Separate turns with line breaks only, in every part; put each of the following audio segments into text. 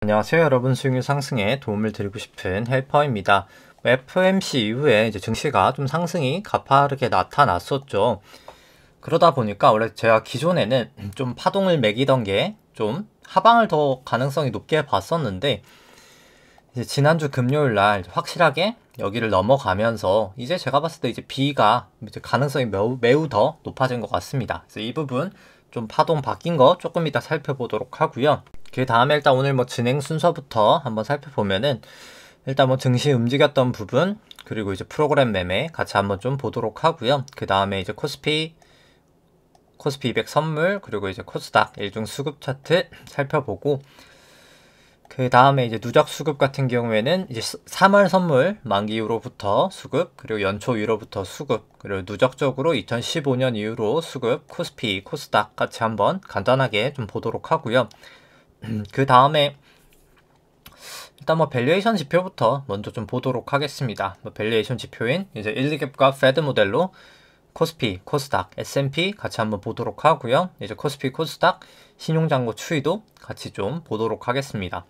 안녕하세요 여러분, 수익률 상승에 도움을 드리고 싶은 헬퍼입니다. FOMC 이후에 이제 증시가 좀 상승이 가파르게 나타났었죠. 그러다 보니까 원래 제가 기존에는 좀 파동을 매기던 게 좀 하방을 더 가능성이 높게 봤었는데, 이제 지난주 금요일 날 확실하게 여기를 넘어가면서 이제 제가 봤을 때 이제 B가 이제 가능성이 매우 더 높아진 것 같습니다. 그래서 이 부분 좀 파동 바뀐 거 조금 이따 살펴보도록 하고요. 그 다음에 일단 오늘 뭐 진행 순서부터 한번 살펴보면은, 일단 뭐 증시 움직였던 부분, 그리고 이제 프로그램 매매 같이 한번 좀 보도록 하고요. 그 다음에 이제 코스피 200 선물, 그리고 이제 코스닥 일중 수급 차트 살펴보고, 그 다음에 이제 누적 수급 같은 경우에는 이제 3월 선물 만기 이후로부터 수급, 그리고 연초 이후로부터 수급, 그리고 누적적으로 2015년 이후로 수급, 코스피, 코스닥 같이 한번 간단하게 좀 보도록 하고요. 그 다음에 일단 뭐 밸류에이션 지표부터 먼저 좀 보도록 하겠습니다. 뭐 밸류에이션 지표인 이제 1, 2갭과 페드 모델로 코스피, 코스닥, S&P 같이 한번 보도록 하고요. 이제 코스피, 코스닥 신용잔고 추이도 같이 좀 보도록 하겠습니다.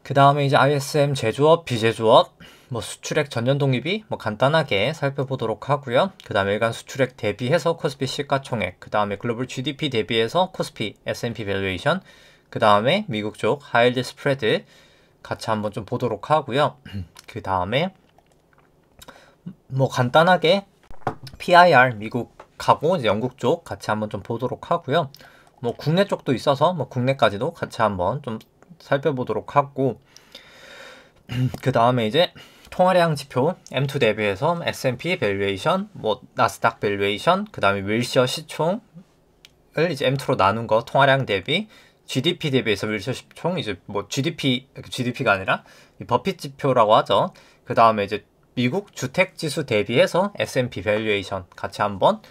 그 다음에 이제 ISM 제조업, 비제조업, 뭐 수출액 전년 동기비 뭐 간단하게 살펴보도록 하고요. 그 다음에 일간 수출액 대비해서 코스피 시가총액, 그 다음에 글로벌 GDP 대비해서 코스피, S&P 밸류에이션, 그 다음에 미국 쪽 하이힐드 스프레드 같이 한번 좀 보도록 하고요. 그 다음에 뭐 간단하게 PIR 미국하고 이제 영국 쪽 같이 한번 좀 보도록 하고요. 뭐 국내 쪽도 있어서 뭐 국내까지도 같이 한번 좀 살펴보도록 하고, 그 다음에 이제 통화량 지표 M2 대비해서 S&P 밸류에이션, 뭐 나스닥 밸류에이션, 그 다음에 윌시어 시총을 이제 M2로 나눈 거 통화량 대비, GDP 대비해서 윌시어 시총, 이제 뭐 GDP가 아니라 버핏 지표라고 하죠. 그 다음에 이제 미국 주택 지수 대비해서 S&P 밸류에이션 같이 한번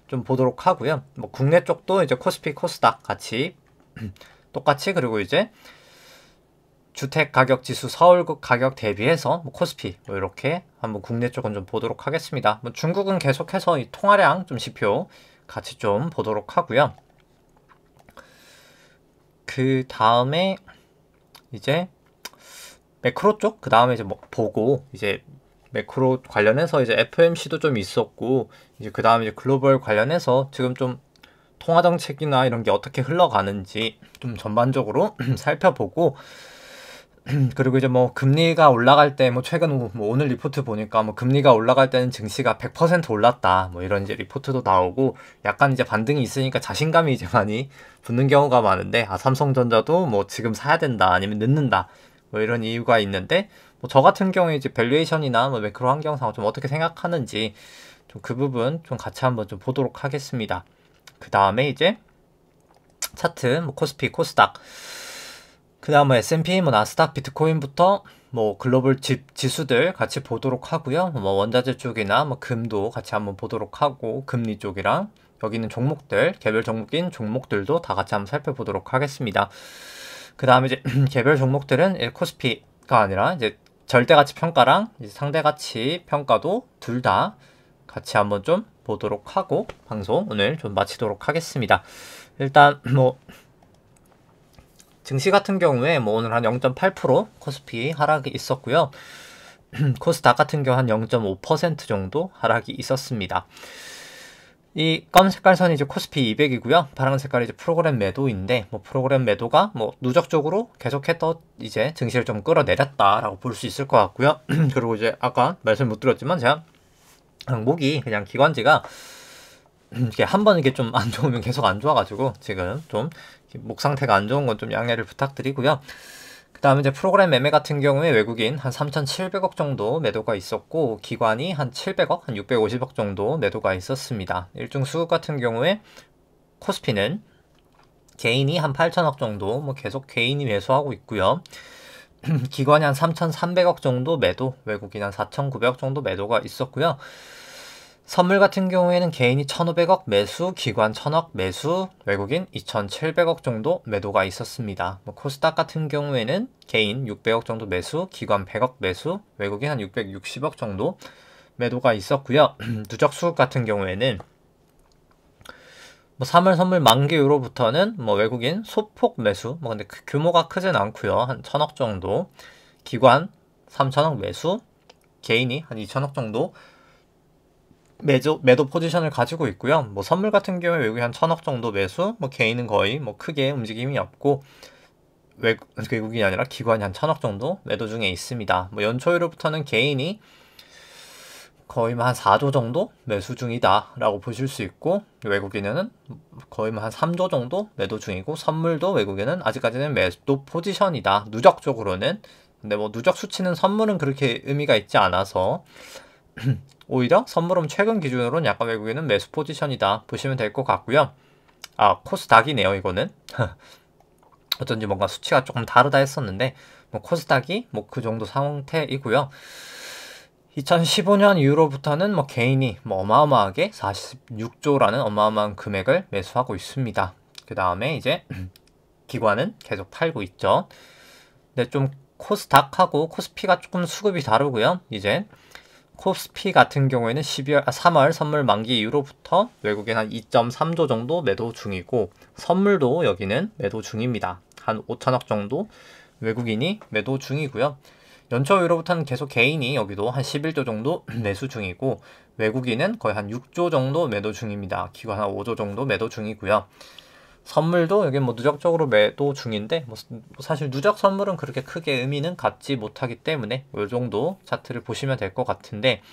좀 보도록 하고요. 뭐 국내 쪽도 이제 코스피, 코스닥 같이 똑같이, 그리고 이제 주택 가격 지수 서울 가격 대비해서 뭐 코스피 뭐 이렇게 한번 국내 쪽은 좀 보도록 하겠습니다. 뭐 중국은 계속해서 이 통화량 좀 지표 같이 좀 보도록 하고요. 그 다음에 이제 매크로 쪽, 그 다음에 이제 뭐 보고, 이제 매크로 관련해서 이제 FOMC도 좀 있었고, 이제 그 다음에 이제 글로벌 관련해서 지금 좀 통화 정책이나 이런 게 어떻게 흘러가는지 좀 전반적으로 살펴보고, 그리고 이제 뭐 금리가 올라갈 때 뭐 최근 뭐 오늘 리포트 보니까 뭐 금리가 올라갈 때는 증시가 100% 올랐다 뭐 이런 이제 리포트도 나오고, 약간 이제 반등이 있으니까 자신감이 이제 많이 붙는 경우가 많은데, 아 삼성전자도 뭐 지금 사야 된다 아니면 늦는다 뭐 이런 이유가 있는데, 뭐 저 같은 경우에 이제 밸류에이션이나 뭐 매크로 환경상 좀 어떻게 생각하는지 좀 그 부분 좀 같이 한번 좀 보도록 하겠습니다. 그 다음에 이제 차트 뭐 코스피, 코스닥, 그 다음 뭐 S&P, 뭐 나스닥, 비트코인부터 뭐 글로벌 지수들 같이 보도록 하고요. 뭐 원자재 쪽이나 뭐 금도 같이 한번 보도록 하고, 금리 쪽이랑 여기 있는 종목들, 개별 종목인 종목들도 다 같이 한번 살펴보도록 하겠습니다. 그 다음에 이제 개별 종목들은 코스피가 아니라 이제 절대가치 평가랑 이제 상대가치 평가도 둘 다 같이 한번 좀 보도록 하고 방송 오늘 좀 마치도록 하겠습니다. 일단 뭐 증시 같은 경우에 뭐 오늘 한 0.8% 코스피 하락이 있었고요. 코스닥 같은 경우 한 0.5% 정도 하락이 있었습니다. 이 검은 색깔 선이 이제 코스피 200이고요. 파란 색깔이 이제 프로그램 매도인데, 뭐 프로그램 매도가 뭐 누적적으로 계속해서 이제 증시를 좀 끌어내렸다라고 볼 수 있을 것 같고요. 그리고 이제 아까 말씀 못 드렸지만 제가 목이 그냥 기관지가 이게 한번 이게 좀 안 좋으면 계속 안 좋아가지고 지금 좀 목 상태가 안 좋은 건 좀 양해를 부탁드리고요. 그 다음에 이제 프로그램 매매 같은 경우에 외국인 한 3,700억 정도 매도가 있었고, 기관이 한 700억, 한 650억 정도 매도가 있었습니다. 일중 수급 같은 경우에 코스피는 개인이 한 8천억 정도 뭐 계속 개인이 매수하고 있고요. 기관이 한 3,300억 정도 매도, 외국인 한 4,900억 정도 매도가 있었고요. 선물 같은 경우에는 개인이 1,500억 매수, 기관 1,000억 매수, 외국인 2,700억 정도 매도가 있었습니다. 뭐 코스닥 같은 경우에는 개인 600억 정도 매수, 기관 100억 매수, 외국인 한 660억 정도 매도가 있었고요. 누적 수급 같은 경우에는 뭐 3월 선물 만기 이후로부터는 뭐 외국인 소폭 매수, 뭐 근데 그 규모가 크진 않고요. 한 1,000억 정도. 기관 3,000억 매수, 개인이 한 2,000억 정도 매도 포지션을 가지고 있고요. 뭐 선물 같은 경우에 외국인 한 1,000억 정도 매수, 뭐 개인은 거의 뭐 크게 움직임이 없고 외국인이 아니라 기관이 한 1,000억 정도 매도 중에 있습니다. 뭐 연초이로부터는 개인이 거의 한 4조 정도 매수 중이다 라고 보실 수 있고, 외국인은 거의 한 3조 정도 매도 중이고, 선물도 외국인은 아직까지는 매도 포지션이다, 누적적으로는. 근데 뭐 누적 수치는 선물은 그렇게 의미가 있지 않아서 오히려 선물은 최근 기준으로는 약간 외국인은 매수 포지션이다 보시면 될 것 같고요. 아, 코스닥이네요 이거는. 어쩐지 뭔가 수치가 조금 다르다 했었는데, 뭐 코스닥이 뭐 그 정도 상태이고요. 2015년 이후로부터는 뭐 개인이 뭐 어마어마하게 46조라는 어마어마한 금액을 매수하고 있습니다. 그 다음에 이제 기관은 계속 팔고 있죠. 근데 좀 코스닥하고 코스피가 조금 수급이 다르고요. 이제 코스피 같은 경우에는 3월 선물 만기 이후로부터 외국인 한 2.3조 정도 매도 중이고, 선물도 여기는 매도 중입니다. 한 5천억 정도 외국인이 매도 중이고요. 연초 이후로부터는 계속 개인이 여기도 한 11조 정도 매수 중이고, 외국인은 거의 한 6조 정도 매도 중입니다. 기관 한 5조 정도 매도 중이고요. 선물도 여기 뭐 누적적으로 매도 중인데, 뭐 사실 누적 선물은 그렇게 크게 의미는 갖지 못하기 때문에 이 정도 차트를 보시면 될 것 같은데,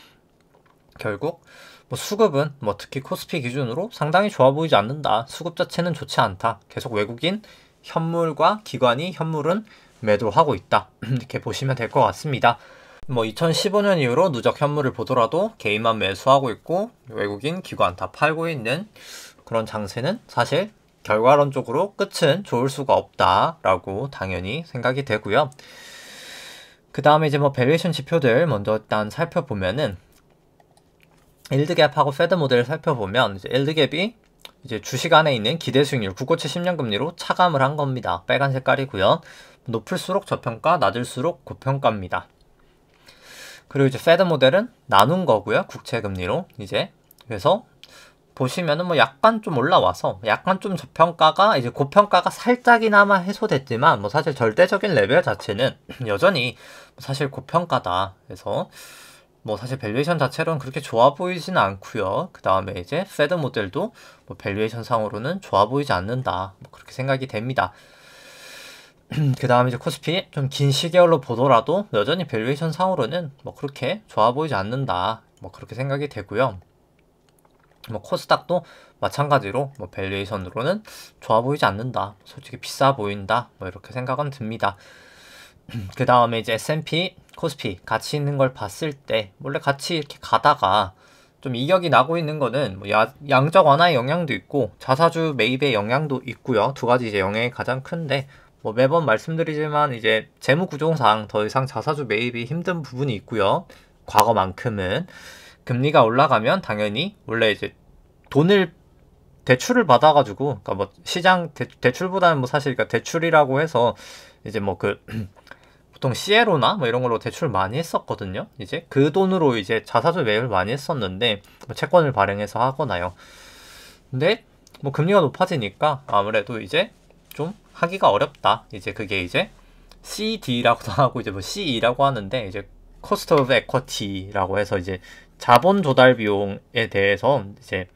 결국 뭐 수급은 뭐 특히 코스피 기준으로 상당히 좋아 보이지 않는다. 수급 자체는 좋지 않다. 계속 외국인 현물과 기관이 현물은 매도하고 있다. 이렇게 보시면 될 것 같습니다. 뭐 2015년 이후로 누적 현물을 보더라도 개인만 매수하고 있고 외국인 기관 다 팔고 있는 그런 장세는 사실 결과론적으로 끝은 좋을 수가 없다라고 당연히 생각이 되고요. 그 다음에 이제 뭐 밸류에이션 지표들 먼저 일단 살펴보면은, 일드갭하고 패드 모델을 살펴보면 이제 일드갭이 이제 주식 안에 있는 기대 수익률, 국고채 10년 금리로 차감을 한 겁니다. 빨간 색깔이고요. 높을수록 저평가, 낮을수록 고평가입니다. 그리고 이제 패드 모델은 나눈 거고요. 국채 금리로 이제. 그래서 보시면은 뭐 약간 좀 올라와서 약간 좀 저평가가 이제 고평가가 살짝이나마 해소됐지만, 뭐 사실 절대적인 레벨 자체는 여전히 사실 고평가다. 그래서 뭐 사실 밸류에이션 자체로는 그렇게 좋아 보이지는 않고요. 그 다음에 이제 패드 모델도 뭐 밸류에이션 상으로는 좋아 보이지 않는다, 뭐 그렇게 생각이 됩니다. 그 다음에 이제 코스피 좀 긴 시계열로 보더라도 여전히 밸류에이션 상으로는 뭐 그렇게 좋아 보이지 않는다, 뭐 그렇게 생각이 되고요. 뭐 코스닥도 마찬가지로 뭐 밸류에이션으로는 좋아 보이지 않는다, 솔직히 비싸 보인다, 뭐 이렇게 생각은 듭니다. 그 다음에 이제 S&P, 코스피 같이 있는 걸 봤을 때 원래 같이 이렇게 가다가 좀 이격이 나고 있는 거는 뭐 양적 완화의 영향도 있고 자사주 매입의 영향도 있고요. 두 가지 이제 영향이 가장 큰데, 뭐 매번 말씀드리지만 이제 재무 구조상 더 이상 자사주 매입이 힘든 부분이 있고요. 과거만큼은 금리가 올라가면 당연히 원래 이제 돈을 대출을 받아가지고, 그러니까 뭐 시장 대출보다는 뭐 사실 그러니까 대출이라고 해서 이제 뭐 그 보통 CLO나 뭐 이런 걸로 대출 많이 했었거든요. 이제 그 돈으로 이제 자사주 매입을 많이 했었는데, 뭐 채권을 발행해서 하거나요. 근데 뭐 금리가 높아지니까 아무래도 이제 좀 하기가 어렵다. 이제 그게 이제 CD라고도 하고 이제 뭐 CE라고 하는데, 이제 Cost of Equity라고 해서 이제 자본 조달 비용에 대해서 이제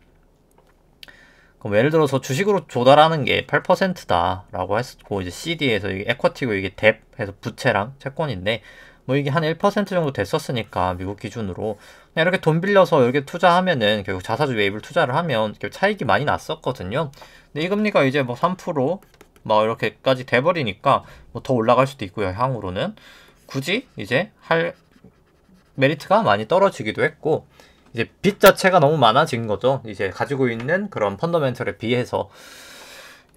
그럼 예를 들어서 주식으로 조달하는 게 8%다라고 했고, 이제 CD에서 이게 에쿼티고 이게 뎁 해서 부채랑 채권인데, 뭐 이게 한 1% 정도 됐었으니까 미국 기준으로 그냥 이렇게 돈 빌려서 이렇게 투자하면은 결국 자사주 매입을 투자를 하면 차익이 많이 났었거든요. 근데 이 금리가 이제 뭐 3% 막 이렇게까지 돼버리니까 뭐 더 올라갈 수도 있고요. 향후로는 굳이 이제 할 메리트가 많이 떨어지기도 했고, 이제 빚 자체가 너무 많아진 거죠. 이제 가지고 있는 그런 펀더멘털에 비해서.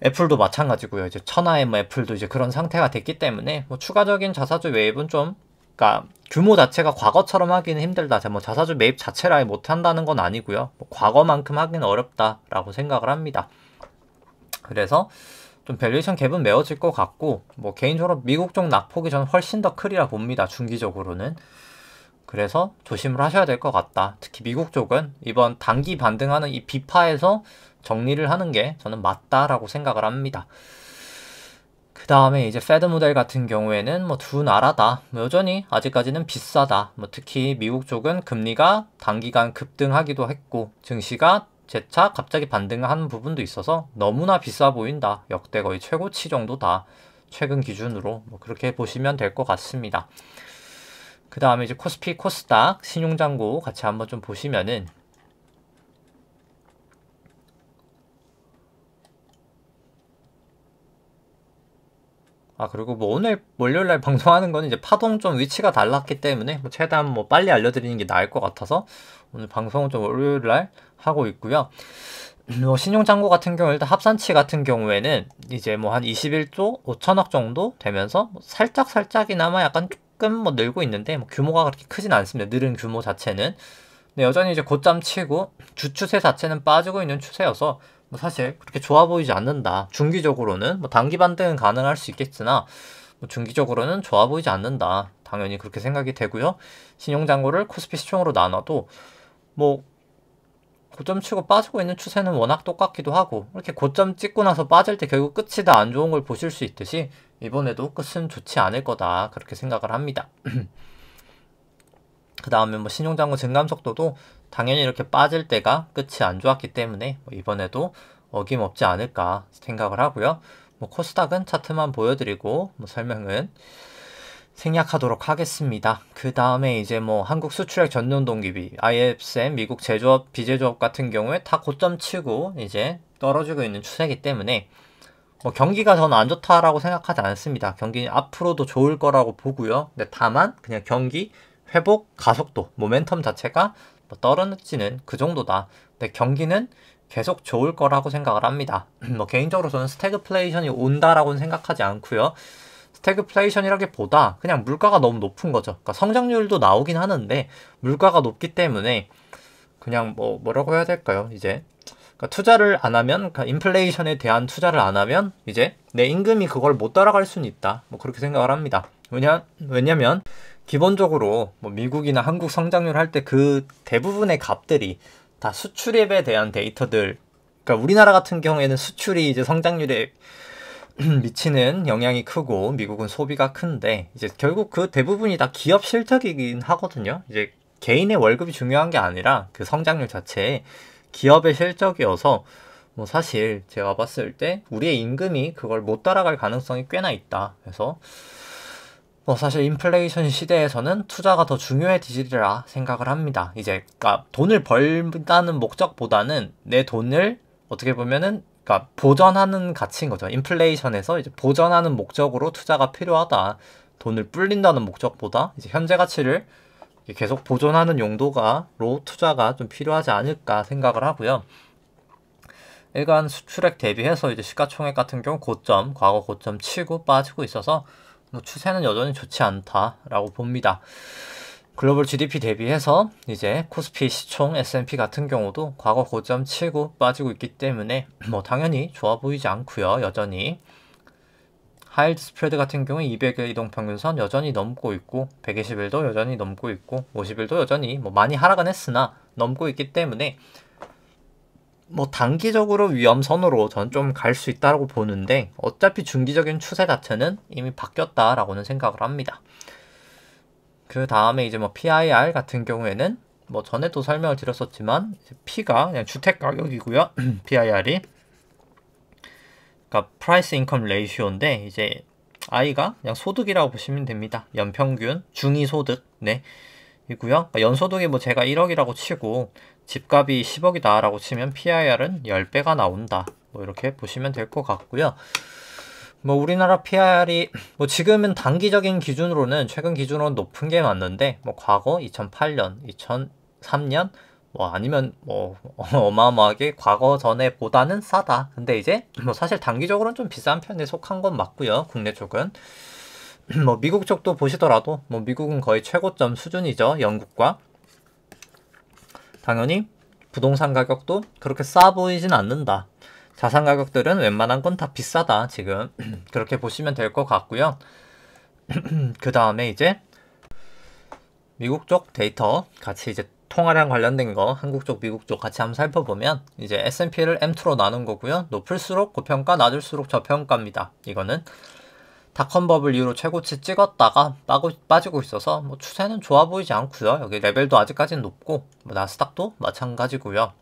애플도 마찬가지고요. 이제 천하의 뭐 애플도 이제 그런 상태가 됐기 때문에 뭐 추가적인 자사주 매입은 좀, 그러니까 규모 자체가 과거처럼 하기는 힘들다. 뭐 자사주 매입 자체를 아예 못 한다는 건 아니고요. 뭐 과거만큼 하기는 어렵다라고 생각을 합니다. 그래서 좀 밸류에이션 갭은 메워질 것 같고, 뭐 개인적으로 미국 쪽 낙폭이 저는 훨씬 더 크리라 봅니다. 중기적으로는. 그래서 조심을 하셔야 될 것 같다. 특히 미국 쪽은 이번 단기 반등하는 이 비파에서 정리를 하는 게 저는 맞다라고 생각을 합니다. 그 다음에 이제 페드 모델 같은 경우에는 뭐 두 나라다. 뭐 여전히 아직까지는 비싸다. 뭐 특히 미국 쪽은 금리가 단기간 급등하기도 했고 증시가 재차 갑자기 반등하는 부분도 있어서 너무나 비싸 보인다. 역대 거의 최고치 정도다. 최근 기준으로 뭐 그렇게 보시면 될 것 같습니다. 그 다음에 이제 코스피, 코스닥, 신용잔고 같이 한번 좀 보시면은 그리고 뭐 오늘 월요일날 방송하는 거는 이제 파동 좀 위치가 달랐기 때문에 뭐 최대한 뭐 빨리 알려드리는 게 나을 것 같아서 오늘 방송은 좀 월요일날 하고 있고요. 뭐 신용잔고 같은 경우 일단 합산치 같은 경우에는 이제 뭐 한 21조 5천억 정도 되면서 뭐 살짝이나마 약간 조금 뭐 늘고 있는데 뭐 규모가 그렇게 크진 않습니다. 늘은 규모 자체는. 근데 여전히 이제 고점 치고 주추세 자체는 빠지고 있는 추세여서 뭐 사실 그렇게 좋아 보이지 않는다. 중기적으로는 뭐 단기 반등은 가능할 수 있겠으나 뭐 중기적으로는 좋아 보이지 않는다. 당연히 그렇게 생각이 되고요. 신용잔고를 코스피 시총으로 나눠도 뭐 고점 치고 빠지고 있는 추세는 워낙 똑같기도 하고 이렇게 고점 찍고 나서 빠질 때 결국 끝이 다 안 좋은 걸 보실 수 있듯이 이번에도 끝은 좋지 않을 거다 그렇게 생각을 합니다. 그 다음에 뭐 신용잔고 증감 속도도 당연히 이렇게 빠질 때가 끝이 안 좋았기 때문에 뭐 이번에도 어김없지 않을까 생각을 하고요. 뭐 코스닥은 차트만 보여드리고 뭐 설명은 생략하도록 하겠습니다. 그 다음에 이제 뭐 한국 수출액 전년 동기비, IFM, 미국 제조업, 비제조업 같은 경우에 다 고점 치고 이제 떨어지고 있는 추세이기 때문에 뭐 경기가 저는 안 좋다라고 생각하지 않습니다. 경기는 앞으로도 좋을 거라고 보고요. 근데 다만 그냥 경기 회복 가속도, 모멘텀 자체가 뭐 떨어지는 그 정도다. 근데 경기는 계속 좋을 거라고 생각을 합니다. 뭐 개인적으로 저는 스태그플레이션이 온다라고는 생각하지 않고요. 스태그플레이션이라기보다 그냥 물가가 너무 높은 거죠. 그러니까 성장률도 나오긴 하는데 물가가 높기 때문에 그냥 뭐라고 해야 될까요? 이제 그러니까 투자를 안 하면, 그러니까 인플레이션에 대한 투자를 안 하면 이제 내 임금이 그걸 못 따라갈 수는 있다. 뭐 그렇게 생각을 합니다. 왜냐면 기본적으로 뭐 미국이나 한국 성장률 할 때 그 대부분의 값들이 다 수출입에 대한 데이터들. 그러니까 우리나라 같은 경우에는 수출이 이제 성장률에 미치는 영향이 크고 미국은 소비가 큰데 이제 결국 그 대부분이 다 기업 실적이긴 하거든요. 이제 개인의 월급이 중요한 게 아니라 그 성장률 자체에 기업의 실적이어서 뭐 사실 제가 봤을 때 우리의 임금이 그걸 못 따라갈 가능성이 꽤나 있다. 그래서 뭐 사실 인플레이션 시대에서는 투자가 더 중요해지리라 생각을 합니다. 이제 그러니까 돈을 벌다는 목적보다는 내 돈을 어떻게 보면은 그러니까 보전하는 가치인 거죠. 인플레이션에서 이제 보전하는 목적으로 투자가 필요하다. 돈을 불린다는 목적보다 이제 현재 가치를 계속 보존하는 용도가로 투자가 좀 필요하지 않을까 생각을 하고요. 일간 수출액 대비해서 이제 시가총액 같은 경우 과거 고점 치고 빠지고 있어서 뭐 추세는 여전히 좋지 않다라고 봅니다. 글로벌 GDP 대비해서 이제 코스피 시총 S&P 같은 경우도 과거 고점 치고 빠지고 있기 때문에 뭐 당연히 좋아 보이지 않고요. 여전히 하이드 스프레드 같은 경우에 200일 이동평균선 여전히 넘고 있고 120일도 여전히 넘고 있고 50일도 여전히 뭐 많이 하락은 했으나 넘고 있기 때문에 뭐 단기적으로 위험선으로 전 좀 갈 수 있다고 보는데 어차피 중기적인 추세 자체는 이미 바뀌었다라고는 생각을 합니다. 그 다음에 이제 뭐 PIR 같은 경우에는 뭐 전에도 설명을 드렸었지만 P가 그냥 주택 가격이고요. PIR이 그러니까 Price Income Ratio인데 이제 I가 그냥 소득이라고 보시면 됩니다. 연평균 중위소득 네 이고요. 연소득이 뭐 제가 1억이라고 치고 집값이 10억이다 라고 치면 PIR은 10배가 나온다. 뭐 이렇게 보시면 될 것 같고요. 뭐 우리나라 PIR이 뭐 지금은 단기적인 기준으로는 최근 기준으로는 높은 게 맞는데 뭐 과거 2008년, 2003년 뭐 아니면 뭐 어마어마하게 과거 전에 보다는 싸다. 근데 이제 뭐 사실 단기적으로는 좀 비싼 편에 속한 건 맞고요. 국내 쪽은 뭐 미국 쪽도 보시더라도 뭐 미국은 거의 최고점 수준이죠. 영국과 당연히 부동산 가격도 그렇게 싸 보이진 않는다. 자산 가격들은 웬만한 건 다 비싸다. 지금 그렇게 보시면 될 것 같고요. 그 다음에 이제 미국 쪽 데이터 같이 이제 통화량 관련된 거 한국 쪽, 미국 쪽 같이 한번 살펴보면 이제 S&P를 M2로 나눈 거고요. 높을수록 고평가, 낮을수록 저평가입니다. 이거는 닷컴 버블 이후로 최고치 찍었다가 빠지고 있어서 뭐 추세는 좋아 보이지 않고요. 여기 레벨도 아직까지는 높고 뭐 나스닥도 마찬가지고요.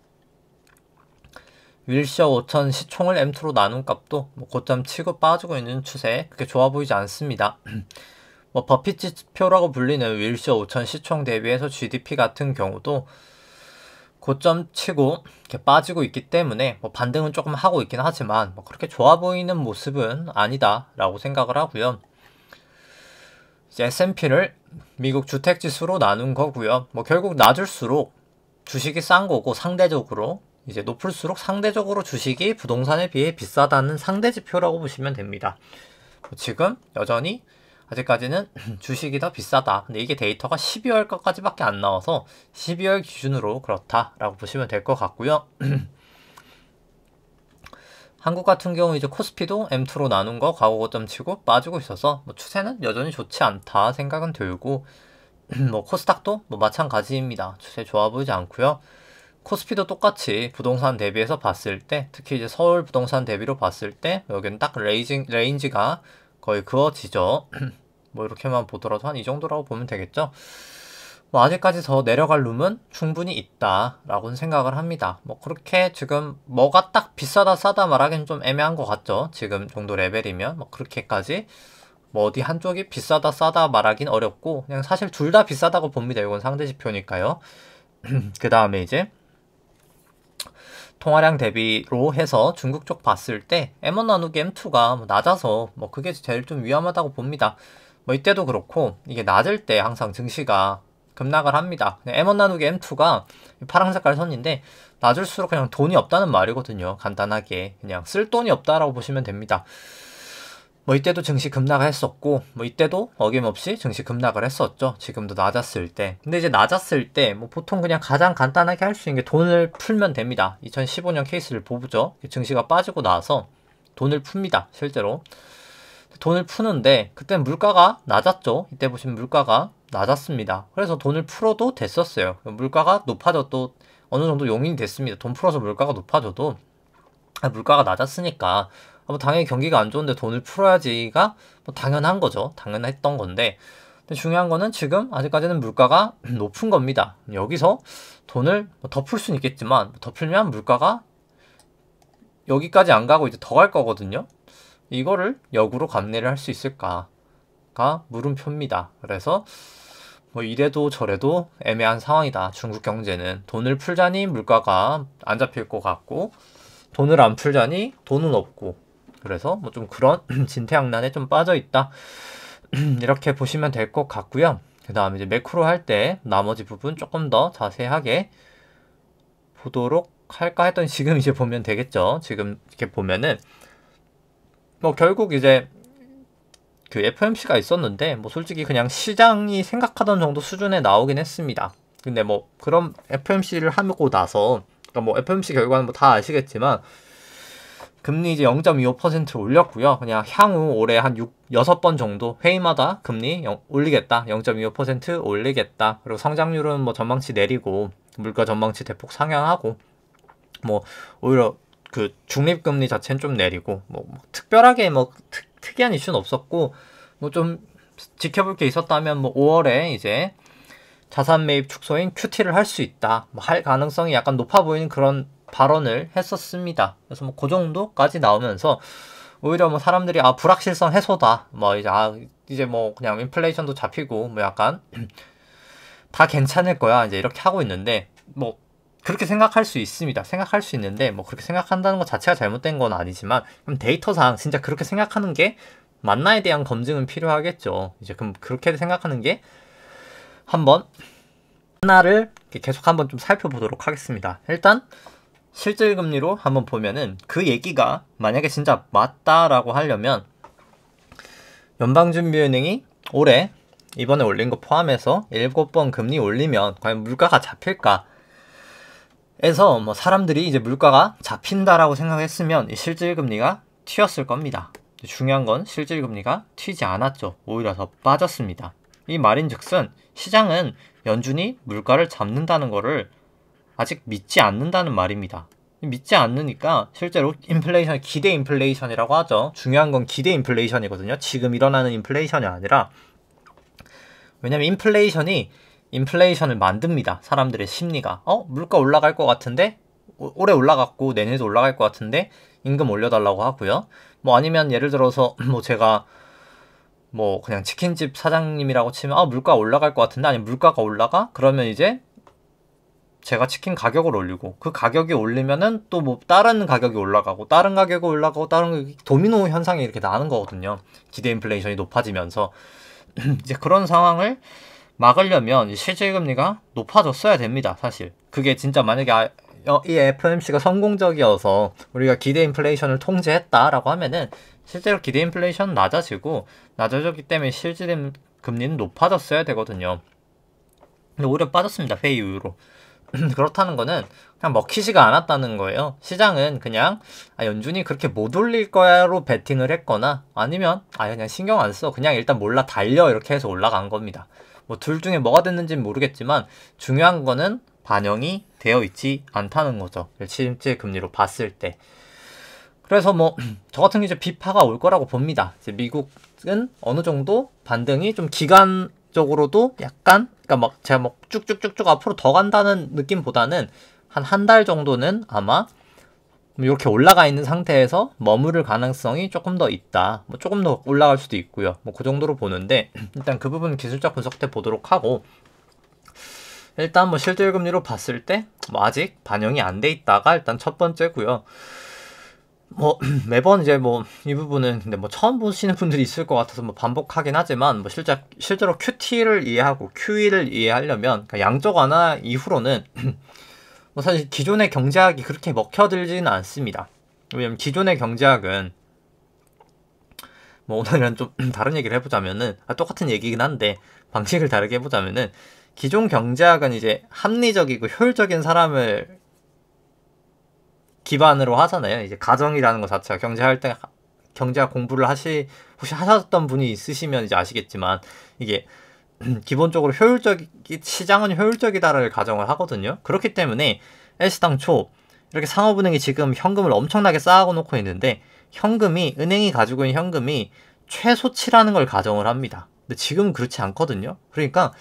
윌셔 5000 시총을 M2로 나눈 값도 뭐 고점 치고 빠지고 있는 추세, 그게 좋아 보이지 않습니다. 뭐 버핏 지표라고 불리는 윌셔 5000 시총 대비해서 GDP 같은 경우도 고점 치고 이렇게 빠지고 있기 때문에 뭐 반등은 조금 하고 있긴 하지만 뭐 그렇게 좋아 보이는 모습은 아니다라고 생각을 하고요. 이제 S&P를 미국 주택지수로 나눈 거고요. 뭐 결국 낮을수록 주식이 싼 거고 상대적으로 이제 높을수록 상대적으로 주식이 부동산에 비해 비싸다는 상대지표라고 보시면 됩니다. 지금 여전히 아직까지는 주식이 더 비싸다. 근데 이게 데이터가 12월 것까지밖에 안 나와서 12월 기준으로 그렇다라고 보시면 될 것 같고요. 한국 같은 경우 이제 코스피도 M2로 나눈 거 과거 고점 치고 빠지고 있어서 뭐 추세는 여전히 좋지 않다 생각은 들고 뭐 코스닥도 뭐 마찬가지입니다. 추세 좋아 보이지 않고요. 코스피도 똑같이 부동산 대비해서 봤을 때 특히 이제 서울 부동산 대비로 봤을 때 여기는 딱 레인지가 거의 그어지죠. 뭐 이렇게만 보더라도 한 이 정도라고 보면 되겠죠. 뭐 아직까지 더 내려갈 룸은 충분히 있다라고는 생각을 합니다. 뭐 그렇게 지금 뭐가 딱 비싸다 싸다 말하기는 좀 애매한 것 같죠. 지금 정도 레벨이면 뭐 그렇게까지 뭐 어디 한쪽이 비싸다 싸다 말하긴 어렵고 그냥 사실 둘 다 비싸다고 봅니다. 이건 상대지표니까요. 그 다음에 이제 통화량 대비로 해서 중국 쪽 봤을 때 M1 나누기 M2가 뭐 낮아서 뭐 그게 제일 좀 위험하다고 봅니다. 뭐 이때도 그렇고 이게 낮을 때 항상 증시가 급락을 합니다. M1 나누기 M2가 파란 색깔 선인데 낮을수록 그냥 돈이 없다는 말이거든요. 간단하게 그냥 쓸 돈이 없다라고 보시면 됩니다. 뭐 이때도 증시 급락을 했었고 뭐 이때도 어김없이 증시 급락을 했었죠. 지금도 낮았을 때. 근데 이제 낮았을 때 뭐 보통 그냥 가장 간단하게 할 수 있는 게 돈을 풀면 됩니다. 2015년 케이스를 보죠. 증시가 빠지고 나서 돈을 풉니다. 실제로. 돈을 푸는데 그때는 물가가 낮았죠. 이때 보시면 물가가 낮았습니다. 그래서 돈을 풀어도 됐었어요. 물가가 높아져도 어느 정도 용인이 됐습니다. 돈 풀어서 물가가 높아져도 물가가 낮았으니까 뭐 당연히 경기가 안 좋은데 돈을 풀어야지가 뭐 당연한 거죠. 당연했던 건데 근데 중요한 거는 지금 아직까지는 물가가 높은 겁니다. 여기서 돈을 더 풀 수는 있겠지만 더 풀면 물가가 여기까지 안 가고 이제 더 갈 거거든요. 이거를 역으로 감내를 할 수 있을까가 물음표입니다. 그래서 뭐 이래도 저래도 애매한 상황이다. 중국 경제는 돈을 풀자니 물가가 안 잡힐 것 같고 돈을 안 풀자니 돈은 없고 그래서 뭐 좀 그런 진퇴양난에 좀 빠져 있다. 이렇게 보시면 될 것 같고요. 그 다음에 이제 매크로 할 때 나머지 부분 조금 더 자세하게 보도록 할까 했더니 지금 이제 보면 되겠죠. 지금 이렇게 보면은 뭐 결국 이제 그 FOMC가 있었는데 뭐 솔직히 그냥 시장이 생각하던 정도 수준에 나오긴 했습니다. 근데 뭐 그런 FOMC를 하고 나서 그러니까 뭐 FOMC 결과는 뭐 다 아시겠지만 금리 이제 0.25%를 올렸고요. 그냥 향후 올해 한 6번 정도 회의마다 금리 올리겠다. 0.25% 올리겠다. 그리고 성장률은 뭐 전망치 내리고 물가 전망치 대폭 상향하고 뭐 오히려 그 중립금리 자체는 좀 내리고 뭐 특별하게 뭐 특이한 이슈는 없었고 뭐 좀 지켜볼 게 있었다면 뭐 5월에 이제 자산 매입 축소인 QT를 할 수 있다. 뭐 할 가능성이 약간 높아 보이는 그런 발언을 했었습니다. 그래서 뭐 그 정도까지 나오면서 오히려 뭐 사람들이 불확실성 해소다. 뭐 이제 뭐 그냥 인플레이션도 잡히고 뭐 약간 다 괜찮을 거야. 이제 이렇게 하고 있는데 뭐 그렇게 생각할 수 있습니다. 생각할 수 있는데 뭐 그렇게 생각한다는 것 자체가 잘못된 건 아니지만 그럼 데이터상 진짜 그렇게 생각하는 게 맞나에 대한 검증은 필요하겠죠. 이제 그럼 그렇게 생각하는 게 한번 하나를 계속 한번 좀 살펴보도록 하겠습니다. 일단 실질금리로 한번 보면은 그 얘기가 만약에 진짜 맞다라고 하려면 연방준비은행이 올해 이번에 올린 거 포함해서 7번 금리 올리면 과연 물가가 잡힐까? 에서 뭐 사람들이 이제 물가가 잡힌다라고 생각했으면 이 실질금리가 튀었을 겁니다. 중요한 건 실질금리가 튀지 않았죠. 오히려 더 빠졌습니다. 이 말인즉슨 시장은 연준이 물가를 잡는다는 거를 아직 믿지 않는다는 말입니다. 믿지 않으니까 실제로 인플레이션, 기대 인플레이션이라고 하죠. 중요한 건 기대 인플레이션이거든요. 지금 일어나는 인플레이션이 아니라, 왜냐면 인플레이션을 만듭니다. 사람들의 심리가. 물가 올라갈 것 같은데, 올해 올라갔고 내년에도 올라갈 것 같은데 임금 올려달라고 하고요. 뭐 아니면 예를 들어서 뭐 제가 뭐 그냥 치킨집 사장님이라고 치면 물가 올라갈 것 같은데, 아니면 물가가 올라가? 그러면 이제 제가 치킨 가격을 올리고, 그 가격이 올리면은 또 뭐 다른 가격이 올라가고, 다른 가격이 올라가고, 다른 도미노 현상이 이렇게 나는 거거든요. 기대 인플레이션이 높아지면서 이제 그런 상황을 막으려면 실질금리가 높아졌어야 됩니다. 사실 그게 진짜 만약에 이 FOMC가 성공적이어서 우리가 기대 인플레이션을 통제했다라고 하면은 실제로 기대 인플레이션은 낮아졌기 때문에 실질금리는 높아졌어야 되거든요. 근데 오히려 빠졌습니다. 회의 이후로. 그렇다는 거는 그냥 먹히지가 않았다는 거예요. 시장은 그냥 연준이 그렇게 못 올릴 거야로 베팅을 했거나, 아니면 그냥 신경 안 써, 그냥 일단 몰라 달려, 이렇게 해서 올라간 겁니다. 뭐 둘 중에 뭐가 됐는지는 모르겠지만 중요한 거는 반영이 되어 있지 않다는 거죠. 실제 금리로 봤을 때. 그래서 뭐 저 같은 경우 이제 비파가 올 거라고 봅니다. 이제 미국은 어느 정도 반등이 좀 기간적으로도 약간, 그러니까 막 제가 막 쭉쭉쭉쭉 앞으로 더 간다는 느낌보다는 한 달 정도는 아마 이렇게 올라가 있는 상태에서 머무를 가능성이 조금 더 있다. 뭐 조금 더 올라갈 수도 있고요. 뭐 그 정도로 보는데, 일단 그 부분 기술적 분석 때 보도록 하고, 일단 뭐 실질금리로 봤을 때 뭐 아직 반영이 안 돼 있다가 일단 첫 번째고요. 뭐 매번 이제 뭐 이 부분은 근데 뭐 처음 보시는 분들이 있을 것 같아서 뭐 반복하긴 하지만, 뭐 실제로 QT를 이해하고 QE를 이해하려면, 그러니까 양적 완화 이후로는 뭐 사실 기존의 경제학이 그렇게 먹혀들지는 않습니다. 왜냐면 기존의 경제학은 뭐 오늘은 좀 다른 얘기를 해보자면은, 똑같은 얘기긴 한데 방식을 다르게 해보자면은, 기존 경제학은 이제 합리적이고 효율적인 사람을 기반으로 하잖아요. 이제 가정이라는 것 자체가, 경제할 때 경제학 공부를 혹시 하셨던 분이 있으시면 이제 아시겠지만, 이게 기본적으로 시장은 효율적이다를 가정을 하거든요. 그렇기 때문에 애시당초 이렇게 상업은행이 지금 현금을 엄청나게 쌓아놓고 놓고 있는데, 은행이 가지고 있는 현금이 최소치라는 걸 가정을 합니다. 근데 지금은 그렇지 않거든요. 그러니까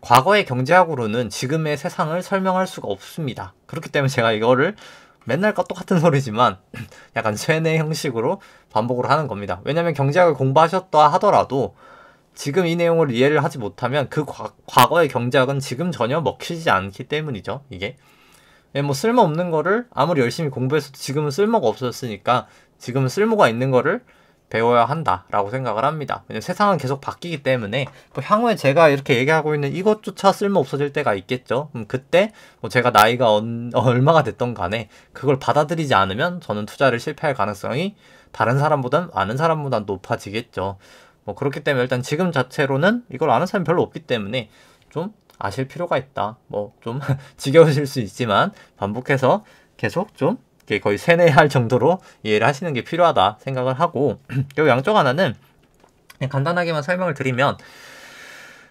과거의 경제학으로는 지금의 세상을 설명할 수가 없습니다. 그렇기 때문에 제가 이거를 맨날 똑같은 소리지만 약간 쇠뇌 형식으로 반복을 하는 겁니다. 왜냐면 경제학을 공부하셨다 하더라도 지금 이 내용을 이해를 하지 못하면 그 과거의 경제학은 지금 전혀 먹히지 않기 때문이죠. 이게 뭐 쓸모없는 거를 아무리 열심히 공부해서도 지금은 쓸모가 없었으니까 지금은 쓸모가 있는 거를 배워야 한다라고 생각을 합니다. 왜냐면 세상은 계속 바뀌기 때문에 뭐 향후에 제가 이렇게 얘기하고 있는 이것조차 쓸모 없어질 때가 있겠죠. 그때 뭐 제가 나이가 얼마가 됐던 간에 그걸 받아들이지 않으면 저는 투자를 실패할 가능성이 다른 사람보단 아는 사람보다 높아지겠죠. 뭐 그렇기 때문에 일단 지금 자체로는 이걸 아는 사람이 별로 없기 때문에 좀 아실 필요가 있다. 뭐 좀 지겨우실 수 있지만 반복해서 계속 좀 거의 세뇌할 정도로 이해를 하시는 게 필요하다 생각을 하고, 그리고 양쪽 하나는 그냥 간단하게만 설명을 드리면,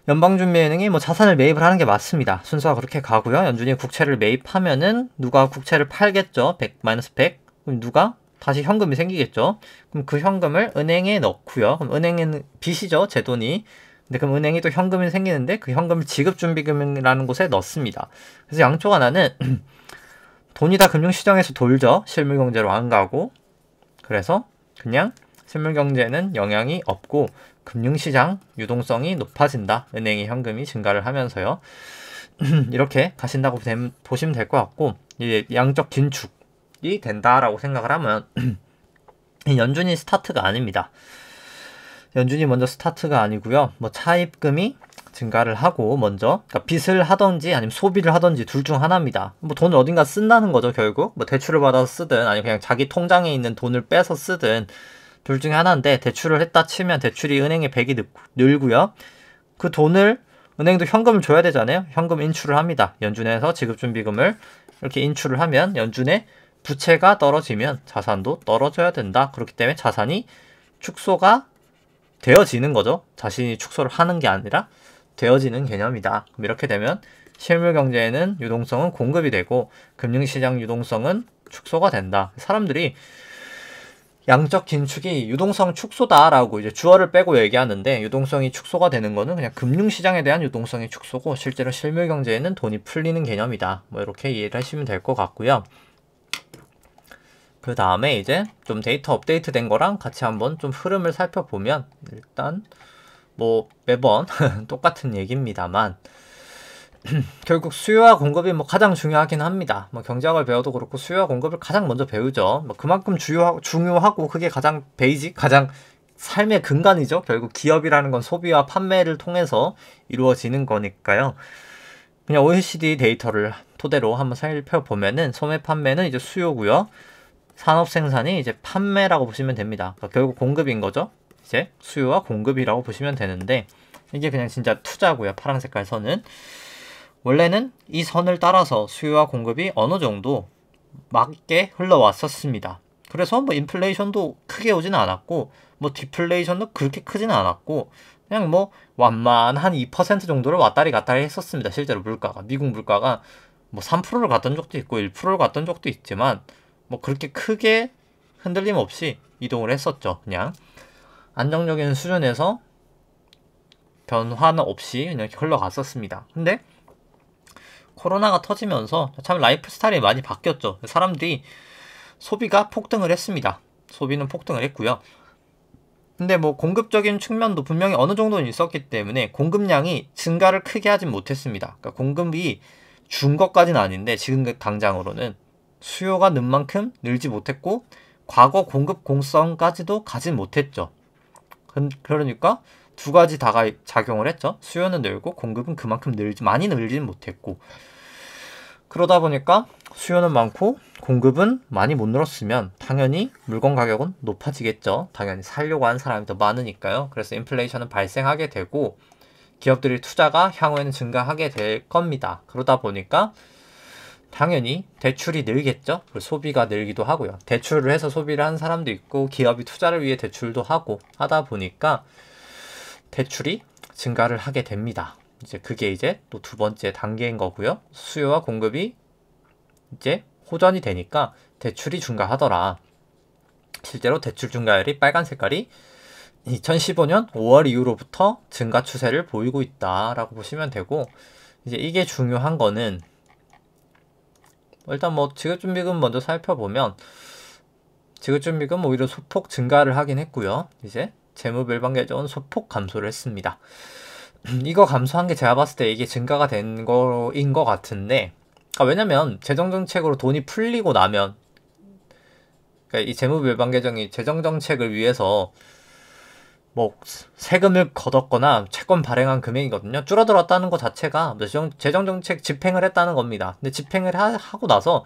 연방준비은행이 뭐 자산을 매입을 하는 게 맞습니다. 순서가 그렇게 가고요. 연준이 국채를 매입하면은 누가 국채를 팔겠죠. 100-100. 그럼 누가 다시 현금이 생기겠죠. 그럼 그 현금을 은행에 넣고요. 그럼 은행에는 빚이죠, 제 돈이. 근데 그럼 은행이 또 현금이 생기는데 그 현금을 지급준비금이라는 곳에 넣습니다. 그래서 양쪽 하나는 돈이 다 금융시장에서 돌죠. 실물경제로 안 가고. 그래서 그냥 실물경제는 영향이 없고 금융시장 유동성이 높아진다. 은행의 현금이 증가를 하면서요. 이렇게 가신다고 보시면 될 것 같고, 이제 양적 긴축이 된다라고 생각을 하면 연준이 스타트가 아닙니다. 연준이 먼저 스타트가 아니고요. 뭐 차입금이 증가를 하고 먼저, 그러니까 빚을 하던지 아니면 소비를 하던지 둘 중 하나입니다. 뭐 돈을 어딘가 쓴다는 거죠. 결국 뭐 대출을 받아서 쓰든 아니면 그냥 자기 통장에 있는 돈을 빼서 쓰든 둘 중에 하나인데, 대출을 했다 치면 대출이 은행에 백이 늘고요. 그 돈을 은행도 현금을 줘야 되잖아요. 현금 인출을 합니다. 연준에서 지급준비금을 이렇게 인출을 하면 연준의 부채가 떨어지면 자산도 떨어져야 된다. 그렇기 때문에 자산이 축소가 되어지는 거죠. 자신이 축소를 하는 게 아니라 되어지는 개념이다. 그럼 이렇게 되면 실물 경제에는 유동성은 공급이 되고 금융시장 유동성은 축소가 된다. 사람들이 양적 긴축이 유동성 축소다라고 이제 주어를 빼고 얘기하는데, 유동성이 축소가 되는 거는 그냥 금융시장에 대한 유동성이 축소고 실제로 실물 경제에는 돈이 풀리는 개념이다. 뭐 이렇게 이해를 하시면 될 것 같고요. 그 다음에 이제 좀 데이터 업데이트 된 거랑 같이 한번 좀 흐름을 살펴보면, 일단 뭐 매번 똑같은 얘기입니다만 결국 수요와 공급이 뭐 가장 중요하긴 합니다. 뭐 경제학을 배워도 그렇고 수요와 공급을 가장 먼저 배우죠. 뭐 그만큼 중요하고 그게 가장 베이직, 가장 삶의 근간이죠. 결국 기업이라는 건 소비와 판매를 통해서 이루어지는 거니까요. 그냥 OECD 데이터를 토대로 한번 살펴보면은 소매 판매는 이제 수요고요. 산업 생산이 이제 판매라고 보시면 됩니다. 그러니까 결국 공급인 거죠. 이제 수요와 공급이라고 보시면 되는데, 이게 그냥 진짜 투자고요. 파란 색깔 선은. 원래는 이 선을 따라서 수요와 공급이 어느 정도 맞게 흘러왔었습니다. 그래서 뭐 인플레이션도 크게 오지는 않았고, 뭐 디플레이션도 그렇게 크지는 않았고, 그냥 뭐 완만한 2% 정도를 왔다리 갔다리 했었습니다. 실제로 물가가, 미국 물가가 뭐 3%를 갔던 적도 있고 1%를 갔던 적도 있지만 뭐 그렇게 크게 흔들림 없이 이동을 했었죠. 그냥 안정적인 수준에서 변화는 없이 그냥 흘러갔었습니다. 근데 코로나가 터지면서 참 라이프 스타일이 많이 바뀌었죠. 사람들이 소비가 폭등을 했습니다. 소비는 폭등을 했고요. 근데 뭐 공급적인 측면도 분명히 어느 정도는 있었기 때문에 공급량이 증가를 크게 하진 못했습니다. 그러니까 공급이 준 것까지는 아닌데 지금 당장으로는 수요가 는 만큼 늘지 못했고 과거 공급 공성까지도 가진 못했죠. 그러니까 두 가지 다가 작용을 했죠. 수요는 늘고 공급은 그만큼 많이 늘지는 못했고, 그러다 보니까 수요는 많고 공급은 많이 못 늘었으면 당연히 물건 가격은 높아지겠죠. 당연히 살려고 하는 사람이 더 많으니까요. 그래서 인플레이션은 발생하게 되고 기업들의 투자가 향후에는 증가하게 될 겁니다. 그러다 보니까 당연히 대출이 늘겠죠. 소비가 늘기도 하고요. 대출을 해서 소비를 하는 사람도 있고 기업이 투자를 위해 대출도 하고 하다 보니까 대출이 증가를 하게 됩니다. 이제 그게 이제 또 두 번째 단계인 거고요. 수요와 공급이 이제 호전이 되니까 대출이 증가하더라. 실제로 대출 증가율이 빨간 색깔이 2015년 5월 이후로부터 증가 추세를 보이고 있다라고 보시면 되고, 이제 이게 중요한 거는 일단 뭐 지급준비금 먼저 살펴보면 지급준비금 오히려 소폭 증가를 하긴 했고요. 이제 재무별방 계정은 소폭 감소를 했습니다. 이거 감소한 게 제가 봤을 때 이게 증가가 된 거인 것 같은데, 왜냐면 재정정책으로 돈이 풀리고 나면, 그러니까 이 재무별방 계정이 재정정책을 위해서 뭐 세금을 걷었거나 채권 발행한 금액이거든요. 줄어들었다는 것 자체가 재정정책 집행을 했다는 겁니다. 근데 집행을 하고 나서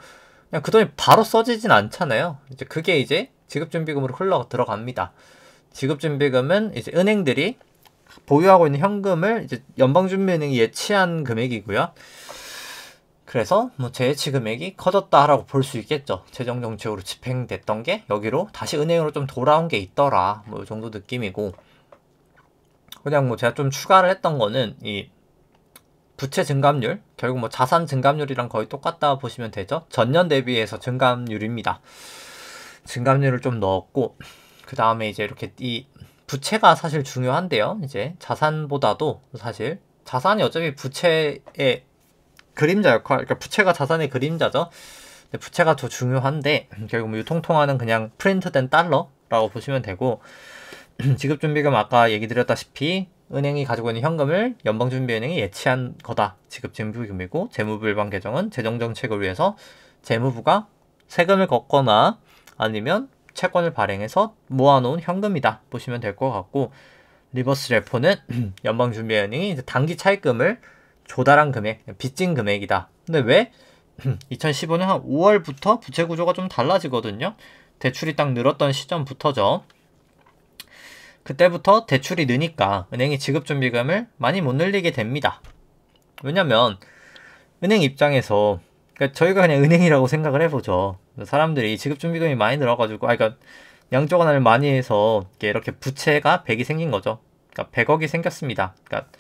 그냥 그 돈이 바로 써지진 않잖아요. 이제 그게 이제 지급준비금으로 흘러 들어갑니다. 지급준비금은 이제 은행들이 보유하고 있는 현금을 이제 연방준비은행이 예치한 금액이고요. 그래서 뭐 재예치 금액이 커졌다라고 볼 수 있겠죠. 재정정책으로 집행됐던 게 여기로 다시 은행으로 좀 돌아온 게 있더라. 뭐 이 정도 느낌이고, 그냥 뭐 제가 좀 추가를 했던 거는 이 부채 증감률, 결국 뭐 자산 증감률이랑 거의 똑같다 보시면 되죠. 전년 대비해서 증감률입니다. 증감률을 좀 넣었고, 그 다음에 이제 이렇게 이 부채가 사실 중요한데요. 이제 자산보다도 사실 자산이 어차피 부채의 그림자 역할, 그러니까 부채가 자산의 그림자죠. 근데 부채가 더 중요한데 결국 뭐 유통통화는 그냥 프린트된 달러라고 보시면 되고, 지급준비금 아까 얘기 드렸다시피 은행이 가지고 있는 현금을 연방준비은행이 예치한 거다. 지급준비금이고, 재무불방 계정은 재정정책을 위해서 재무부가 세금을 걷거나 아니면 채권을 발행해서 모아놓은 현금이다 보시면 될 것 같고, 리버스 레포는 연방준비은행이 이제 단기 차입금을 조달한 금액, 빚진 금액이다. 근데 왜? 2015년 한 5월부터 부채 구조가 좀 달라지거든요. 대출이 딱 늘었던 시점부터죠. 그때부터 대출이 느니까 은행이 지급준비금을 많이 못 늘리게 됩니다. 왜냐면 은행 입장에서, 그러니까 저희가 그냥 은행이라고 생각을 해보죠. 사람들이 지급준비금이 많이 늘어가지고, 그러니까 양적 완화를 많이 해서 이렇게 부채가 100이 생긴 거죠. 그러니까 100억이 생겼습니다. 그러니까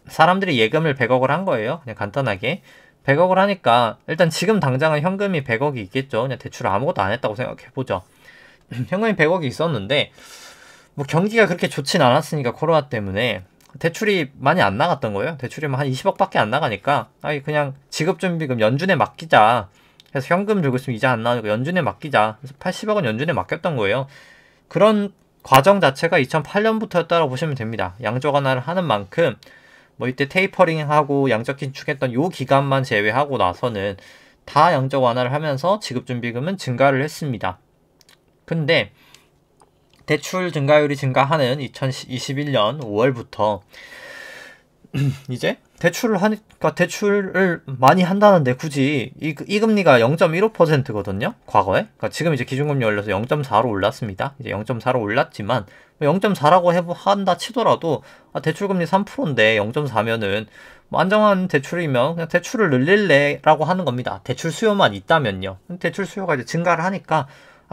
사람들이 예금을 100억을 한 거예요. 그냥 간단하게. 100억을 하니까 일단 지금 당장은 현금이 100억이 있겠죠. 그냥 대출 아무것도 안 했다고 생각해보죠. 현금이 100억이 있었는데 뭐 경기가 그렇게 좋진 않았으니까 코로나 때문에 대출이 많이 안 나갔던 거예요. 대출이 한 20억밖에 안 나가니까 아니 그냥 지급준비금 연준에 맡기자. 그래서 현금 들고 있으면 이자 안 나오니까 연준에 맡기자. 그래서 80억은 연준에 맡겼던 거예요. 그런 과정 자체가 2008년부터였다고 보시면 됩니다. 양적 완화를 하는 만큼 뭐 이때 테이퍼링하고 양적 긴축했던 요 기간만 제외하고 나서는 다 양적 완화를 하면서 지급준비금은 증가를 했습니다. 근데 대출 증가율이 증가하는 2021년 5월부터 이제 대출을 하니까 대출을 많이 한다는데 굳이 이 금리가 0.15%거든요. 과거에. 그러니까 지금 이제 기준금리 올려서 0.4로 올랐습니다. 이제 0.4로 올랐지만 0.4라고 한다 치더라도 대출금리 3%인데 0.4면은 뭐 안정한 대출이면 그냥 대출을 늘릴래라고 하는 겁니다. 대출 수요만 있다면요. 대출 수요가 이제 증가를 하니까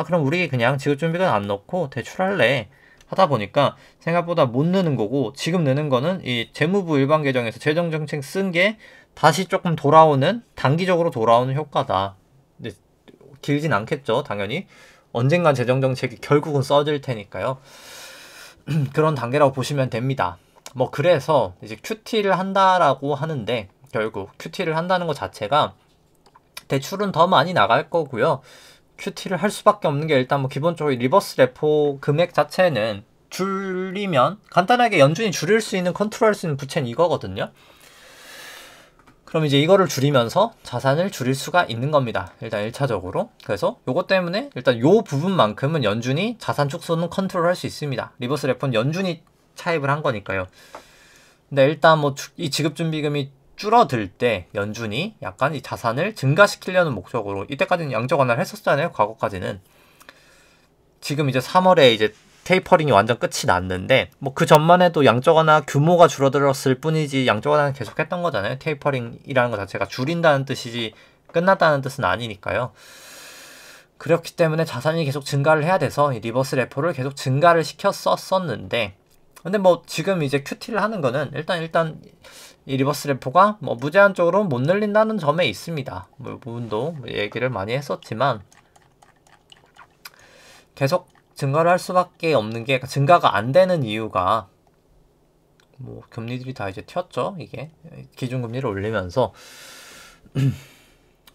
그럼 우리 그냥 지급준비금 안 넣고 대출할래 하다 보니까 생각보다 못 느는 거고, 지금 느는 거는 이 재무부 일반 계정에서 재정정책 쓴 게 다시 조금 돌아오는, 단기적으로 돌아오는 효과다. 근데 길진 않겠죠, 당연히. 언젠간 재정정책이 결국은 써질 테니까요. 그런 단계라고 보시면 됩니다. 뭐 그래서 이제 QT를 한다라고 하는데, 결국 QT를 한다는 것 자체가 대출은 더 많이 나갈 거고요. QT를 할 수밖에 없는 게 일단 뭐 기본적으로 리버스 레포 금액 자체는 줄이면, 간단하게 연준이 줄일 수 있는, 컨트롤할 수 있는 부채는 이거거든요. 그럼 이제 이거를 줄이면서 자산을 줄일 수가 있는 겁니다. 일단 1차적으로. 그래서 요것 때문에 일단 요 부분만큼은 연준이 자산 축소는 컨트롤할 수 있습니다. 리버스 레포는 연준이 차입을 한 거니까요. 근데 일단 뭐 이 지급준비금이 줄어들 때 연준이 약간 이 자산을 증가시키려는 목적으로, 이때까지는 양적 완화를 했었잖아요. 과거까지는. 지금 이제 3월에 이제 테이퍼링이 완전 끝이 났는데, 뭐 그 전만 해도 양적 완화 규모가 줄어들었을 뿐이지 양적 완화는 계속 했던 거잖아요. 테이퍼링이라는 것 자체가 줄인다는 뜻이지 끝났다는 뜻은 아니니까요. 그렇기 때문에 자산이 계속 증가를 해야 돼서 이 리버스 레포를 계속 증가를 시켰었는데, 근데 뭐 지금 이제 QT를 하는 거는 일단 이 리버스 레포가 뭐 무제한적으로 못 늘린다는 점에 있습니다. 뭐 이 부분도 얘기를 많이 했었지만, 계속 증가를 할 수밖에 없는 게, 증가가 안 되는 이유가 뭐 금리들이 다 이제 튀었죠. 이게 기준금리를 올리면서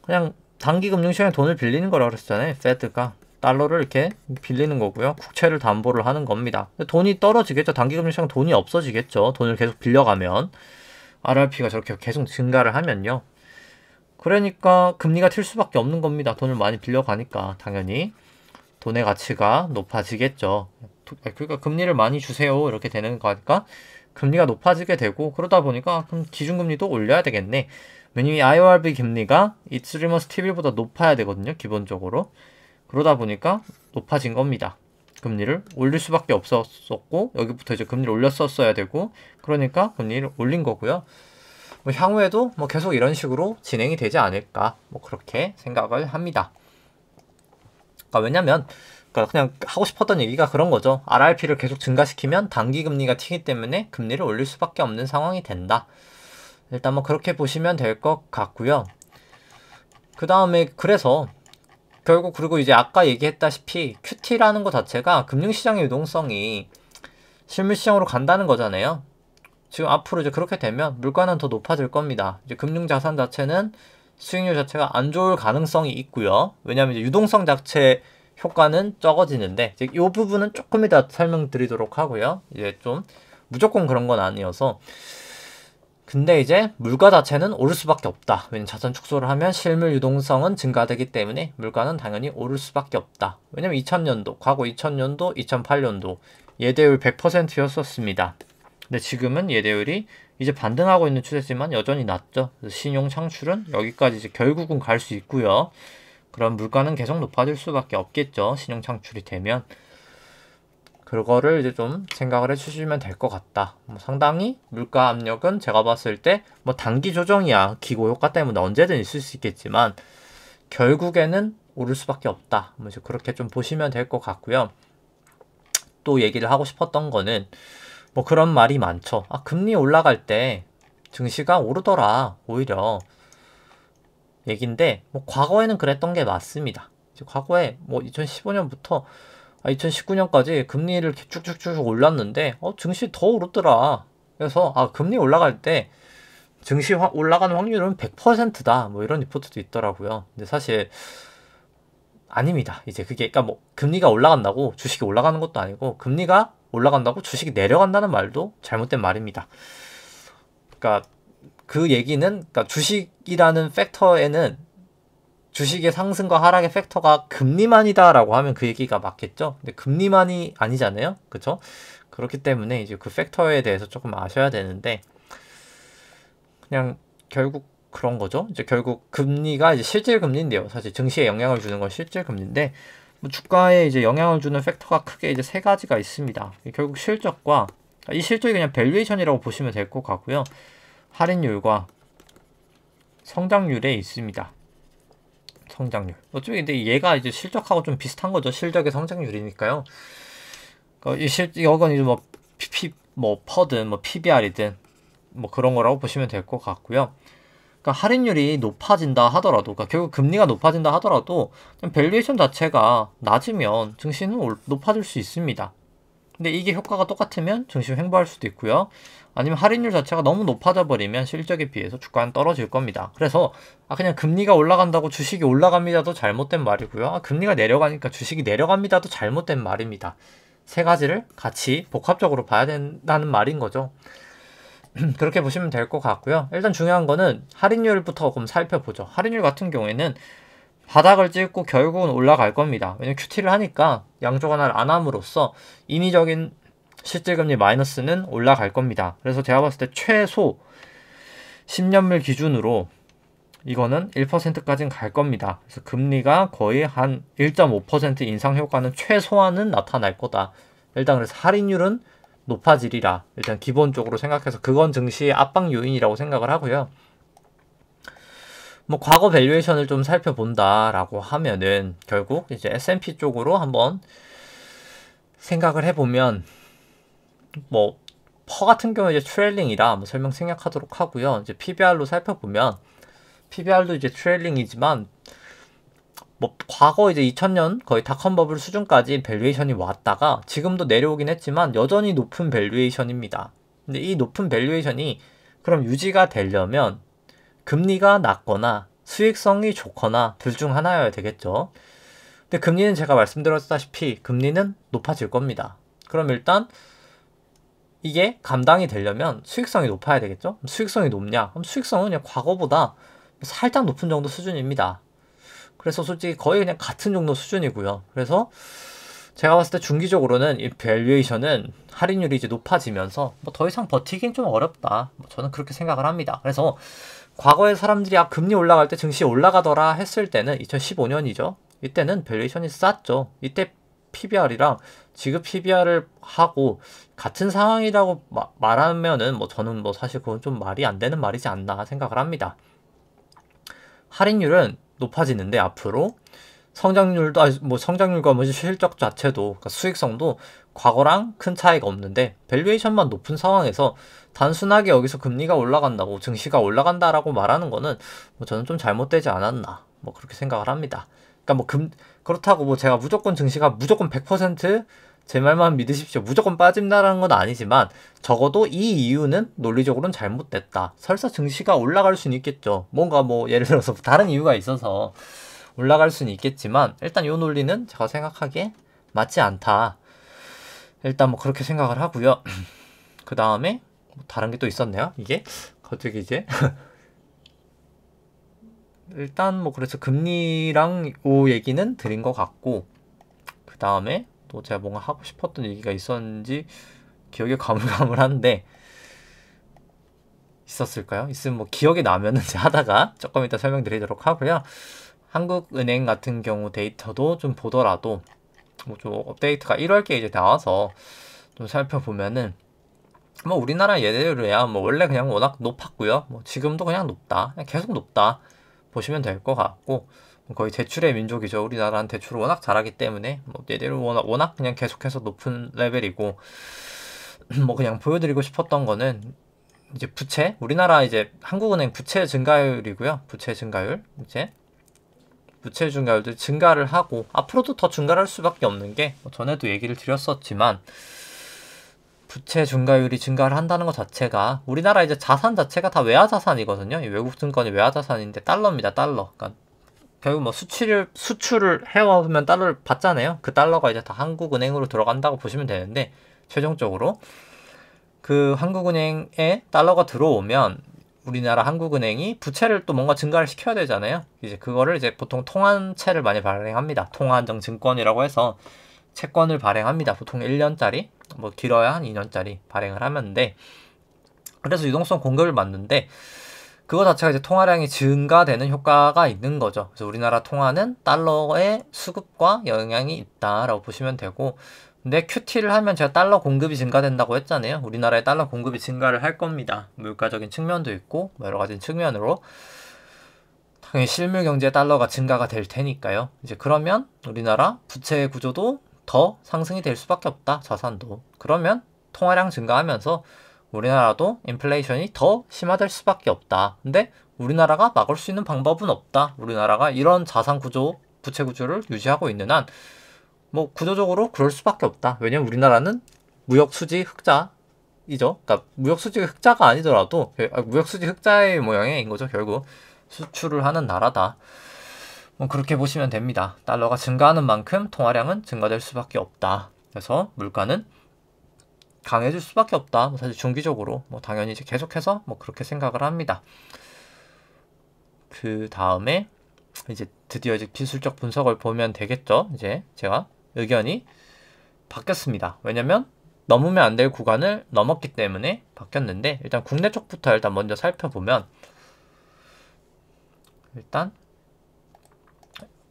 그냥 단기 금융시장에 돈을 빌리는 거라 그랬잖아요. 페드가 달러를 이렇게 빌리는 거고요. 국채를 담보를 하는 겁니다. 돈이 떨어지겠죠. 단기 금융시장 돈이 없어지겠죠. 돈을 계속 빌려가면. RRP가 저렇게 계속 증가를 하면요. 그러니까 금리가 튈 수밖에 없는 겁니다. 돈을 많이 빌려가니까 당연히 돈의 가치가 높아지겠죠. 그러니까 금리를 많이 주세요 이렇게 되는 거니까 금리가 높아지게 되고, 그러다 보니까 그럼 기준금리도 올려야 되겠네. 왜냐면 IORB 금리가 이 3month T빌보다 높아야 되거든요. 기본적으로. 그러다 보니까 높아진 겁니다. 금리를 올릴 수밖에 없었고, 여기부터 이제 금리를 올렸었어야 되고, 그러니까 금리를 올린 거고요. 뭐 향후에도 뭐 계속 이런 식으로 진행이 되지 않을까, 뭐 그렇게 생각을 합니다. 그러니까 왜냐면 그냥 하고 싶었던 얘기가 그런 거죠. RRP를 계속 증가시키면 단기 금리가 튀기 때문에 금리를 올릴 수밖에 없는 상황이 된다. 일단 뭐 그렇게 보시면 될 것 같고요. 그 다음에 그래서 결국, 그리고 이제 아까 얘기했다시피 QT라는 것 자체가 금융시장의 유동성이 실물시장으로 간다는 거잖아요. 지금 앞으로 이제 그렇게 되면 물가는 더 높아질 겁니다. 이제 금융자산 자체는 수익률 자체가 안 좋을 가능성이 있고요. 왜냐하면 이제 유동성 자체 효과는 적어지는데, 이제 이 부분은 조금 이따 설명드리도록 하고요. 이제 좀 무조건 그런 건 아니어서. 근데 이제 물가 자체는 오를 수밖에 없다. 왜냐면 자산 축소를 하면 실물 유동성은 증가되기 때문에 물가는 당연히 오를 수밖에 없다. 왜냐면 2000년도, 과거 2000년도, 2008년도 예대율 100%였었습니다. 근데 지금은 예대율이 이제 반등하고 있는 추세지만 여전히 낮죠. 신용 창출은 여기까지 이제 결국은 갈 수 있고요. 그럼 물가는 계속 높아질 수밖에 없겠죠. 신용 창출이 되면. 그거를 이제 좀 생각을 해주시면 될 것 같다. 뭐 상당히 물가 압력은 제가 봤을 때 뭐 단기 조정이야. 기고 효과 때문에 언제든 있을 수 있겠지만 결국에는 오를 수밖에 없다. 뭐 이제 그렇게 좀 보시면 될 것 같고요. 또 얘기를 하고 싶었던 거는 뭐 그런 말이 많죠. 금리 올라갈 때 증시가 오르더라 오히려 얘긴데 뭐 과거에는 그랬던 게 맞습니다. 이제 과거에 뭐 2015년부터 2019년까지 금리를 쭉쭉쭉 올랐는데 증시 더 오르더라. 그래서 금리 올라갈 때 증시 올라가는 확률은 100%다. 뭐 이런 리포트도 있더라고요. 근데 사실 아닙니다. 이제 그게 그러니까 뭐 금리가 올라간다고 주식이 올라가는 것도 아니고 금리가 올라간다고 주식이 내려간다는 말도 잘못된 말입니다. 그러니까 그 얘기는 그러니까 주식이라는 팩터에는 주식의 상승과 하락의 팩터가 금리만이다라고 하면 그 얘기가 맞겠죠. 근데 금리만이 아니잖아요. 그렇죠? 그렇기 때문에 이제 그 팩터에 대해서 조금 아셔야 되는데 그냥 결국 그런 거죠. 이제 결국 금리가 이제 실질 금리인데요. 사실 증시에 영향을 주는 건 실질 금리인데 뭐 주가에 이제 영향을 주는 팩터가 크게 이제 세 가지가 있습니다. 결국 실적과 이 실적이 그냥 밸류에이션이라고 보시면 될 것 같고요. 할인율과 성장률에 있습니다. 성장률. 어차피 근데 얘가 이제 실적하고 좀 비슷한 거죠. 실적의 성장률이니까요. 이건 이제 뭐 퍼든 뭐 PBR이든 뭐 그런 거라고 보시면 될 것 같고요. 그러니까 할인율이 높아진다 하더라도, 그러니까 결국 금리가 높아진다 하더라도 밸류에이션 자체가 낮으면 증시는 높아질 수 있습니다. 근데 이게 효과가 똑같으면 증시 횡보할 수도 있고요. 아니면 할인율 자체가 너무 높아져 버리면 실적에 비해서 주가는 떨어질 겁니다. 그래서 그냥 금리가 올라간다고 주식이 올라갑니다도 잘못된 말이고요. 금리가 내려가니까 주식이 내려갑니다도 잘못된 말입니다. 세 가지를 같이 복합적으로 봐야 된다는 말인 거죠. 그렇게 보시면 될 것 같고요. 일단 중요한 거는 할인율부터 좀 살펴보죠. 할인율 같은 경우에는 바닥을 찍고 결국은 올라갈 겁니다. 왜냐면 QT를 하니까 양쪽 하나를 안 함으로써 인위적인 실질금리 마이너스는 올라갈 겁니다. 그래서 제가 봤을 때 최소 10년물 기준으로 이거는 1%까지는 갈 겁니다. 그래서 금리가 거의 한 1.5% 인상 효과는 최소한은 나타날 거다. 일단 그래서 할인율은 높아지리라. 일단 기본적으로 생각해서 그건 증시의 압박 요인이라고 생각을 하고요. 뭐 과거 밸류에이션을 좀 살펴본다라고 하면은 결국 이제 S&P 쪽으로 한번 생각을 해보면 뭐 퍼 같은 경우에 이제 트레일링이라 뭐 설명 생략하도록 하고요. 이제 PBR로 살펴보면 PBR도 이제 트레일링이지만 뭐 과거 이제 2000년 거의 닷컴 버블 수준까지 밸류에이션이 왔다가 지금도 내려오긴 했지만 여전히 높은 밸류에이션입니다. 근데 이 높은 밸류에이션이 그럼 유지가 되려면 금리가 낮거나 수익성이 좋거나 둘 중 하나여야 되겠죠. 근데 금리는 제가 말씀드렸다시피 금리는 높아질 겁니다. 그럼 일단 이게 감당이 되려면 수익성이 높아야 되겠죠. 수익성이 높냐? 그럼 수익성은 그냥 과거보다 살짝 높은 정도 수준입니다. 그래서 솔직히 거의 그냥 같은 정도 수준이고요. 그래서 제가 봤을 때 중기적으로는 이 밸류에이션은 할인율이 이제 높아지면서 뭐 더 이상 버티긴 좀 어렵다. 저는 그렇게 생각을 합니다. 그래서 과거에 사람들이 금리 올라갈 때 증시 올라가더라 했을 때는 2015년이죠. 이때는 밸류에이션이 쌌죠. 이때 PBR이랑 지금 PBR을 하고 같은 상황이라고 말하면은 뭐 저는 뭐 사실 그건 좀 말이 안 되는 말이지 않나 생각을 합니다. 할인율은 높아지는데 앞으로 성장률도 뭐 성장률과 뭐 실적 자체도 그러니까 수익성도 과거랑 큰 차이가 없는데 밸류에이션만 높은 상황에서 단순하게 여기서 금리가 올라간다고 증시가 올라간다라고 말하는 거는 뭐 저는 좀 잘못되지 않았나 뭐 그렇게 생각을 합니다. 그러니까 뭐 그렇다고 뭐 제가 무조건 증시가 무조건 100%제 말만 믿으십시오. 무조건 빠진다라는 건 아니지만 적어도 이 이유는 논리적으로는 잘못됐다. 설사 증시가 올라갈 수는 있겠죠. 뭔가 뭐 예를 들어서 다른 이유가 있어서 올라갈 수는 있겠지만 일단 이 논리는 제가 생각하기에 맞지 않다. 일단 뭐 그렇게 생각을 하고요. 그 다음에 뭐 다른 게 또 있었네요. 이게 갑자기 이제 일단 뭐 그래서 금리랑 요 얘기는 드린 것 같고 그 다음에 또 제가 뭔가 하고 싶었던 얘기가 있었는지 기억이 가물가물한데 있었을까요? 있으면 뭐 기억이 나면은 이제 하다가 조금 이따 설명드리도록 하고요. 한국은행 같은 경우 데이터도 좀 보더라도 뭐 좀 업데이트가 1월께 이제 나와서 좀 살펴보면은 뭐 우리나라 예대로야 뭐 원래 그냥 워낙 높았고요. 뭐 지금도 그냥 높다. 그냥 계속 높다. 보시면 될 것 같고 거의 대출의 민족이죠. 우리나라는 대출을 워낙 잘하기 때문에 뭐 예대로 워낙 그냥 계속해서 높은 레벨이고 뭐 그냥 보여드리고 싶었던 거는 이제 부채, 우리나라 이제 한국은행 부채 증가율이고요. 부채 증가율, 이제 부채 증가율도 증가를 하고 앞으로도 더 증가할 수밖에 없는 게 전에도 얘기를 드렸었지만 부채 증가율이 증가를 한다는 것 자체가 우리나라 이제 자산 자체가 다 외화 자산이거든요. 외국 증권이 외화 자산인데 달러입니다. 달러. 그러니까 결국 뭐 수출을 해오면 달러를 받잖아요. 그 달러가 이제 다 한국은행으로 들어간다고 보시면 되는데 최종적으로 그 한국은행에 달러가 들어오면 우리나라 한국은행이 부채를 또 뭔가 증가를 시켜야 되잖아요. 이제 그거를 이제 보통 통한채를 많이 발행합니다. 통화안정증권이라고 해서 채권을 발행합니다. 보통 1년짜리, 뭐 길어야 한 2년짜리 발행을 하는데 그래서 유동성 공급을 맞는데 그거 자체가 이제 통화량이 증가되는 효과가 있는 거죠. 그래서 우리나라 통화는 달러의 수급과 영향이 있다라고 보시면 되고 근데 QT를 하면 제가 달러 공급이 증가된다고 했잖아요. 우리나라의 달러 공급이 증가를 할 겁니다. 물가적인 측면도 있고 여러 가지 측면으로 당연히 실물 경제 달러가 증가가 될 테니까요. 이제 그러면 우리나라 부채 구조도 더 상승이 될 수밖에 없다. 자산도. 그러면 통화량 증가하면서 우리나라도 인플레이션이 더 심화될 수밖에 없다. 근데 우리나라가 막을 수 있는 방법은 없다. 우리나라가 이런 자산 구조, 부채 구조를 유지하고 있는 한 뭐 구조적으로 그럴 수밖에 없다. 왜냐면 우리나라는 무역수지 흑자이죠. 그러니까 무역수지 흑자가 아니더라도 무역수지 흑자의 모양인 거죠. 결국 수출을 하는 나라다. 뭐 그렇게 보시면 됩니다. 달러가 증가하는 만큼 통화량은 증가될 수밖에 없다. 그래서 물가는 강해질 수밖에 없다. 뭐 사실 중기적으로 뭐 당연히 이제 계속해서 뭐 그렇게 생각을 합니다. 그 다음에 이제 드디어 이제 기술적 분석을 보면 되겠죠. 이제 제가 의견이 바뀌었습니다. 왜냐면 넘으면 안 될 구간을 넘었기 때문에 바뀌었는데 일단 국내 쪽부터 일단 먼저 살펴보면 일단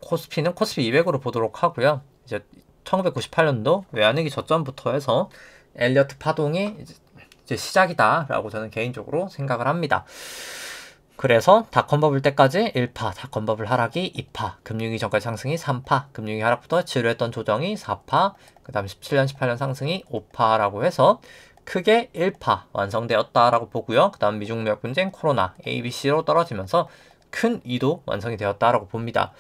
코스피는 코스피 200으로 보도록 하고요. 이제 1998년도 외환위기 저점부터 해서 엘리어트 파동이 이제 시작이다라고 저는 개인적으로 생각을 합니다. 그래서 닷컴 버블 때까지 1파, 닷컴 버블 하락이 2파, 금융위기 전까지 상승이 3파, 금융위기 하락부터 지루했던 조정이 4파, 그 다음 17년, 18년 상승이 5파라고 해서 크게 1파 완성되었다라고 보고요. 그 다음 미중 무역 분쟁, 코로나, ABC로 떨어지면서 큰 2도 완성이 되었다라고 봅니다.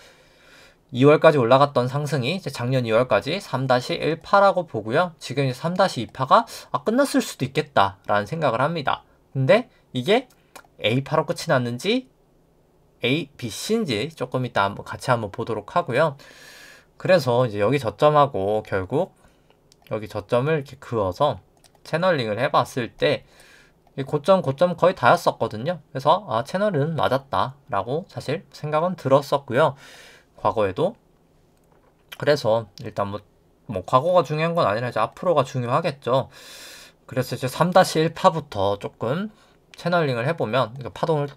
2월까지 올라갔던 상승이 이제 작년 2월까지 3-1파라고 보고요. 지금 이제 3-2파가 끝났을 수도 있겠다라는 생각을 합니다. 근데 이게 A파로 끝이 났는지 A, B, C인지 조금 이따 한번 같이 한번 보도록 하고요. 그래서 이제 여기 저점하고 결국 여기 저점을 이렇게 그어서 채널링을 해봤을 때 고점 거의 다였었거든요. 그래서 채널은 맞았다라고 사실 생각은 들었었고요. 과거에도. 그래서 일단 뭐 과거가 중요한 건 아니라 이제 앞으로가 중요하겠죠. 그래서 이제 3-1파부터 조금 채널링을 해보면 그러니까 파동을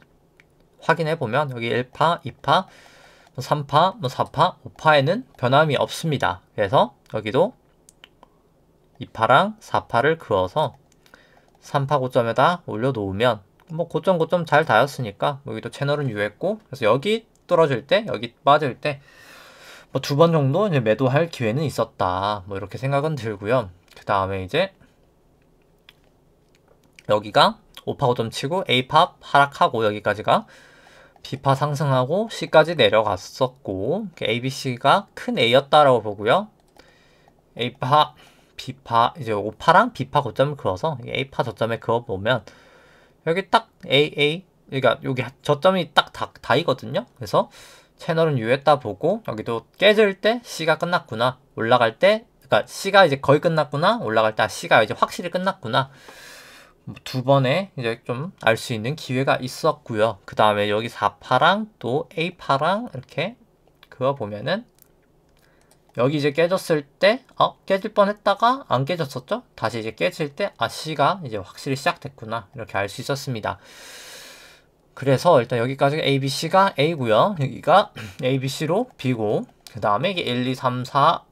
확인해보면 여기 1파, 2파, 3파, 4파, 5파에는 변함이 없습니다. 그래서 여기도 2파랑 4파를 그어서 3파 고점에다 올려놓으면 뭐 고점 잘 닿았으니까 여기도 채널은 유했고 그래서 여기 떨어질 때 여기 빠질 때 뭐 2번 정도 이제 매도할 기회는 있었다. 뭐 이렇게 생각은 들고요. 그 다음에 이제 여기가 5파 고점 치고 A파 하락하고 여기까지가 B파 상승하고 C까지 내려갔었고 ABC가 큰 A였다라고 보고요. A파, B파 이제 5파랑 B파 고점을 그어서 A파 저점에 그어보면 여기 딱 AA 그러니까 여기 저점이 딱 다이거든요. 그래서 채널은 유했다 보고 여기도 깨질 때 C가 끝났구나. 올라갈 때 그러니까 C가 이제 거의 끝났구나. 올라갈 때 C가 이제 확실히 끝났구나. 2번에 이제 좀 알 수 있는 기회가 있었고요. 그 다음에 여기 4파랑 또 A파랑 이렇게 그어보면은 여기 이제 깨졌을 때 깨질 뻔했다가 안 깨졌었죠? 다시 이제 깨질 때 C가 이제 확실히 시작됐구나. 이렇게 알 수 있었습니다. 그래서 일단 여기까지가 ABC가 A고요. 여기가 ABC로 B고 그 다음에 이게 1, 2, 3, 4,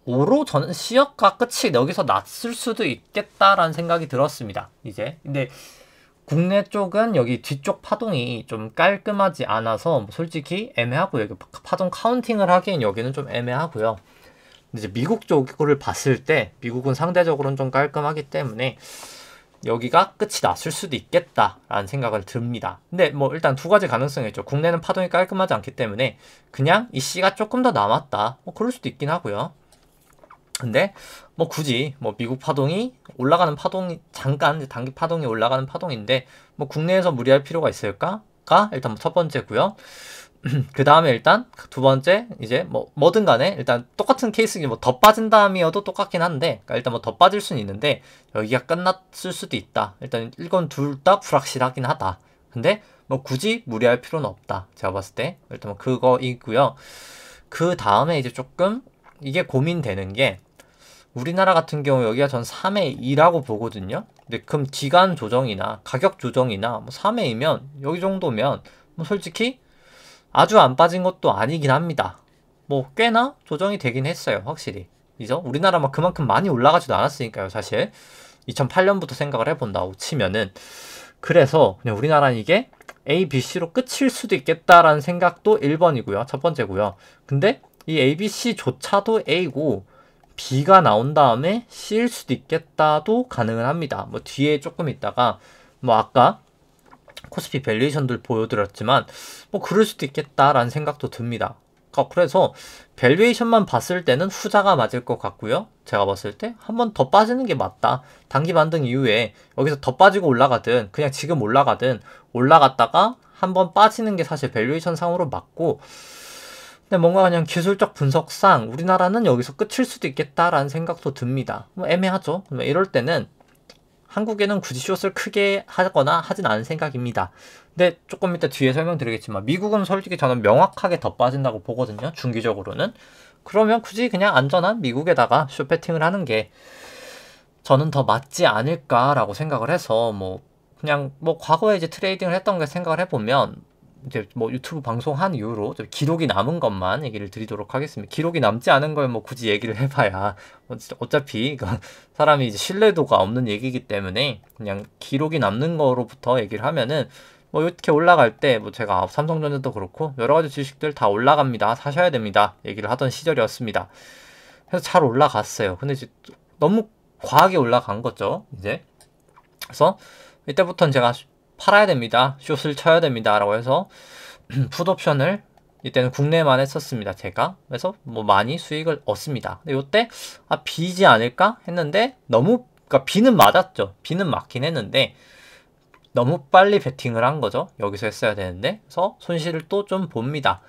5로 저는 C역가 끝이 여기서 났을 수도 있겠다라는 생각이 들었습니다. 이제 근데 국내 쪽은 여기 뒤쪽 파동이 좀 깔끔하지 않아서 솔직히 애매하고요. 여기 파동 카운팅을 하기엔 여기는 좀 애매하고요. 근데 이제 미국 쪽을 봤을 때 미국은 상대적으로는 좀 깔끔하기 때문에 여기가 끝이 났을 수도 있겠다라는 생각을 듭니다. 근데 뭐 일단 두 가지 가능성이 있죠. 국내는 파동이 깔끔하지 않기 때문에 그냥 이 C가 조금 더 남았다. 뭐 그럴 수도 있긴 하고요. 근데 뭐 굳이 뭐 미국 파동이 올라가는 파동이 잠깐 단기 파동이 올라가는 파동인데 뭐 국내에서 무리할 필요가 있을까가 일단 첫 번째고요. 그 다음에 일단 두 번째 이제 뭐든 간에 일단 똑같은 케이스기 뭐 더 빠진 다음이어도 똑같긴 한데 그러니까 일단 뭐 더 빠질 수는 있는데 여기가 끝났을 수도 있다. 일단 이건 둘 다 불확실하긴 하다. 근데 뭐 굳이 무리할 필요는 없다. 제가 봤을 때 일단 뭐 그거이고요. 그 다음에 이제 조금 이게 고민되는 게 우리나라 같은 경우 여기가 전 3회 2라고 보거든요. 근데 그럼 기간 조정이나 가격 조정이나 뭐 3회이면 여기 정도면 뭐 솔직히 아주 안 빠진 것도 아니긴 합니다. 뭐 꽤나 조정이 되긴 했어요. 확실히. 그죠? 우리나라 막 그만큼 많이 올라가지도 않았으니까요. 사실 2008년부터 생각을 해본다고 치면은 그래서 그냥 우리나라는 이게 A, B, C로 끝일 수도 있겠다라는 생각도 1번이고요. 첫 번째고요. 근데 이 A, B, C조차도 A고 B가 나온 다음에 C일 수도 있겠다도 가능은 합니다. 뭐 뒤에 조금 있다가 뭐 아까 코스피 밸류에이션들 보여드렸지만 뭐 그럴 수도 있겠다라는 생각도 듭니다. 그래서 밸류에이션만 봤을 때는 후자가 맞을 것 같고요. 제가 봤을 때 한 번 더 빠지는 게 맞다. 단기 반등 이후에 여기서 더 빠지고 올라가든 그냥 지금 올라가든 올라갔다가 한 번 빠지는 게 사실 밸류에이션 상으로 맞고 근데 뭔가 그냥 기술적 분석상 우리나라는 여기서 끝일 수도 있겠다라는 생각도 듭니다. 뭐 애매하죠. 이럴 때는 한국에는 굳이 숏을 크게 하거나 하진 않은 생각입니다. 근데 조금 이따 뒤에 설명드리겠지만 미국은 솔직히 저는 명확하게 더 빠진다고 보거든요. 중기적으로는. 그러면 굳이 그냥 안전한 미국에다가 숏 배팅을 하는 게 저는 더 맞지 않을까라고 생각을 해서 뭐 그냥 뭐 과거에 이제 트레이딩을 했던 게 생각을 해보면 이제 뭐 유튜브 방송한 이후로 기록이 남은 것만 얘기를 드리도록 하겠습니다. 기록이 남지 않은 걸 뭐 굳이 얘기를 해봐야 어차피 사람이 이제 신뢰도가 없는 얘기이기 때문에 그냥 기록이 남는 거로부터 얘기를 하면은 뭐 이렇게 올라갈 때 뭐 제가 삼성전자도 그렇고 여러 가지 주식들 다 올라갑니다. 사셔야 됩니다. 얘기를 하던 시절이었습니다. 그래서 잘 올라갔어요. 근데 이제 너무 과하게 올라간 거죠. 이제 그래서 이때부터는 제가 팔아야 됩니다. 숏을 쳐야 됩니다. 라고 해서 풋옵션을 이때는 국내만 했었습니다. 제가. 그래서 뭐 많이 수익을 얻습니다. 근데 이때 B지 않을까 했는데 너무 그러니까 B는 맞았죠. B는 맞긴 했는데 너무 빨리 베팅을 한 거죠. 여기서 했어야 되는데 그래서 손실을 또 좀 봅니다.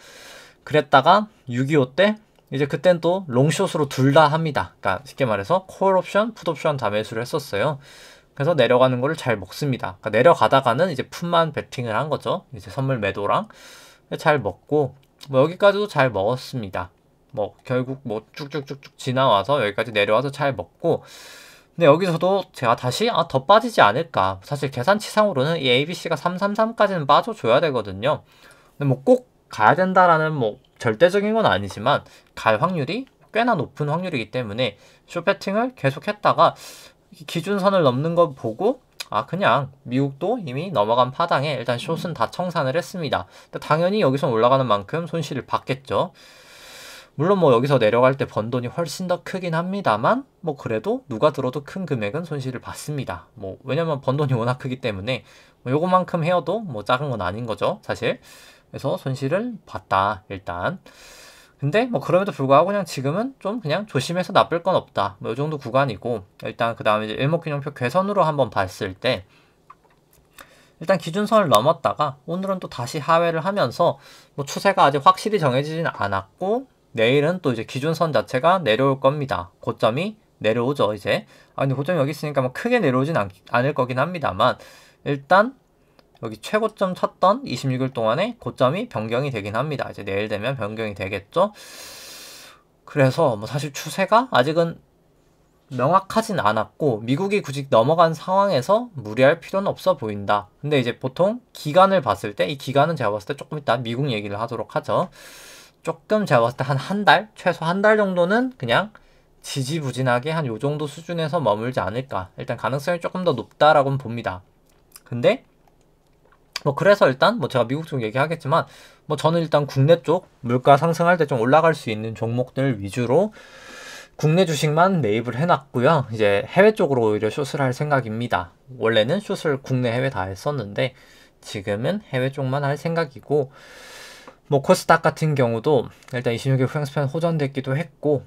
그랬다가 6.25 때 이제 그땐 또 롱숏으로 둘 다 합니다. 그러니까 쉽게 말해서 콜옵션, 풋옵션 다 매수를 했었어요. 그래서 내려가는 거를 잘 먹습니다. 그러니까 내려가다가는 이제 풋만 베팅을 한 거죠. 이제 선물 매도랑 잘 먹고 뭐 여기까지도 잘 먹었습니다. 뭐 결국 뭐 쭉쭉쭉쭉 지나와서 여기까지 내려와서 잘 먹고 근데 여기서도 제가 다시 더 빠지지 않을까. 사실 계산치상으로는 이 ABC가 333까지는 빠져줘야 되거든요. 근데 뭐 꼭 가야 된다라는 뭐 절대적인 건 아니지만 갈 확률이 꽤나 높은 확률이기 때문에 숏 배팅을 계속 했다가 기준선을 넘는 거 보고 그냥 미국도 이미 넘어간 파당에 일단 숏은 다 청산을 했습니다. 당연히 여기서 올라가는 만큼 손실을 받겠죠. 물론 뭐 여기서 내려갈 때 번 돈이 훨씬 더 크긴 합니다만 뭐 그래도 누가 들어도 큰 금액은 손실을 받습니다. 뭐 왜냐면 번 돈이 워낙 크기 때문에 뭐 요거만큼 헤어도 뭐 작은 건 아닌 거죠 사실. 그래서 손실을 봤다 일단. 근데 뭐 그럼에도 불구하고 그냥 지금은 좀 그냥 조심해서 나쁠 건 없다. 뭐 이 정도 구간이고 일단 그 다음에 이제 일목균형표 괴선으로 한번 봤을 때 일단 기준선을 넘었다가 오늘은 또 다시 하회를 하면서 뭐 추세가 아직 확실히 정해지진 않았고 내일은 또 이제 기준선 자체가 내려올 겁니다. 고점이 내려오죠 이제. 근데 고점이 여기 있으니까 뭐 크게 내려오진 않을 거긴 합니다만 일단 여기 최고점 쳤던 26일 동안에 고점이 변경이 되긴 합니다. 이제 내일 되면 변경이 되겠죠. 그래서 뭐 사실 추세가 아직은 명확하진 않았고 미국이 굳이 넘어간 상황에서 무리할 필요는 없어 보인다. 근데 이제 보통 기간을 봤을 때 이 기간은 제가 봤을 때 조금 이따 미국 얘기를 하도록 하죠. 조금 제가 봤을 때 한 달? 최소 한 달 정도는 그냥 지지부진하게 한 요 정도 수준에서 머물지 않을까. 일단 가능성이 조금 더 높다라고는 봅니다. 근데 뭐 그래서 일단 뭐 제가 미국 쪽 얘기하겠지만 뭐 저는 일단 국내 쪽 물가 상승할 때 좀 올라갈 수 있는 종목들 위주로 국내 주식만 매입을 해놨고요. 이제 해외 쪽으로 오히려 숏을 할 생각입니다. 원래는 숏을 국내 해외 다 했었는데 지금은 해외 쪽만 할 생각이고, 뭐 코스닥 같은 경우도 일단 26일 후행스팬 호전됐기도 했고,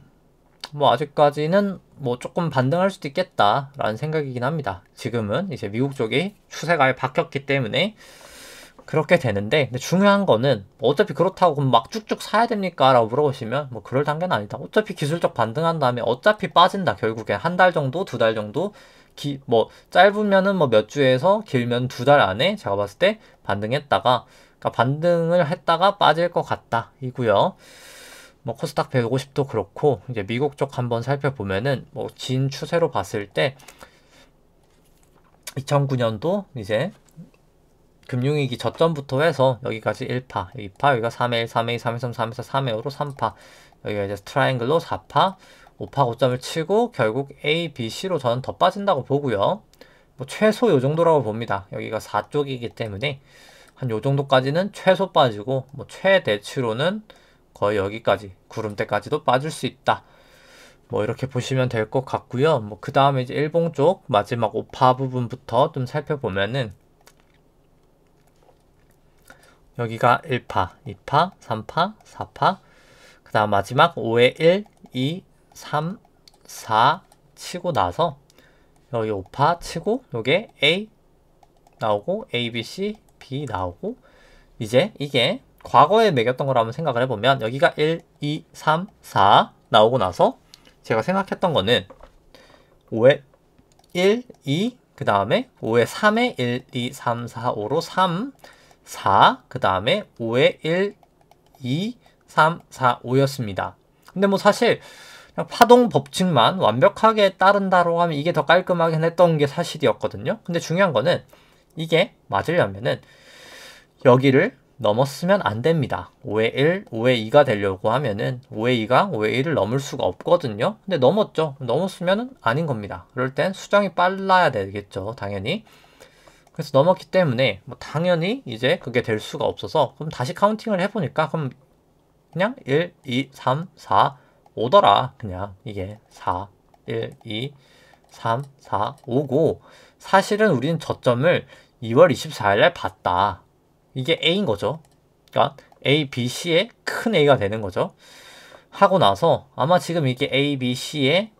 뭐 아직까지는 뭐 조금 반등할 수도 있겠다라는 생각이긴 합니다. 지금은 이제 미국 쪽이 추세가 아예 바뀌었기 때문에 그렇게 되는데, 근데 중요한 거는 어차피 그렇다고 그럼 막 쭉쭉 사야 됩니까? 라고 물어보시면 뭐 그럴 단계는 아니다. 어차피 기술적 반등한 다음에 어차피 빠진다. 결국엔 한 달 정도, 두 달 정도, 뭐 짧으면은 뭐 몇 주에서 길면 두 달 안에 제가 봤을 때 반등했다가, 그러니까 반등을 했다가 빠질 것 같다 이고요. 뭐 코스닥 150도 그렇고, 이제 미국 쪽 한번 살펴보면은 뭐 긴 추세로 봤을 때 2009년도 이제 금융위기 저점부터 해서 여기까지 1파, 2파, 여기가 3회 1, 3회 2, 3회 3, 3회 4, 3회로 3파, 여기가 이제 트라이앵글로 4파, 5파 고점을 치고 결국 A, B, C로 저는 더 빠진다고 보고요. 뭐 최소 요 정도라고 봅니다. 여기가 4쪽이기 때문에 한 요 정도까지는 최소 빠지고, 뭐 최대치로는 거의 여기까지 구름대까지도 빠질 수 있다. 뭐 이렇게 보시면 될 것 같고요. 뭐 그 다음에 이제 일봉 쪽 마지막 5파 부분부터 좀 살펴보면은 여기가 1파, 2파, 3파, 4파, 그 다음 마지막 5에 1, 2, 3, 4 치고 나서 여기 5파 치고 요게 A 나오고 A, B, C, B 나오고, 이제 이게 과거에 매겼던 거라 한번 생각을 해보면 여기가 1, 2, 3, 4 나오고 나서 제가 생각했던 거는 5에 1, 2, 그 다음에 5에 3에 1, 2, 3, 4, 5로 3, 4, 그 다음에 5에 1, 2, 3, 4, 5였습니다. 근데 뭐 사실 그냥 파동 법칙만 완벽하게 따른다고 하면 이게 더 깔끔하긴 했던 게 사실이었거든요. 근데 중요한 거는 이게 맞으려면은 여기를 넘었으면 안 됩니다. 5에 1, 5에 2가 되려고 하면은 5에 2가 5에 1을 넘을 수가 없거든요. 근데 넘었죠. 넘었으면은 아닌 겁니다. 그럴 땐 수정이 빨라야 되겠죠. 당연히. 그래서 넘었기 때문에 뭐 당연히 이제 그게 될 수가 없어서, 그럼 다시 카운팅을 해보니까 그럼 그냥 1, 2, 3, 4, 5더라. 그냥 이게 4, 1, 2, 3, 4, 5고, 사실은 우리는 저점을 2월 24일 날 봤다. 이게 A인 거죠. 그러니까 A, B, C의 큰 A가 되는 거죠. 하고 나서 아마 지금 이게 A, B, C의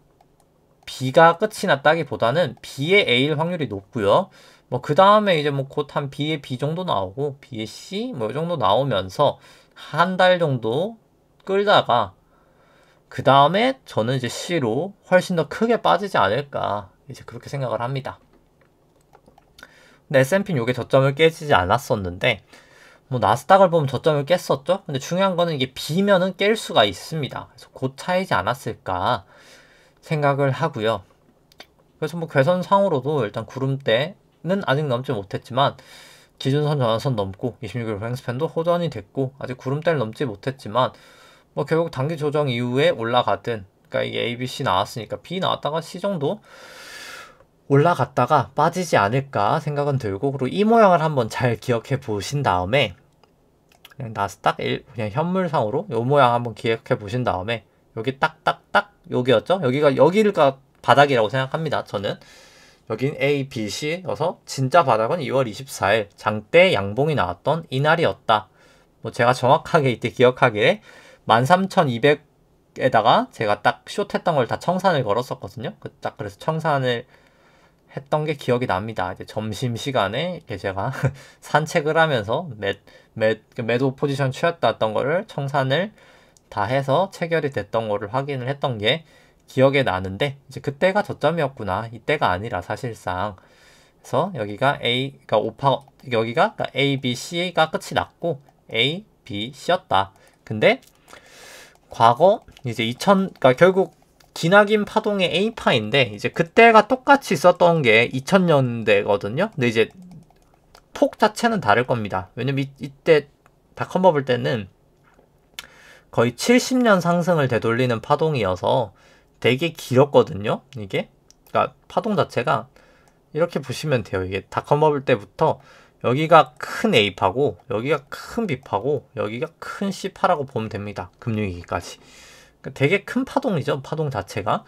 B가 끝이 났다기보다는 B의 A일 확률이 높고요. 뭐 그 다음에 이제 뭐 곧 한 B의 B 정도 나오고 B의 C 뭐 이 정도 나오면서 한 달 정도 끌다가 그 다음에 저는 이제 C로 훨씬 더 크게 빠지지 않을까, 이제 그렇게 생각을 합니다. 근데 S&P는 요게 저점을 깨지지 않았었는데, 뭐 나스닥을 보면 저점을 깼었죠. 근데 중요한 거는 이게 B면은 깰 수가 있습니다. 그래서 곧 차이지 않았을까 생각을 하고요. 그래서 뭐 괴선상으로도 일단 구름대는 아직 넘지 못했지만 기준선 전환선 넘고 26일 후행스팬도 호전이 됐고, 아직 구름대를 넘지 못했지만 뭐 결국 단기 조정 이후에 올라가든, 그러니까 이게 A, B, C 나왔으니까 B 나왔다가 C 정도 올라갔다가 빠지지 않을까 생각은 들고, 그리고 이 모양을 한번 잘 기억해 보신 다음에 그냥 나스닥 그냥 현물상으로 요 모양 한번 기억해 보신 다음에 여기 딱딱딱 여기였죠? 여기가 바닥이라고 생각합니다. 저는 여긴 A, B, C여서 진짜 바닥은 2월 24일 장대 양봉이 나왔던 이날이었다. 뭐 제가 정확하게 이때 기억하기에 13,200에다가 제가 딱 숏했던 걸 다 청산을 걸었었거든요. 딱 그래서 청산을 했던 게 기억이 납니다. 이제 점심시간에 이렇게 제가 산책을 하면서 매도 포지션 취했던 거를 청산을 다 해서 체결이 됐던 거를 확인을 했던 게 기억에 나는데, 이제 그때가 저점이었구나. 이때가 아니라 사실상. 그래서 여기가 그러니까 여기가 그러니까 A, B, C가 끝이 났고 A, B, C였다. 근데 과거 이제 그러니까 결국 기나긴 파동의 A파인데, 이제 그때가 똑같이 있었던 게 2000년대거든요. 근데 이제 폭 자체는 다를 겁니다. 왜냐면 이때 닷컴 버블 때는 거의 70년 상승을 되돌리는 파동이어서 되게 길었거든요. 이게 그러니까 파동 자체가 이렇게 보시면 돼요. 이게 닷컴 버블 때부터 여기가 큰 A파고 여기가 큰 B파고 여기가 큰 C파라고 보면 됩니다. 금융위기까지. 되게 큰 파동이죠. 파동 자체가.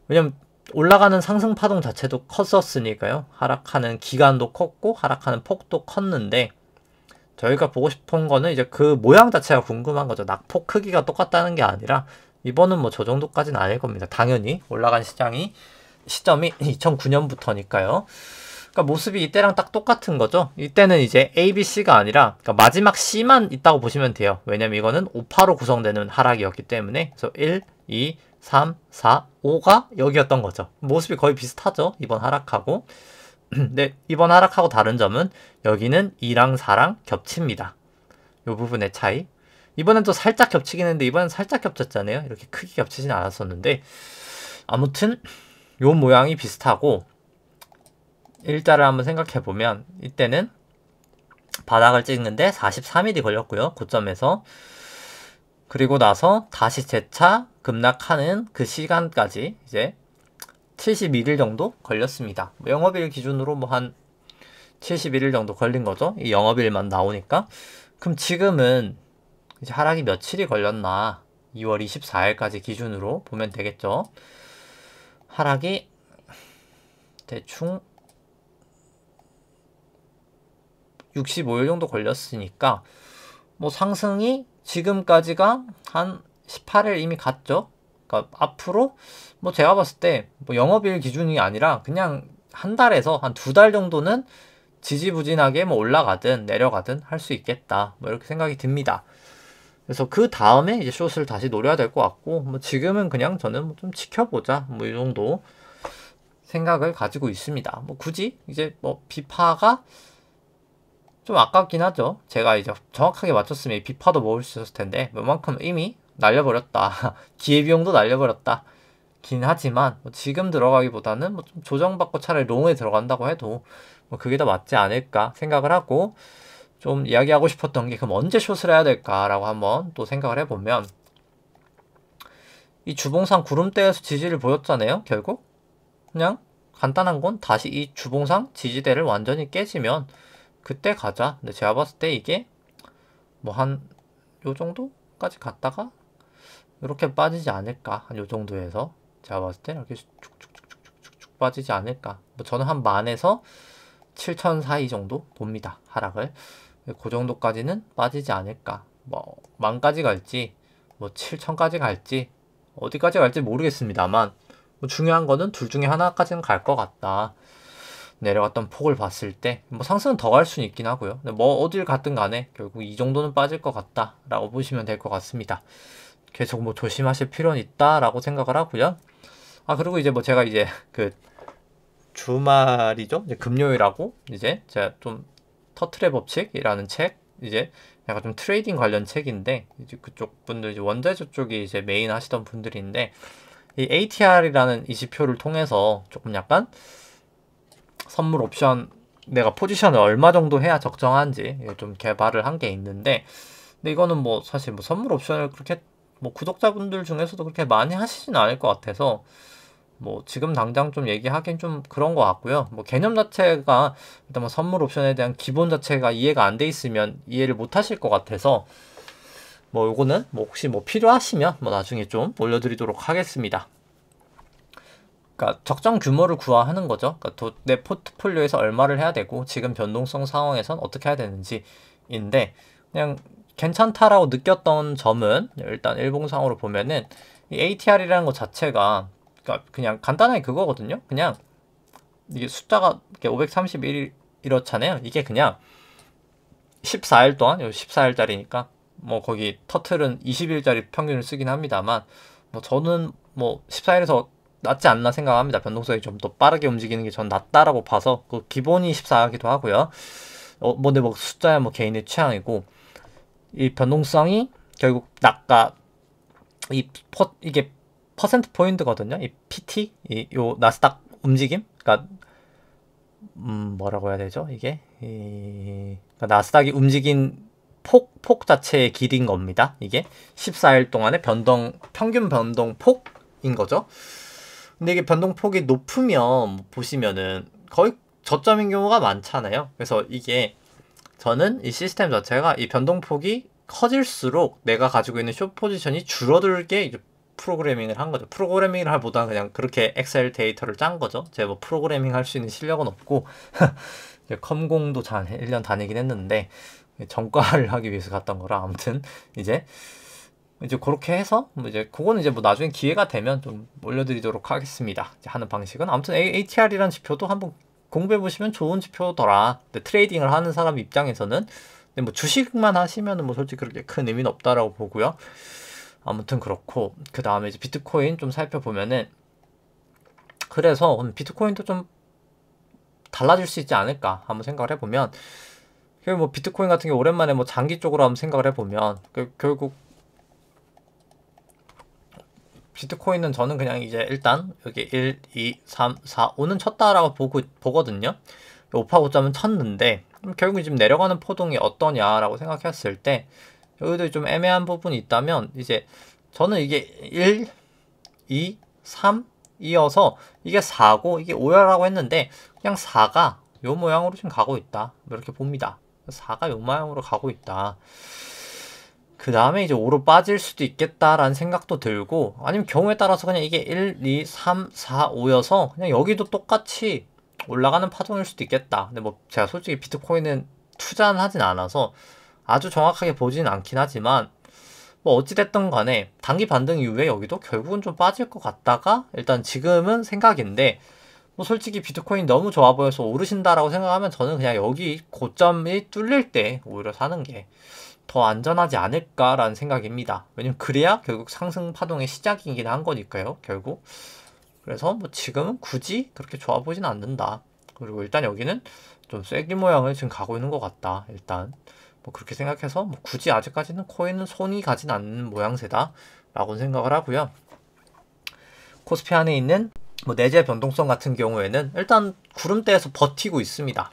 왜냐면 올라가는 상승 파동 자체도 컸었으니까요. 하락하는 기간도 컸고 하락하는 폭도 컸는데 저희가 보고 싶은 거는 이제 그 모양 자체가 궁금한 거죠. 낙폭 크기가 똑같다는 게 아니라 이번은 뭐 저 정도까지는 아닐 겁니다. 당연히 올라간 시점이 2009년부터니까요. 그러니까 모습이 이때랑 딱 똑같은 거죠. 이때는 이제 A, B, C가 아니라 그러니까 마지막 C만 있다고 보시면 돼요. 왜냐면 이거는 5파로 구성되는 하락이었기 때문에. 그래서 1, 2, 3, 4, 5가 여기였던 거죠. 모습이 거의 비슷하죠. 이번 하락하고. 근데 이번 하락하고 다른 점은 여기는 2랑 4랑 겹칩니다. 이 부분의 차이. 이번엔 또 살짝 겹치긴 했는데 이번엔 살짝 겹쳤잖아요. 이렇게 크게 겹치진 않았었는데 아무튼 요 모양이 비슷하고 일자를 한번 생각해보면 이때는 바닥을 찍는데 43mm 걸렸고요. 고점에서. 그리고 나서 다시 재차 급락하는 그 시간까지 이제 71일 정도 걸렸습니다. 영업일 기준으로 뭐 한 71일 정도 걸린 거죠. 이 영업일만 나오니까. 그럼 지금은 이제 하락이 며칠이 걸렸나? 2월 24일까지 기준으로 보면 되겠죠. 하락이 대충 65일 정도 걸렸으니까 뭐 상승이 지금까지가 한 18일 이미 갔죠. 그러니까 앞으로 뭐 제가 봤을 때 뭐 영업일 기준이 아니라 그냥 한 달에서 한 2달 정도는 지지부진하게 뭐 올라가든 내려가든 할 수 있겠다. 뭐 이렇게 생각이 듭니다. 그래서 그 다음에 이제 숏을 다시 노려야 될 것 같고 뭐 지금은 그냥 저는 뭐 좀 지켜보자 뭐 이 정도 생각을 가지고 있습니다. 뭐 굳이 이제 뭐 비파가 좀 아깝긴 하죠. 제가 이제 정확하게 맞췄으면 비파도 먹을 수 있었을 텐데 웬만큼 이미 날려버렸다. 기회비용도 날려버렸다. 긴 하지만 뭐 지금 들어가기보다는 뭐 좀 조정받고 차라리 롱에 들어간다고 해도 뭐 그게 더 맞지 않을까 생각을 하고 좀 이야기하고 싶었던 게 그럼 언제 숏을 해야 될까라고 한번 또 생각을 해보면 이 주봉상 구름대에서 지지를 보였잖아요. 결국 그냥 간단한 건 다시 이 주봉상 지지대를 완전히 깨지면 그때 가자. 근데 제가 봤을 때 이게 뭐 한 요 정도까지 갔다가 이렇게 빠지지 않을까. 한 요 정도에서 제가 봤을 때 이렇게 쭉쭉쭉쭉쭉 빠지지 않을까. 뭐 저는 한 10,000에서 7,000 사이 정도 봅니다. 하락을. 그 정도까지는 빠지지 않을까. 뭐 10,000까지 갈지 뭐 7,000까지 갈지 어디까지 갈지 모르겠습니다만 뭐 중요한 거는 둘 중에 하나까지는 갈 것 같다. 내려갔던 폭을 봤을 때 뭐 상승은 더 갈 수는 있긴 하고요. 근데 뭐 어딜 갔든 간에 결국 이 정도는 빠질 것 같다 라고 보시면 될 것 같습니다. 계속 뭐 조심하실 필요는 있다 라고 생각을 하고요. 아 그리고 이제 뭐 제가 이제 그 주말이죠. 이제 금요일하고 이제 제가 좀 터틀의 법칙이라는 책 이제 약간 좀 트레이딩 관련 책인데 이제 그쪽 분들 이제 원자재 쪽이 이제 메인 하시던 분들인데 이 ATR이라는 이 지표를 통해서 조금 약간 선물 옵션 내가 포지션을 얼마 정도 해야 적정한지 좀 개발을 한 게 있는데 근데 이거는 뭐 사실 뭐 선물 옵션을 그렇게 뭐 구독자분들 중에서도 그렇게 많이 하시진 않을 것 같아서 뭐 지금 당장 좀 얘기하긴 좀 그런 것 같고요. 뭐 개념 자체가 일단 뭐 선물 옵션에 대한 기본 자체가 이해가 안 돼 있으면 이해를 못 하실 것 같아서 뭐 요거는 뭐 혹시 뭐 필요하시면 뭐 나중에 좀 올려드리도록 하겠습니다. 그러니까 적정 규모를 구하는 거죠. 그러니까 내 포트폴리오에서 얼마를 해야 되고 지금 변동성 상황에선 어떻게 해야 되는지인데 그냥 괜찮다라고 느꼈던 점은 일단 일봉상으로 보면은 이 ATR이라는 것 자체가 그러니까 그냥 간단하게 그거거든요. 그냥 이게 숫자가 531 이렇잖아요. 이게 그냥 14일 동안 14일짜리니까 뭐 거기 터틀은 20일짜리 평균을 쓰긴 합니다만 뭐 저는 뭐 14일에서 낫지 않나 생각합니다. 변동성이 좀 더 빠르게 움직이는 게 전 낫다라고 봐서 그 기본이 14이기도 하고요. 근데 뭐 숫자야 뭐 개인의 취향이고 이 변동성이 결국 아까 이게 퍼센트 포인트거든요. 이 PT 요 나스닥 움직임 그러니까 뭐라고 해야 되죠? 이게 그러니까 나스닥이 움직인 폭 자체의 길이인 겁니다. 이게 14일 동안의 평균 변동 폭인 거죠. 근데 이게 변동폭이 높으면 보시면은 거의 저점인 경우가 많잖아요. 그래서 이게 저는 이 시스템 자체가 이 변동폭이 커질수록 내가 가지고 있는 숏 포지션이 줄어들게 이제 프로그래밍을 한 거죠. 프로그래밍을 할보다 그냥 그렇게 엑셀 데이터를 짠 거죠. 제가 뭐 프로그래밍 할 수 있는 실력은 없고 컴공도 잘 1년 다니긴 했는데 전과를 하기 위해서 갔던 거라 아무튼 이제 그렇게 해서 이제 그거는 이제 뭐 나중에 기회가 되면 좀 올려드리도록 하겠습니다. 이제 하는 방식은 아무튼 ATR이라는 지표도 한번 공부해 보시면 좋은 지표더라. 근데 트레이딩을 하는 사람 입장에서는 근데 뭐 주식만 하시면은 뭐 솔직히 그렇게 큰 의미는 없다라고 보고요. 아무튼 그렇고 그 다음에 이제 비트코인 좀 살펴보면은 그래서 비트코인도 좀 달라질 수 있지 않을까 한번 생각을 해보면 뭐 비트코인 같은 게 오랜만에 뭐 장기 쪽으로 한번 생각을 해보면 결국 비트코인은 저는 그냥 이제 일단 여기 1, 2, 3, 4, 5는 쳤다라고 보거든요. 5파 5점은 쳤는데 결국 지금 내려가는 포동이 어떠냐라고 생각했을 때 여기도 좀 애매한 부분이 있다면 이제 저는 이게 1, 2, 3 이어서 이게 4고 이게 5야라고 했는데 그냥 4가 요 모양으로 지금 가고 있다 이렇게 봅니다. 4가 요 모양으로 가고 있다. 그 다음에 이제 5로 빠질 수도 있겠다라는 생각도 들고 아니면 경우에 따라서 그냥 이게 1, 2, 3, 4, 5여서 그냥 여기도 똑같이 올라가는 파동일 수도 있겠다. 근데 뭐 제가 솔직히 비트코인은 투자는 하진 않아서 아주 정확하게 보지는 않긴 하지만 뭐 어찌됐든 간에 단기 반등 이후에 여기도 결국은 좀 빠질 것 같다가 일단 지금은 생각인데 뭐 솔직히 비트코인 너무 좋아 보여서 오르신다라고 생각하면 저는 그냥 여기 고점이 뚫릴 때 오히려 사는 게 더 안전하지 않을까라는 생각입니다. 왜냐면 그래야 결국 상승 파동의 시작이긴 한 거니까요. 결국 그래서 뭐 지금은 굳이 그렇게 좋아 보진 않는다. 그리고 일단 여기는 좀 쐐기 모양을 지금 가고 있는 것 같다. 일단 뭐 그렇게 생각해서 뭐 굳이 아직까지는 코인은 손이 가진 않는 모양새다 라고 생각을 하고요. 코스피 안에 있는 뭐 내재 변동성 같은 경우에는 일단 구름대에서 버티고 있습니다.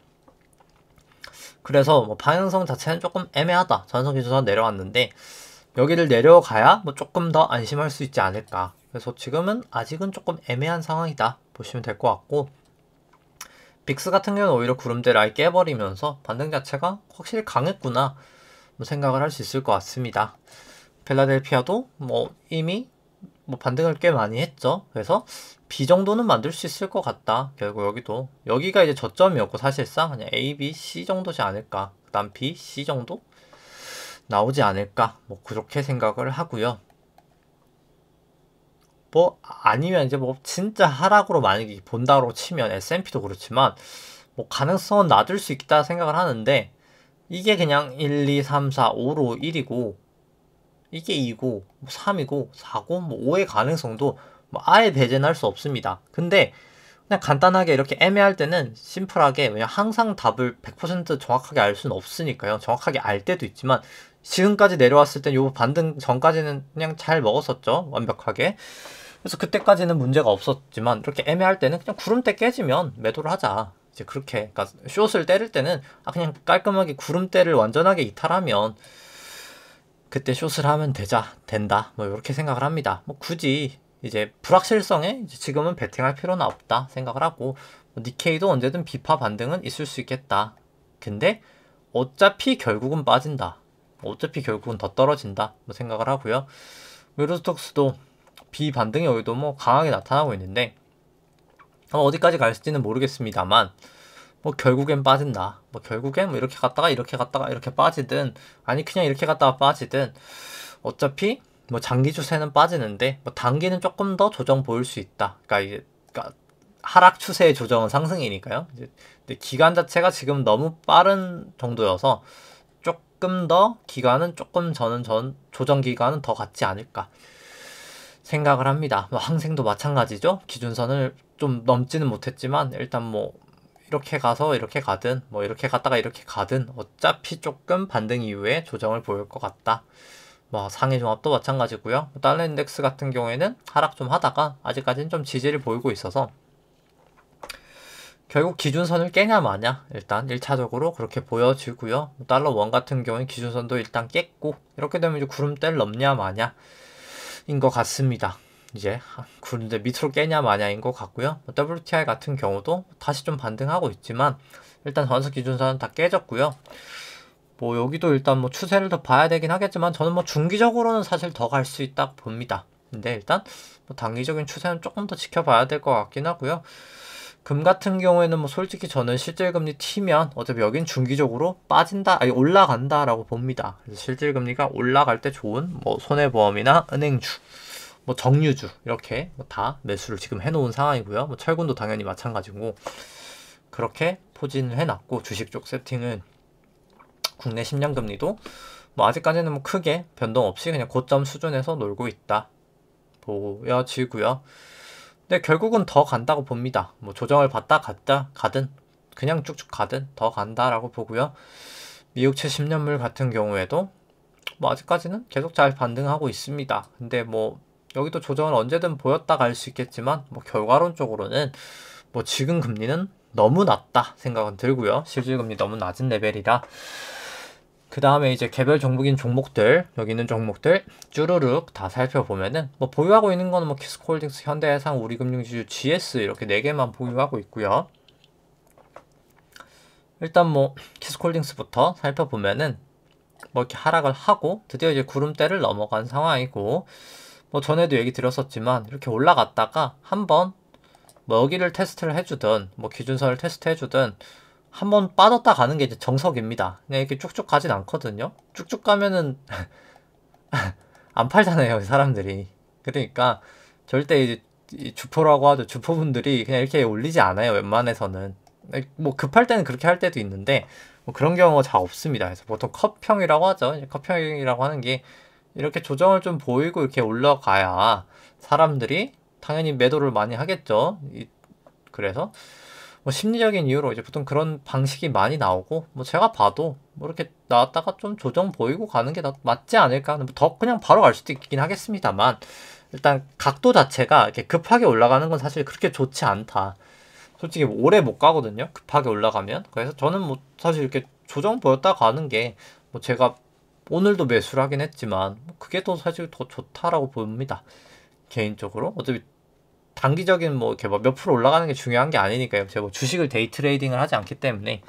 그래서 뭐 방향성 자체는 조금 애매하다. 전선 기준선 내려왔는데 여기를 내려가야 뭐 조금 더 안심할 수 있지 않을까. 그래서 지금은 아직은 조금 애매한 상황이다 보시면 될 것 같고 빅스 같은 경우는 오히려 구름대를 아예 깨버리면서 반등 자체가 확실히 강했구나 뭐 생각을 할 수 있을 것 같습니다. 필라델피아도 뭐 이미 뭐 반등을 꽤 많이 했죠. 그래서 B 정도는 만들 수 있을 것 같다. 결국 여기가 이제 저점이었고 사실상 그냥 A, B, C 정도지 않을까. 그 다음 B, C 정도 나오지 않을까. 뭐 그렇게 생각을 하고요. 뭐 아니면 이제 뭐 진짜 하락으로 만약에 본다고 치면 S&P도 그렇지만 뭐 가능성은 놔둘 수 있다 생각을 하는데 이게 그냥 1, 2, 3, 4, 5로 1이고 이게 2고 3이고 4고 뭐 5의 가능성도 뭐 아예 배제는 할 수 없습니다. 근데 그냥 간단하게 이렇게 애매할 때는 심플하게 왜냐 항상 답을 100% 정확하게 알 수는 없으니까요. 정확하게 알 때도 있지만 지금까지 내려왔을 땐 요 반등 전까지는 그냥 잘 먹었었죠. 완벽하게. 그래서 그때까지는 문제가 없었지만 이렇게 애매할 때는 그냥 구름대 깨지면 매도를 하자. 이제 그렇게 그러니까 숏을 때릴 때는 그냥 깔끔하게 구름대를 완전하게 이탈하면 그때 숏을 하면 된다. 뭐 이렇게 생각을 합니다. 뭐 굳이 이제 불확실성에 이제 지금은 베팅할 필요는 없다 생각을 하고 뭐 니케이도 언제든 비파 반등은 있을 수 있겠다. 근데 어차피 결국은 빠진다. 어차피 결국은 더 떨어진다. 뭐 생각을 하고요. 유로스톡스도 비반등이 여기도 뭐 강하게 나타나고 있는데 어디까지 갈지는 모르겠습니다만 뭐 결국엔 빠진다. 뭐 결국엔 뭐 이렇게 갔다가 이렇게 빠지든 아니 그냥 이렇게 갔다가 빠지든 어차피 뭐 장기 추세는 빠지는데 뭐 단기는 조금 더 조정 보일 수 있다. 그러니까 하락 추세의 조정은 상승이니까요. 근데 기간 자체가 지금 너무 빠른 정도여서 조금 더 기간은 조금 저는 조정 기간은 더 같지 않을까 생각을 합니다. 뭐 항생도 마찬가지죠. 기준선을 좀 넘지는 못했지만 일단 뭐 이렇게 가서 이렇게 가든 뭐 이렇게 갔다가 이렇게 가든 어차피 조금 반등 이후에 조정을 보일 것 같다. 뭐 상해 종합도 마찬가지고요. 달러 인덱스 같은 경우에는 하락 좀 하다가 아직까지는 좀 지지를 보이고 있어서 결국 기준선을 깨냐 마냐 일단 1차적으로 그렇게 보여지고요. 달러 원 같은 경우는 기준선도 일단 깼고 이렇게 되면 이제 구름대를 넘냐 마냐 인 것 같습니다. 이제 구름대 밑으로 깨냐 마냐인 것 같고요. WTI 같은 경우도 다시 좀 반등하고 있지만 일단 전선 기준선은 다 깨졌고요. 뭐 여기도 일단 뭐 추세를 더 봐야 되긴 하겠지만 저는 뭐 중기적으로는 사실 더 갈 수 있다 봅니다. 근데 일단 뭐 단기적인 추세는 조금 더 지켜봐야 될 것 같긴 하고요. 금 같은 경우에는 뭐 솔직히 저는 실질금리 튀면 어차피 여긴 중기적으로 빠진다, 아니 올라간다라고 봅니다. 그래서 실질금리가 올라갈 때 좋은 뭐 손해보험이나 은행주, 뭐 정유주 이렇게 뭐 다 매수를 지금 해놓은 상황이고요. 뭐 철군도 당연히 마찬가지고 그렇게 포진을 해놨고 주식 쪽 세팅은 국내 10년 금리도 뭐 아직까지는 뭐 크게 변동 없이 그냥 고점 수준에서 놀고 있다 보여지고요. 근데 결국은 더 간다고 봅니다. 뭐 조정을 받다 갔다 가든 그냥 쭉쭉 가든 더 간다라고 보고요. 미국채 10년물 같은 경우에도 뭐 아직까지는 계속 잘 반등하고 있습니다. 근데 뭐 여기도 조정을 언제든 보였다 갈 수 있겠지만 뭐 결과론적으로는 뭐 지금 금리는 너무 낮다 생각은 들고요. 실질금리 너무 낮은 레벨이라. 그 다음에 이제 개별 종목인 종목들, 여기 있는 종목들 쭈루룩 다 살펴보면은 뭐 보유하고 있는 거는 뭐 키스코홀딩스, 현대해상, 우리금융지주, GS 이렇게 4개만 보유하고 있고요. 일단 뭐 키스코홀딩스부터 살펴보면은 뭐 이렇게 하락을 하고 드디어 이제 구름대를 넘어간 상황이고, 뭐 전에도 얘기 드렸었지만 이렇게 올라갔다가 한번 뭐 여기를 테스트를 해주든 뭐 기준선을 테스트 해주든 한번 빠졌다 가는 게 이제 정석입니다. 그냥 이렇게 쭉쭉 가진 않거든요. 쭉쭉 가면은 안 팔잖아요, 사람들이. 그러니까 절대 이제 주포라고 하죠. 주포분들이 그냥 이렇게 올리지 않아요, 웬만해서는. 뭐 급할 때는 그렇게 할 때도 있는데 뭐 그런 경우가 잘 없습니다. 그래서 보통 컷평이라고 하죠. 이제 컷평이라고 하는 게 이렇게 조정을 좀 보이고 이렇게 올라가야 사람들이 당연히 매도를 많이 하겠죠. 그래서 뭐 심리적인 이유로 이제 보통 그런 방식이 많이 나오고, 뭐 제가 봐도 뭐 이렇게 나왔다가 좀 조정 보이고 가는 게 맞지 않을까. 더 그냥 바로 갈 수도 있긴 하겠습니다만 일단 각도 자체가 이렇게 급하게 올라가는 건 사실 그렇게 좋지 않다. 솔직히 뭐 오래 못 가거든요, 급하게 올라가면. 그래서 저는 뭐 사실 이렇게 조정 보였다 가는 게 뭐 제가 오늘도 매수를 하긴 했지만 그게 더 사실 더 좋다라고 봅니다, 개인적으로. 어차피 단기적인 뭐 이렇게 몇 프로 올라가는 게 중요한 게 아니니까요. 제가 뭐 주식을 데이 트레이딩을 하지 않기 때문에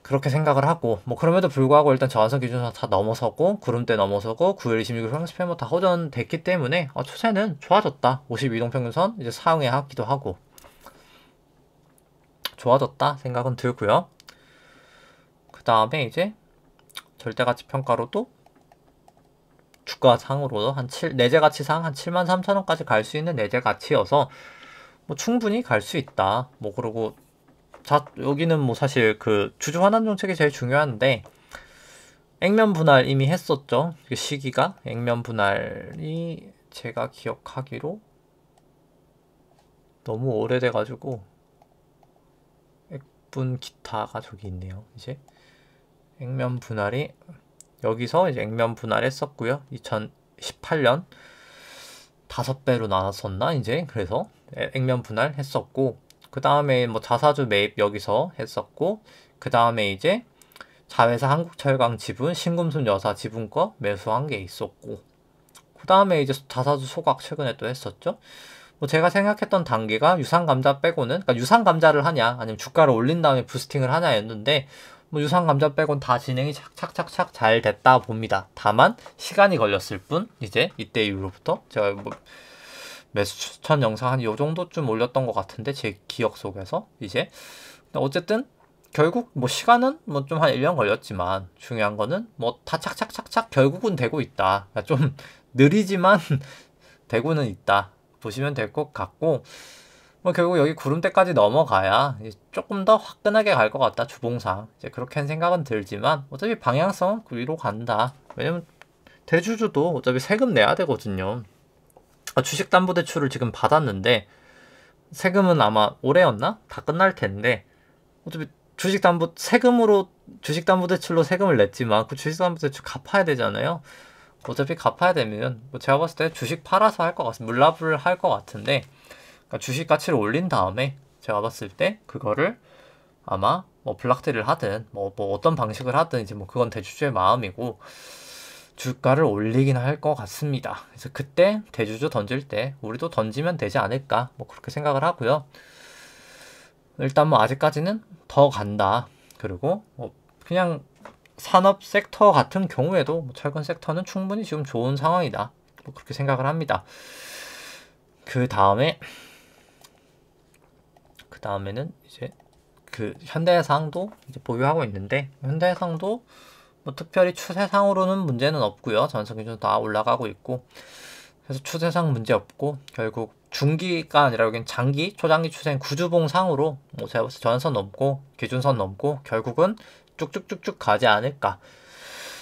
그렇게 생각을 하고, 뭐 그럼에도 불구하고 일단 저항선 기준선 다 넘어서고 구름대 넘어서고 9일 26일 평균스팬 다 호전됐기 때문에 추세는 좋아졌다. 52동 평균선 이제 상회 하기도 하고 좋아졌다 생각은 들고요. 그 다음에 이제 절대가치 평가로도 주가상으로 한 내재가치상 한 73,000원까지 갈 수 있는 내재가치여서 뭐 충분히 갈 수 있다. 뭐 그리고 여기는 뭐 사실 그 주주 환원 정책이 제일 중요한데 액면 분할 이미 했었죠. 그 시기가 액면 분할이 제가 기억하기로 너무 오래돼가지고 액분 기타가 저기 있네요. 이제 액면 분할이 여기서 이제 액면 분할했었고요. 2018년 5배로 나눴었나 이제. 그래서 액면 분할했었고, 그 다음에 뭐 자사주 매입 여기서 했었고, 그 다음에 이제 자회사 한국철강 지분, 신금순 여사 지분 거 매수한 게 있었고, 그 다음에 이제 자사주 소각 최근에 또 했었죠. 뭐 제가 생각했던 단계가 유상감자 빼고는, 그러니까 유상감자를 하냐 아니면 주가를 올린 다음에 부스팅을 하냐였는데 뭐 유상감자 빼곤 다 진행이 착착착착 잘 됐다 봅니다. 다만 시간이 걸렸을 뿐. 이제 이때 이후로부터 제가 뭐 매수 추천 영상 한 요 정도쯤 올렸던 것 같은데 제 기억 속에서. 이제 어쨌든 결국 뭐 시간은 뭐 좀 한 1년 걸렸지만 중요한 거는 뭐 다 착착착착 결국은 되고 있다. 그러니까 좀 느리지만 되고는 있다 보시면 될 것 같고, 뭐 결국 여기 구름대까지 넘어가야 조금 더 화끈하게 갈 것 같다, 주봉상. 이제 그렇게 한 생각은 들지만 어차피 방향성은 위로 간다. 왜냐면 대주주도 어차피 세금 내야 되거든요. 주식담보대출을 지금 받았는데 세금은 아마 올해였나? 다 끝날 텐데 어차피 세금으로 주식담보대출로 세금을 냈지만 그 주식담보대출 갚아야 되잖아요. 어차피 갚아야 되면 뭐 제가 봤을 때 주식 팔아서 할 것 같습니다. 물납을 할 것 같은데, 그러니까 주식 가치를 올린 다음에 제가 봤을 때 그거를 아마 뭐 블락딜을 하든 뭐 어떤 방식을 하든 이제 뭐 그건 대주주의 마음이고 주가를 올리긴 할 것 같습니다. 그래서 그때 대주주 던질 때 우리도 던지면 되지 않을까, 뭐 그렇게 생각을 하고요. 일단 뭐 아직까지는 더 간다. 그리고 뭐 그냥 산업 섹터 같은 경우에도 뭐 철근 섹터는 충분히 지금 좋은 상황이다. 뭐 그렇게 생각을 합니다. 그 다음에는 이제 그 현대해상도 이제 보유하고 있는데, 현대해상도 뭐 특별히 추세상으로는 문제는 없고요. 전선 기준 다 올라가고 있고, 그래서 추세상 문제 없고, 결국 중기가 아니라 여긴 장기, 초장기 추세인 구주봉상으로 뭐 제가 봤을 때 전선 넘고 기준선 넘고 결국은 쭉쭉쭉쭉 가지 않을까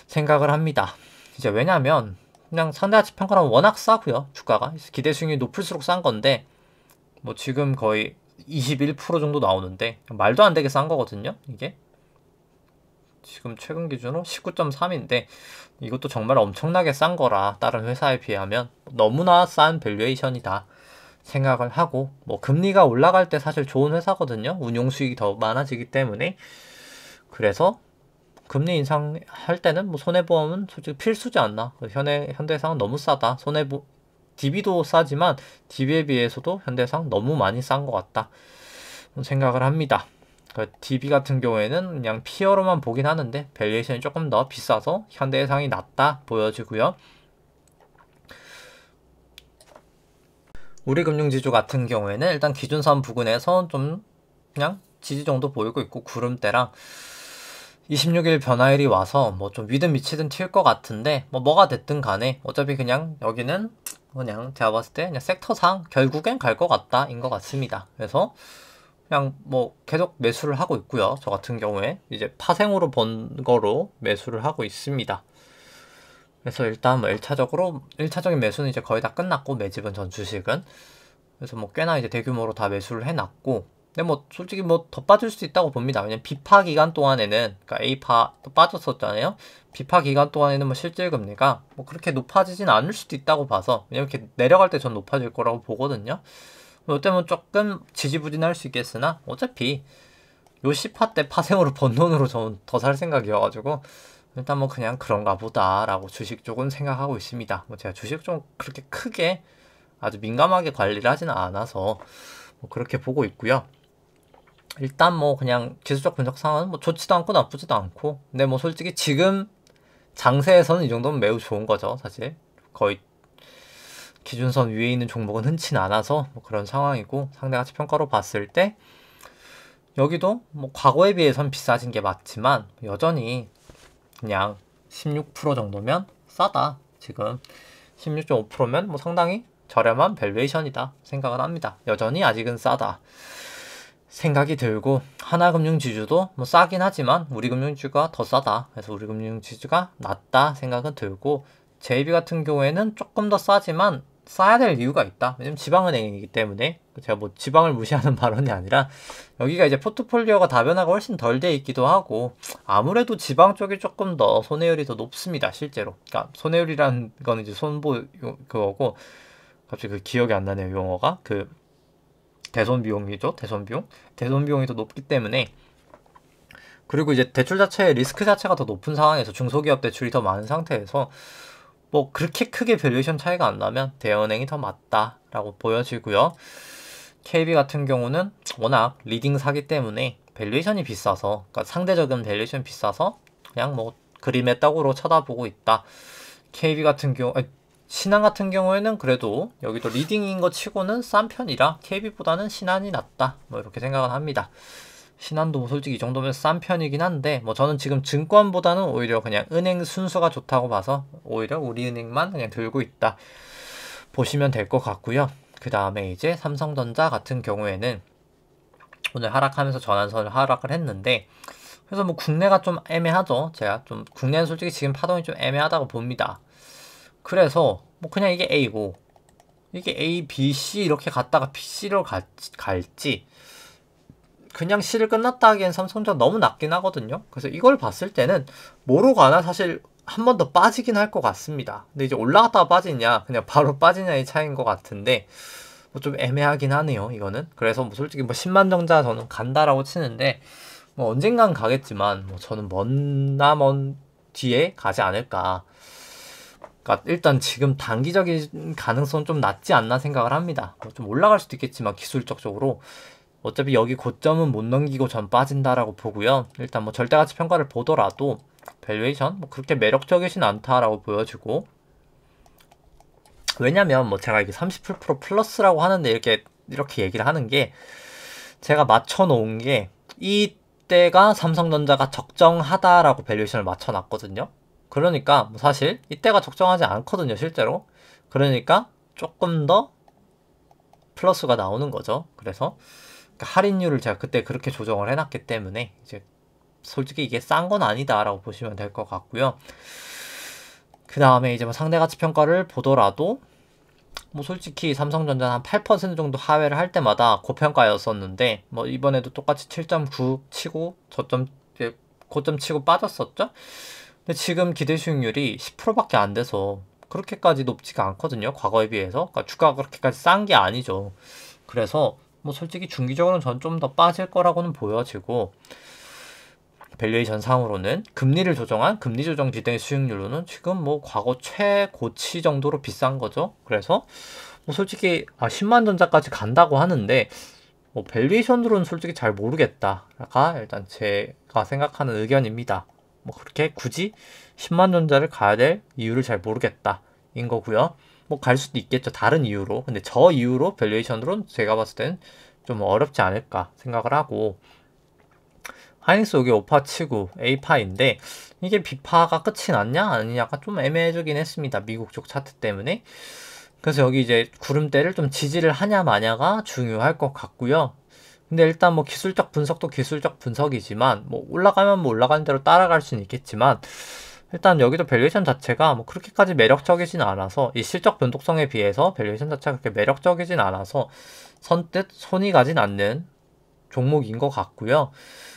생각을 합니다. 이제 왜냐면 그냥 상대가치 평가는 워낙 싸고요. 주가가 기대 수익률이 높을수록 싼 건데, 뭐 지금 거의 21% 정도 나오는데 말도 안 되게 싼 거거든요. 이게 지금 최근 기준으로 19.3인데 이것도 정말 엄청나게 싼 거라 다른 회사에 비하면 너무나 싼 밸류에이션이다 생각을 하고, 뭐 금리가 올라갈 때 사실 좋은 회사거든요. 운용 수익이 더 많아지기 때문에. 그래서 금리 인상할 때는 뭐 손해보험은 솔직히 필수지 않나. 현대해상은 너무 싸다. DB도 싸지만 DB에 비해서도 현대해상 너무 많이 싼 것 같다 생각을 합니다. DB 같은 경우에는 그냥 피어로만 보긴 하는데 밸류에이션이 조금 더 비싸서 현대해상이 낫다 보여지고요. 우리금융지주 같은 경우에는 일단 기준선 부근에서 좀 그냥 지지 정도 보이고 있고, 구름대랑 26일 변화일이 와서 뭐 좀 위든 미치든 튈 것 같은데, 뭐가 됐든 간에 어차피 그냥 여기는 그냥 제가 봤을 때 그냥 섹터상 결국엔 갈 것 같다 인 것 같습니다. 그래서 그냥 뭐 계속 매수를 하고 있고요. 저 같은 경우에 이제 파생으로 번 거로 매수를 하고 있습니다. 그래서 일단 뭐 1차적인 매수는 이제 거의 다 끝났고, 매집은 전 주식은. 그래서 뭐 꽤나 이제 대규모로 다 매수를 해놨고, 근데 뭐 솔직히 뭐 더 빠질 수 있다고 봅니다. 왜냐면 비파 기간 동안에는, 그러니까 A파 또 빠졌었잖아요. 비파 기간 동안에는 뭐 실질금리가 뭐 그렇게 높아지진 않을 수도 있다고 봐서, 왜냐면 이렇게 내려갈 때 전 높아질 거라고 보거든요. 뭐 때문에 조금 지지부진할 수 있겠으나 어차피 요 10파 때 파생으로 번 돈으로 저는 더 살 생각이어가지고 일단 뭐 그냥 그런가 보다 라고 주식 쪽은 생각하고 있습니다. 뭐 제가 주식 좀 그렇게 크게 아주 민감하게 관리를 하지는 않아서 뭐 그렇게 보고 있고요. 일단 뭐 그냥 기술적 분석 상황은 뭐 좋지도 않고 나쁘지도 않고, 근데 뭐 솔직히 지금 장세에서는 이 정도면 매우 좋은 거죠. 사실 거의 기준선 위에 있는 종목은 흔치 않아서 뭐 그런 상황이고, 상대가치 평가로 봤을 때 여기도 뭐 과거에 비해선 비싸진 게 맞지만 여전히 그냥 16% 정도면 싸다. 지금 16.5%면 뭐 상당히 저렴한 밸류에이션이다 생각을 합니다. 여전히 아직은 싸다 생각이 들고, 하나금융지주도 뭐 싸긴 하지만 우리금융지주가 더 싸다. 그래서 우리금융지주가 낫다 생각은 들고, JB 같은 경우에는 조금 더 싸지만 싸야 될 이유가 있다. 왜냐면 지방은행이기 때문에. 제가 뭐 지방을 무시하는 발언이 아니라 여기가 이제 포트폴리오가 다변화가 훨씬 덜 돼 있기도 하고, 아무래도 지방 쪽이 조금 더 손해율이 더 높습니다. 실제로. 그러니까 손해율이라는 건 이제 그거고, 갑자기 그 기억이 안 나네요, 용어가. 그 대손 비용이죠. 대손 비용이 더 높기 때문에. 그리고 이제 대출 자체의 리스크 자체가 더 높은 상황에서 중소기업 대출이 더 많은 상태에서 뭐 그렇게 크게 밸류에이션 차이가 안 나면 대은행이 더 맞다라고 보여지고요. KB 같은 경우는 워낙 리딩사기 때문에 밸류에이션이 비싸서, 그러니까 상대적인 밸류에이션 비싸서 그냥 뭐 그림의 떡으로 쳐다보고 있다. KB 같은 경우, 신한 같은 경우에는 그래도 여기도 리딩인 거 치고는 싼 편이라 KB보다는 신한이 낫다. 뭐 이렇게 생각을 합니다. 신한도 뭐 솔직히 이 정도면 싼 편이긴 한데, 뭐 저는 지금 증권보다는 오히려 그냥 은행 순수가 좋다고 봐서 오히려 우리은행만 그냥 들고 있다 보시면 될 것 같고요. 그 다음에 이제 삼성전자 같은 경우에는 오늘 하락하면서 전환선을 하락을 했는데, 그래서 뭐 국내가 좀 애매하죠. 제가 좀 국내는 솔직히 지금 파동이 좀 애매하다고 봅니다. 그래서 뭐 그냥 이게 A고 이게 A, B, C 이렇게 갔다가 C로 갈지, 그냥 C를 끝났다 하기엔 삼성전자 너무 낮긴 하거든요. 그래서 이걸 봤을 때는 뭐로 가나 사실 한 번 더 빠지긴 할 것 같습니다. 근데 이제 올라갔다가 빠지냐 그냥 바로 빠지냐의 차이인 것 같은데, 뭐 좀 애매하긴 하네요 이거는. 그래서 뭐 솔직히 뭐 10만 정자 저는 간다라고 치는데, 뭐 언젠간 가겠지만 뭐 저는 먼 뒤에 가지 않을까. 그러니까 일단 지금 단기적인 가능성은 좀 낮지 않나 생각을 합니다. 뭐 좀 올라갈 수도 있겠지만 기술적으로 어차피 여기 고점은 못 넘기고 전 빠진다라고 보고요. 일단 뭐 절대가치 평가를 보더라도 밸류에이션 뭐 그렇게 매력적이진 않다라고 보여지고, 왜냐면 뭐 제가 이게 37% 플러스라고 하는데 이렇게 얘기를 하는 게, 제가 맞춰놓은 게 이때가 삼성전자가 적정하다라고 밸류에이션을 맞춰놨거든요. 그러니까 뭐 사실 이때가 적정하지 않거든요, 실제로. 그러니까 조금 더 플러스가 나오는 거죠. 그래서 할인율을 제가 그때 그렇게 조정을 해놨기 때문에 이제 솔직히 이게 싼 건 아니다라고 보시면 될 것 같고요. 그 다음에 이제 뭐 상대가치 평가를 보더라도 뭐 솔직히 삼성전자는 한 8% 정도 하회를 할 때마다 고평가였었는데, 뭐 이번에도 똑같이 7.9 치고 고점 치고 빠졌었죠. 근데 지금 기대 수익률이 10%밖에 안 돼서 그렇게까지 높지가 않거든요, 과거에 비해서. 그러니까 주가가 그렇게까지 싼 게 아니죠. 그래서 뭐 솔직히 중기적으로는 전 좀 더 빠질 거라고는 보여지고, 밸류에이션 상으로는 금리를 조정한 금리 조정 기대 수익률로는 지금 뭐 과거 최고치 정도로 비싼 거죠. 그래서 뭐 솔직히 10만 전자까지 간다고 하는데 뭐 밸류에이션으로는 솔직히 잘 모르겠다가 일단 제가 생각하는 의견입니다. 뭐 그렇게 굳이 10만 전자를 가야 될 이유를 잘 모르겠다 인 거고요. 뭐 갈 수도 있겠죠, 다른 이유로. 근데 저 이유로 밸류에이션으로는 제가 봤을 땐 좀 어렵지 않을까 생각을 하고, 하이닉스 여기 5파 치고 A파인데 이게 B파가 끝이 났냐 아니냐가 좀 애매해지긴 했습니다, 미국 쪽 차트 때문에. 그래서 여기 이제 구름대를 좀 지지를 하냐 마냐가 중요할 것 같고요. 근데 일단 뭐 기술적 분석도 기술적 분석이지만 뭐 올라가면 뭐 올라가는 대로 따라갈 수는 있겠지만, 일단 여기도 밸류에이션 자체가 뭐 그렇게까지 매력적이진 않아서, 이 실적 변동성에 비해서 밸류에이션 자체가 그렇게 매력적이진 않아서 선뜻 손이 가진 않는 종목인 것 같고요.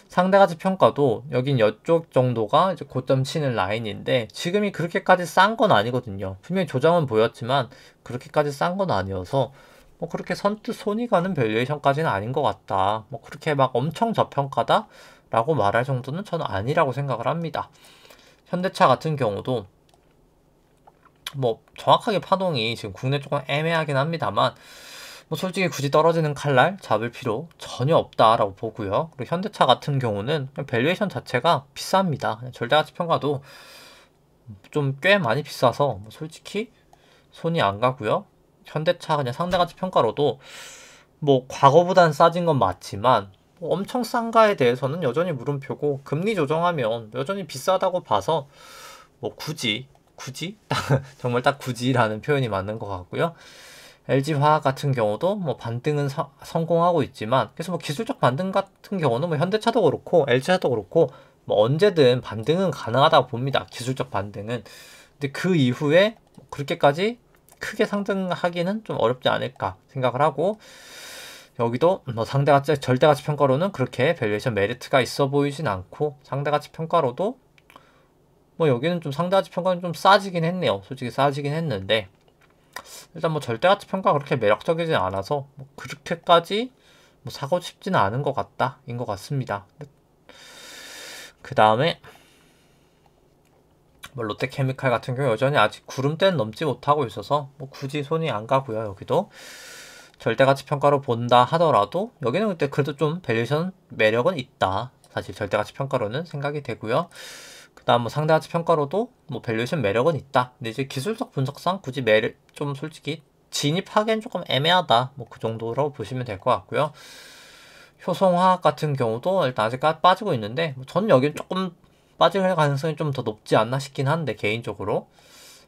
상대가치 평가도 여긴 이쪽 정도가 이제 고점 치는 라인인데 지금이 그렇게까지 싼 건 아니거든요. 분명히 조정은 보였지만 그렇게까지 싼 건 아니어서 뭐 그렇게 선뜻 손이 가는 밸류에이션까지는 아닌 것 같다. 뭐 그렇게 막 엄청 저평가다 라고 말할 정도는 저는 아니라고 생각을 합니다. 현대차 같은 경우도 뭐 정확하게 파동이 지금 국내 조금 애매하긴 합니다만, 뭐 솔직히 굳이 떨어지는 칼날 잡을 필요 전혀 없다라고 보고요. 그리고 현대차 같은 경우는 밸류에이션 자체가 비쌉니다. 절대가치 평가도 좀 꽤 많이 비싸서 뭐 솔직히 손이 안 가고요. 현대차 그냥 상대가치 평가로도 뭐 과거보단 싸진 건 맞지만 뭐 엄청 싼가에 대해서는 여전히 물음표고, 금리 조정하면 여전히 비싸다고 봐서 뭐 굳이 정말 딱 굳이라는 표현이 맞는 것 같고요. LG화학 같은 경우도 뭐 반등은 성공하고 있지만, 그래서 뭐 기술적 반등 같은 경우는 뭐 현대차도 그렇고 LG차도 그렇고 뭐 언제든 반등은 가능하다고 봅니다, 기술적 반등은. 근데 그 이후에 그렇게까지 크게 상승하기는 좀 어렵지 않을까 생각을 하고, 여기도 뭐 상대가치 절대가치 평가로는 그렇게 밸류에이션 메리트가 있어 보이진 않고, 상대가치 평가로도 뭐 여기는 좀 상대가치 평가는 좀 싸지긴 했네요. 솔직히 싸지긴 했는데, 일단 뭐 절대가치 평가 그렇게 매력적이지 않아서 뭐 그렇게까지 뭐 사고 싶지는 않은 것 같다 인 것 같습니다. 그 다음에 뭐 롯데케미칼 같은 경우 여전히 아직 구름대는 넘지 못하고 있어서 뭐 굳이 손이 안 가고요. 여기도 절대가치 평가로 본다 하더라도 여기는 그때 그래도 좀 밸류에이션 매력은 있다, 사실 절대가치 평가로는 생각이 되고요. 그 다음 뭐 상대가치 평가로도 뭐 밸류에이션 매력은 있다. 근데 이제 기술적 분석상 굳이 좀 솔직히 진입하기엔 조금 애매하다, 뭐 그 정도라고 보시면 될 것 같고요. 효성화학 같은 경우도 일단 아직 빠지고 있는데 저는 여긴 조금 빠질 가능성이 좀 더 높지 않나 싶긴 한데, 개인적으로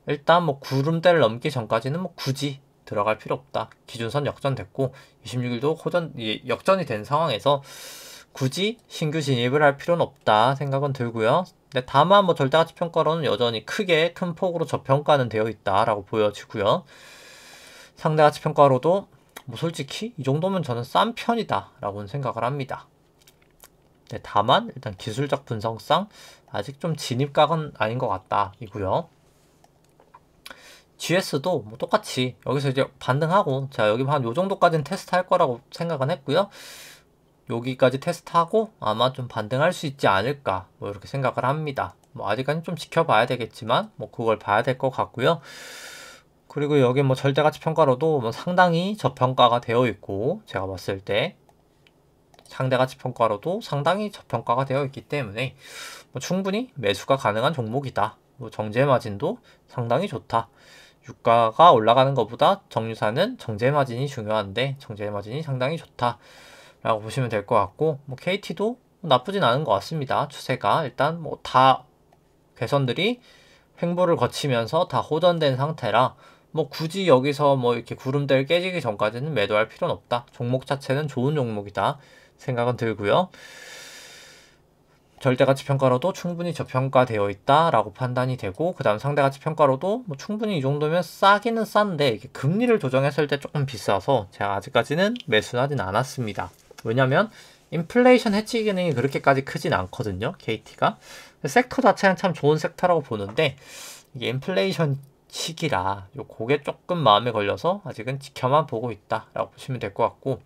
일단 뭐 구름대를 넘기 전까지는 뭐 굳이 들어갈 필요 없다. 기준선 역전됐고 26일도 역전이 된 상황에서 굳이 신규 진입을 할 필요는 없다 생각은 들고요. 근데 다만 뭐 절대가치 평가로는 여전히 큰 폭으로 저평가는 되어 있다라고 보여지고요. 상대가치 평가로도 뭐 솔직히 이 정도면 저는 싼 편이다 라고는 생각을 합니다. 근데 다만 일단 기술적 분석상 아직 좀 진입각은 아닌 것 같다 이고요. GS도 뭐 똑같이 여기서 이제 반등하고, 제가 여기 한 요 정도까지는 테스트 할 거라고 생각은 했고요. 여기까지 테스트하고 아마 좀 반등할 수 있지 않을까 뭐 이렇게 생각을 합니다. 뭐 아직까지 좀 지켜봐야 되겠지만 뭐 그걸 봐야 될 것 같고요. 그리고 여기 뭐 절대가치 평가로도 뭐 상당히 저평가가 되어 있고, 제가 봤을 때 상대가치 평가로도 상당히 저평가가 되어 있기 때문에 뭐 충분히 매수가 가능한 종목이다. 뭐 정제 마진도 상당히 좋다. 유가가 올라가는 것보다 정유사는 정제 마진이 중요한데 정제 마진이 상당히 좋다 라고 보시면 될 것 같고, 뭐 KT도 나쁘진 않은 것 같습니다. 추세가 일단 뭐 다 개선들이 횡보를 거치면서 다 호전된 상태라 뭐 굳이 여기서 뭐 이렇게 구름대를 깨지기 전까지는 매도할 필요는 없다. 종목 자체는 좋은 종목이다 생각은 들고요. 절대가치평가로도 충분히 저평가되어 있다라고 판단이 되고, 그 다음 상대가치평가로도 뭐 충분히 이 정도면 싸기는 싼데 이게 금리를 조정했을 때 조금 비싸서 제가 아직까지는 매수는 하진 않았습니다. 왜냐면 인플레이션 해치 기능이 그렇게까지 크진 않거든요, KT가. 섹터 자체는 참 좋은 섹터라고 보는데 이게 인플레이션 시기라 그게 조금 마음에 걸려서 아직은 지켜만 보고 있다라고 보시면 될 것 같고,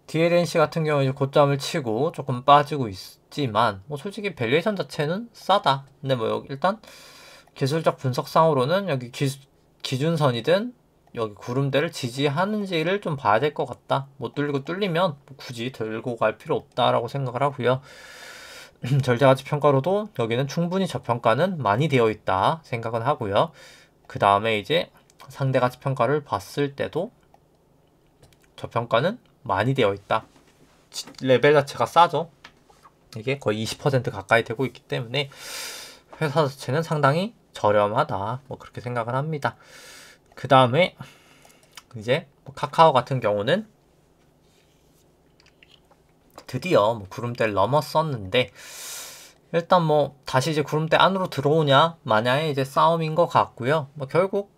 DLNC 같은 경우는 이제 고점을 치고 조금 빠지고 있지만 뭐 솔직히 밸류에이션 자체는 싸다. 근데 뭐 여기 일단 기술적 분석상으로는 여기 기준선이든 여기 구름대를 지지하는지를 좀 봐야 될 것 같다. 못 뚫리고 뚫리면 굳이 들고 갈 필요 없다라고 생각을 하고요. 절대가치 평가로도 여기는 충분히 저평가는 많이 되어 있다 생각은 하고요. 그 다음에 이제 상대가치 평가를 봤을 때도 저평가는 많이 되어 있다. 레벨 자체가 싸죠. 이게 거의 20% 가까이 되고 있기 때문에 회사 자체는 상당히 저렴하다. 뭐 그렇게 생각을 합니다. 그 다음에 이제 뭐 카카오 같은 경우는 드디어 뭐 구름대를 넘었었는데 일단 뭐 다시 이제 구름대 안으로 들어오냐 마냐의 이제 싸움인 것 같고요. 뭐 결국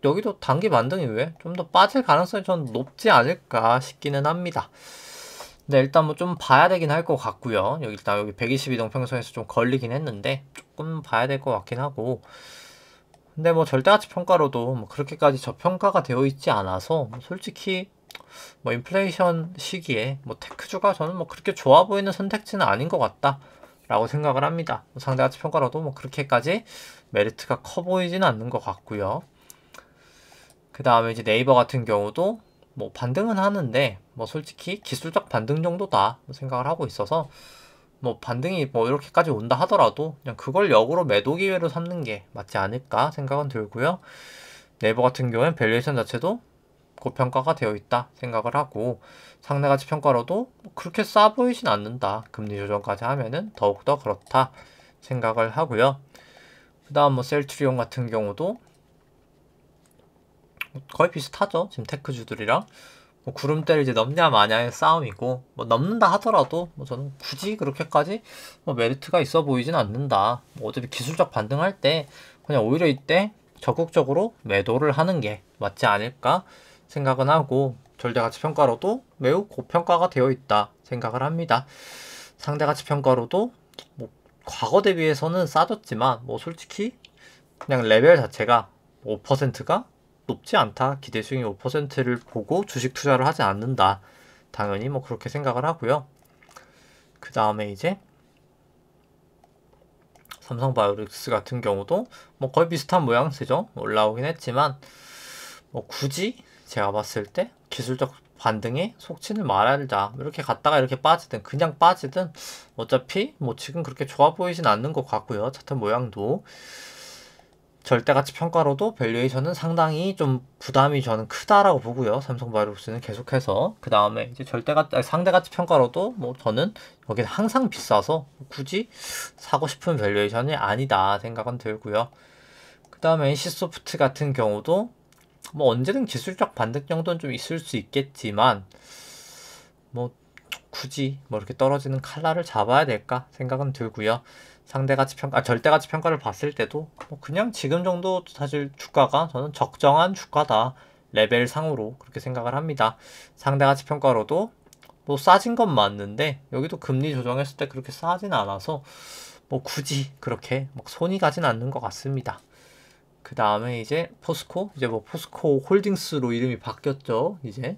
여기도 단기 반등 이후에 좀 더 빠질 가능성이 좀 높지 않을까 싶기는 합니다. 근데 일단 뭐 좀 봐야 되긴 할 것 같고요. 여기 일단 여기 122동 평선에서 좀 걸리긴 했는데 조금 봐야 될 것 같긴 하고, 근데 뭐 절대가치 평가로도 뭐 그렇게까지 저평가가 되어 있지 않아서 뭐 솔직히 뭐 인플레이션 시기에 뭐 테크주가 저는 뭐 그렇게 좋아 보이는 선택지는 아닌 것 같다 라고 생각을 합니다. 뭐 상대가치 평가로도 뭐 그렇게까지 메리트가 커 보이지는 않는 것 같고요. 그 다음에 이제 네이버 같은 경우도 뭐 반등은 하는데 뭐 솔직히 기술적 반등 정도다 생각을 하고 있어서 뭐 반등이 뭐 이렇게까지 온다 하더라도 그냥 그걸 역으로 매도 기회로 삼는 게 맞지 않을까 생각은 들고요. 네이버 같은 경우엔 밸류에이션 자체도 고평가가 되어 있다 생각을 하고, 상대가치 평가로도 뭐 그렇게 싸 보이진 않는다. 금리 조정까지 하면은 더욱더 그렇다 생각을 하고요. 그 다음 뭐 셀트리온 같은 경우도 거의 비슷하죠. 지금 테크주들이랑. 뭐 구름대를 이제 넘냐 마냐의 싸움이고, 뭐 넘는다 하더라도 뭐 저는 굳이 그렇게까지 뭐 메리트가 있어 보이진 않는다. 뭐 어차피 기술적 반등할 때 그냥 오히려 이때 적극적으로 매도를 하는 게 맞지 않을까 생각은 하고, 절대가치 평가로도 매우 고평가가 되어 있다 생각을 합니다. 상대가치 평가로도 뭐 과거 대비해서는 싸졌지만 뭐 솔직히 그냥 레벨 자체가 5%가 높지 않다. 기대 수익이 5%를 보고 주식 투자를 하지 않는다. 당연히 뭐 그렇게 생각을 하고요. 그 다음에 이제 삼성바이오로직스 같은 경우도 뭐 거의 비슷한 모양새죠. 올라오긴 했지만 뭐 굳이 제가 봤을 때 기술적 반등에 속지는 말아야. 이렇게 갔다가 이렇게 빠지든 그냥 빠지든 어차피 뭐 지금 그렇게 좋아 보이진 않는 것 같고요. 차트 모양도. 절대가치 평가로도 밸류에이션은 상당히 좀 부담이 저는 크다라고 보고요. 삼성바이오로직스는 계속해서. 그 다음에 이제 상대가치 평가로도 뭐 저는 여기는 항상 비싸서 굳이 사고 싶은 밸류에이션이 아니다 생각은 들고요. 그 다음에 NC소프트 같은 경우도 뭐 언제든 기술적 반등 정도는 좀 있을 수 있겠지만 뭐 굳이 뭐 이렇게 떨어지는 칼날을 잡아야 될까 생각은 들고요. 절대가치 평가를 봤을 때도 뭐 그냥 지금 정도 사실 주가가 저는 적정한 주가다. 레벨 상으로 그렇게 생각을 합니다. 상대가치 평가로도 뭐 싸진 건 맞는데 여기도 금리 조정했을 때 그렇게 싸진 않아서 뭐 굳이 그렇게 막 손이 가진 않는 것 같습니다. 그 다음에 이제 이제 뭐 포스코 홀딩스로 이름이 바뀌었죠. 이제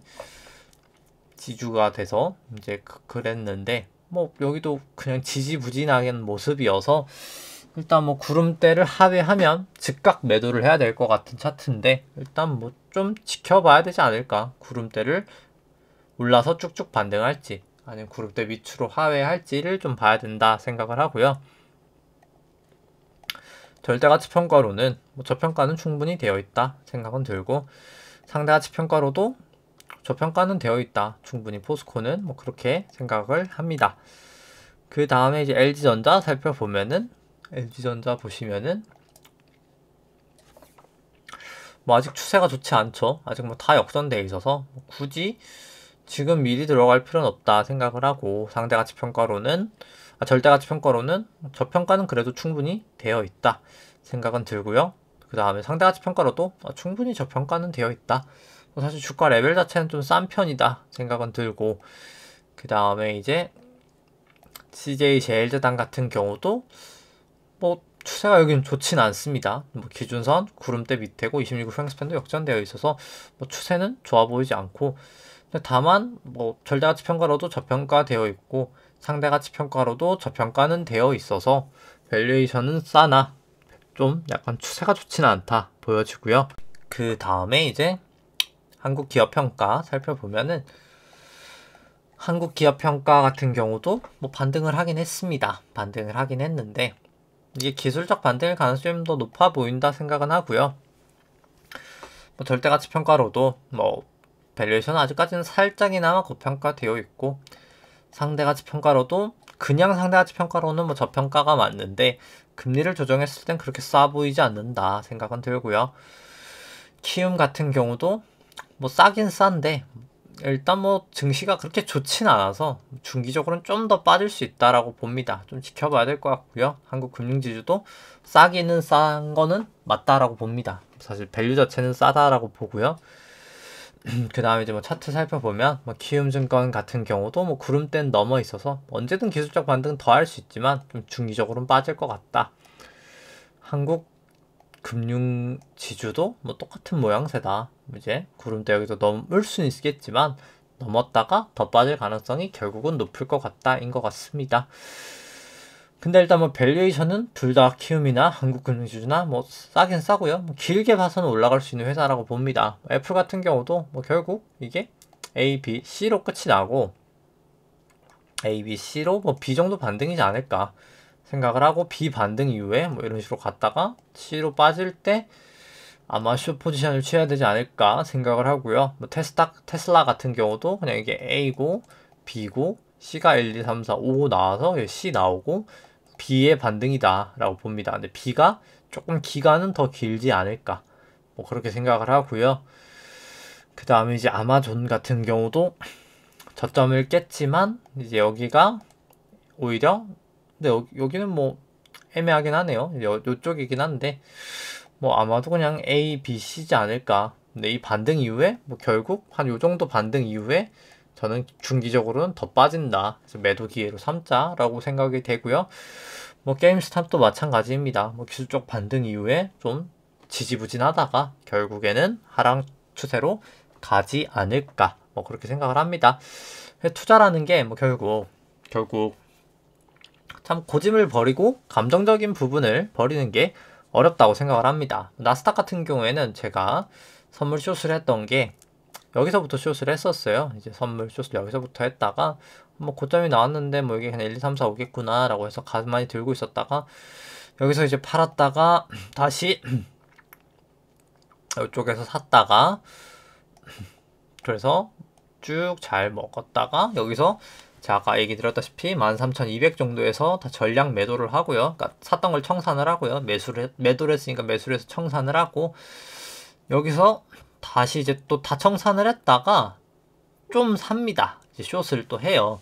지주가 돼서 이제 그랬는데 뭐 여기도 그냥 지지부진한 모습이어서 일단 뭐 구름대를 하회하면 즉각 매도를 해야 될 것 같은 차트인데 일단 뭐 좀 지켜봐야 되지 않을까. 구름대를 올라서 쭉쭉 반등할지 아니면 구름대 밑으로 하회할지를 좀 봐야 된다 생각을 하고요. 절대가치 평가로는 뭐 저평가는 충분히 되어 있다 생각은 들고, 상대가치 평가로도 저평가는 되어 있다. 충분히 포스코는 뭐 그렇게 생각을 합니다. 그 다음에 이제 LG전자 살펴보면은, LG전자 보시면은 뭐 아직 추세가 좋지 않죠. 아직 뭐 다 역전되어 있어서 뭐 굳이 지금 미리 들어갈 필요는 없다 생각을 하고, 상대가치 평가로는 절대가치 평가로는 저평가는 그래도 충분히 되어 있다 생각은 들고요. 그 다음에 상대가치 평가로도 충분히 저평가는 되어 있다. 사실 주가 레벨 자체는 좀 싼 편이다 생각은 들고, 그 다음에 이제 CJ제일제당 같은 경우도 뭐 추세가 여기는 좋진 않습니다. 뭐 기준선 구름대 밑에고 26일 평행스팬도 역전되어 있어서 뭐 추세는 좋아 보이지 않고, 다만 뭐 절대가치 평가로도 저평가되어 있고 상대가치 평가로도 저평가는 되어 있어서 밸류에이션은 싸나 좀 약간 추세가 좋지는 않다 보여지고요. 그 다음에 이제 한국기업평가 살펴보면은, 한국기업평가 같은 경우도 뭐 반등을 하긴 했습니다. 반등을 하긴 했는데 이게 기술적 반등일 가능성이 좀 더 높아 보인다 생각은 하고요. 뭐 절대가치 평가로도 뭐 밸류에이션은 아직까지는 살짝이나마 고평가되어 있고, 상대가치 평가로도 그냥 상대가치 평가로는 뭐 저평가가 맞는데 금리를 조정했을 땐 그렇게 싸 보이지 않는다 생각은 들고요. 키움 같은 경우도 뭐 싸긴 싼데 일단 뭐 증시가 그렇게 좋진 않아서 중기적으로는 좀 더 빠질 수 있다라고 봅니다. 좀 지켜봐야 될 것 같고요. 한국 금융지주도 싸기는 싼 거는 맞다라고 봅니다. 사실 밸류 자체는 싸다라고 보고요. 그 다음에 이제 뭐 차트 살펴보면 뭐 키움증권 같은 경우도 뭐 구름대는 넘어 있어서 언제든 기술적 반등 더 할 수 있지만 좀 중기적으로는 빠질 것 같다. 한국 금융 지주도 뭐 똑같은 모양새다. 이제 구름대 여기서 넘을 수는 있겠지만 넘었다가 더 빠질 가능성이 결국은 높을 것 같다인 것 같습니다. 근데 일단 뭐 밸류에이션은 둘 다 키움이나 한국금융지주나 뭐 싸긴 싸고요. 뭐 길게 봐서는 올라갈 수 있는 회사라고 봅니다. 애플 같은 경우도 뭐 결국 이게 A, B, C로 끝이 나고 A, B, C로 뭐 B 정도 반등이지 않을까 생각을 하고, B 반등 이후에 뭐 이런 식으로 갔다가 C로 빠질 때 아마 숏 포지션을 취해야 되지 않을까 생각을 하고요. 뭐 테슬라 같은 경우도 그냥 이게 A고 B고 C가 1, 2, 3, 4, 5 나와서 C 나오고 B의 반등이다 라고 봅니다. 근데 B가 조금 기간은 더 길지 않을까 뭐 그렇게 생각을 하고요. 그 다음에 이제 아마존 같은 경우도 저점을 깼지만 이제 여기가 오히려, 근데 여기는 뭐 애매하긴 하네요. 요쪽이긴 한데 뭐 아마도 그냥 A, B, C지 않을까. 근데 이 반등 이후에 뭐 결국 한 요 정도 반등 이후에 저는 중기적으로는 더 빠진다. 그래서 매도 기회로 삼자라고 생각이 되고요. 뭐 게임스탑도 마찬가지입니다. 뭐 기술적 반등 이후에 좀 지지부진하다가 결국에는 하락 추세로 가지 않을까. 뭐 그렇게 생각을 합니다. 투자라는 게 뭐 결국 참 고집을 버리고 감정적인 부분을 버리는 게 어렵다고 생각을 합니다. 나스닥 같은 경우에는 제가 선물 숏을 했던 게 여기서부터 숏을 했었어요. 이제 선물 숏을 여기서부터 했다가 뭐 고점이 나왔는데 뭐 이게 그냥 1, 2, 3, 4 오겠구나 라고 해서 가만히 들고 있었다가 여기서 이제 팔았다가 다시 이쪽에서 샀다가 그래서 쭉 잘 먹었다가 여기서 제가 아까 얘기 드렸다시피 13,200 정도에서 다 전량 매도를 하고요. 그러니까 샀던 걸 청산을 하고요. 매도를 했으니까 매수를 해서 청산을 하고, 여기서 다시 이제 또 다 청산을 했다가 좀 삽니다. 이제 숏을 또 해요.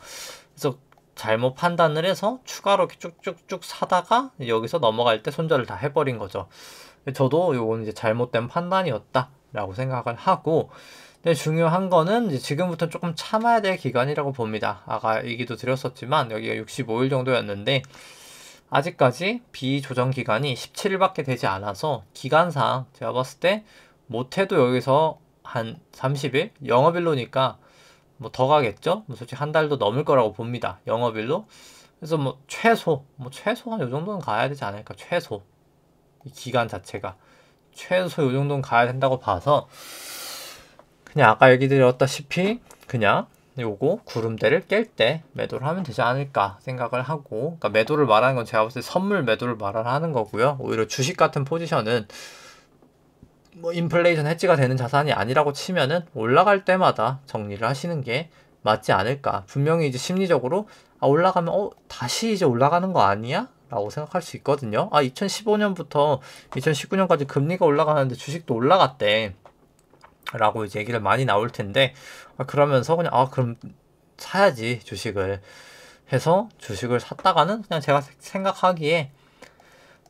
그래서 잘못 판단을 해서 추가로 이렇게 쭉쭉쭉 사다가 여기서 넘어갈 때 손절을 다 해버린 거죠. 저도 요건 이제 잘못된 판단이었다라고 생각을 하고, 근데 중요한 거는 이제 지금부터 조금 참아야 될 기간이라고 봅니다. 아까 얘기도 드렸었지만 여기가 65일 정도였는데 아직까지 비조정 기간이 17일밖에 되지 않아서 기간상 제가 봤을 때 못해도 여기서 한 30일? 영업일로니까 뭐 더 가겠죠? 뭐 솔직히 한 달도 넘을 거라고 봅니다. 영업일로. 그래서 뭐 최소 한 요 정도는 가야 되지 않을까. 최소. 이 기간 자체가. 최소 요 정도는 가야 된다고 봐서 그냥 아까 얘기 드렸다시피 그냥 요거 구름대를 깰 때 매도를 하면 되지 않을까 생각을 하고, 그러니까 매도를 말하는 건 제가 봤을 때 선물 매도를 말하는 거고요. 오히려 주식 같은 포지션은 뭐 인플레이션 해지가 되는 자산이 아니라고 치면은 올라갈 때마다 정리를 하시는 게 맞지 않을까. 분명히 이제 심리적으로 올라가면 다시 이제 올라가는 거 아니야? 라고 생각할 수 있거든요. 2015년부터 2019년까지 금리가 올라가는데 주식도 올라갔대 라고 이제 얘기를 많이 나올 텐데, 그러면서 그냥 그럼 사야지 주식을 해서 주식을 샀다가는 그냥 제가 생각하기에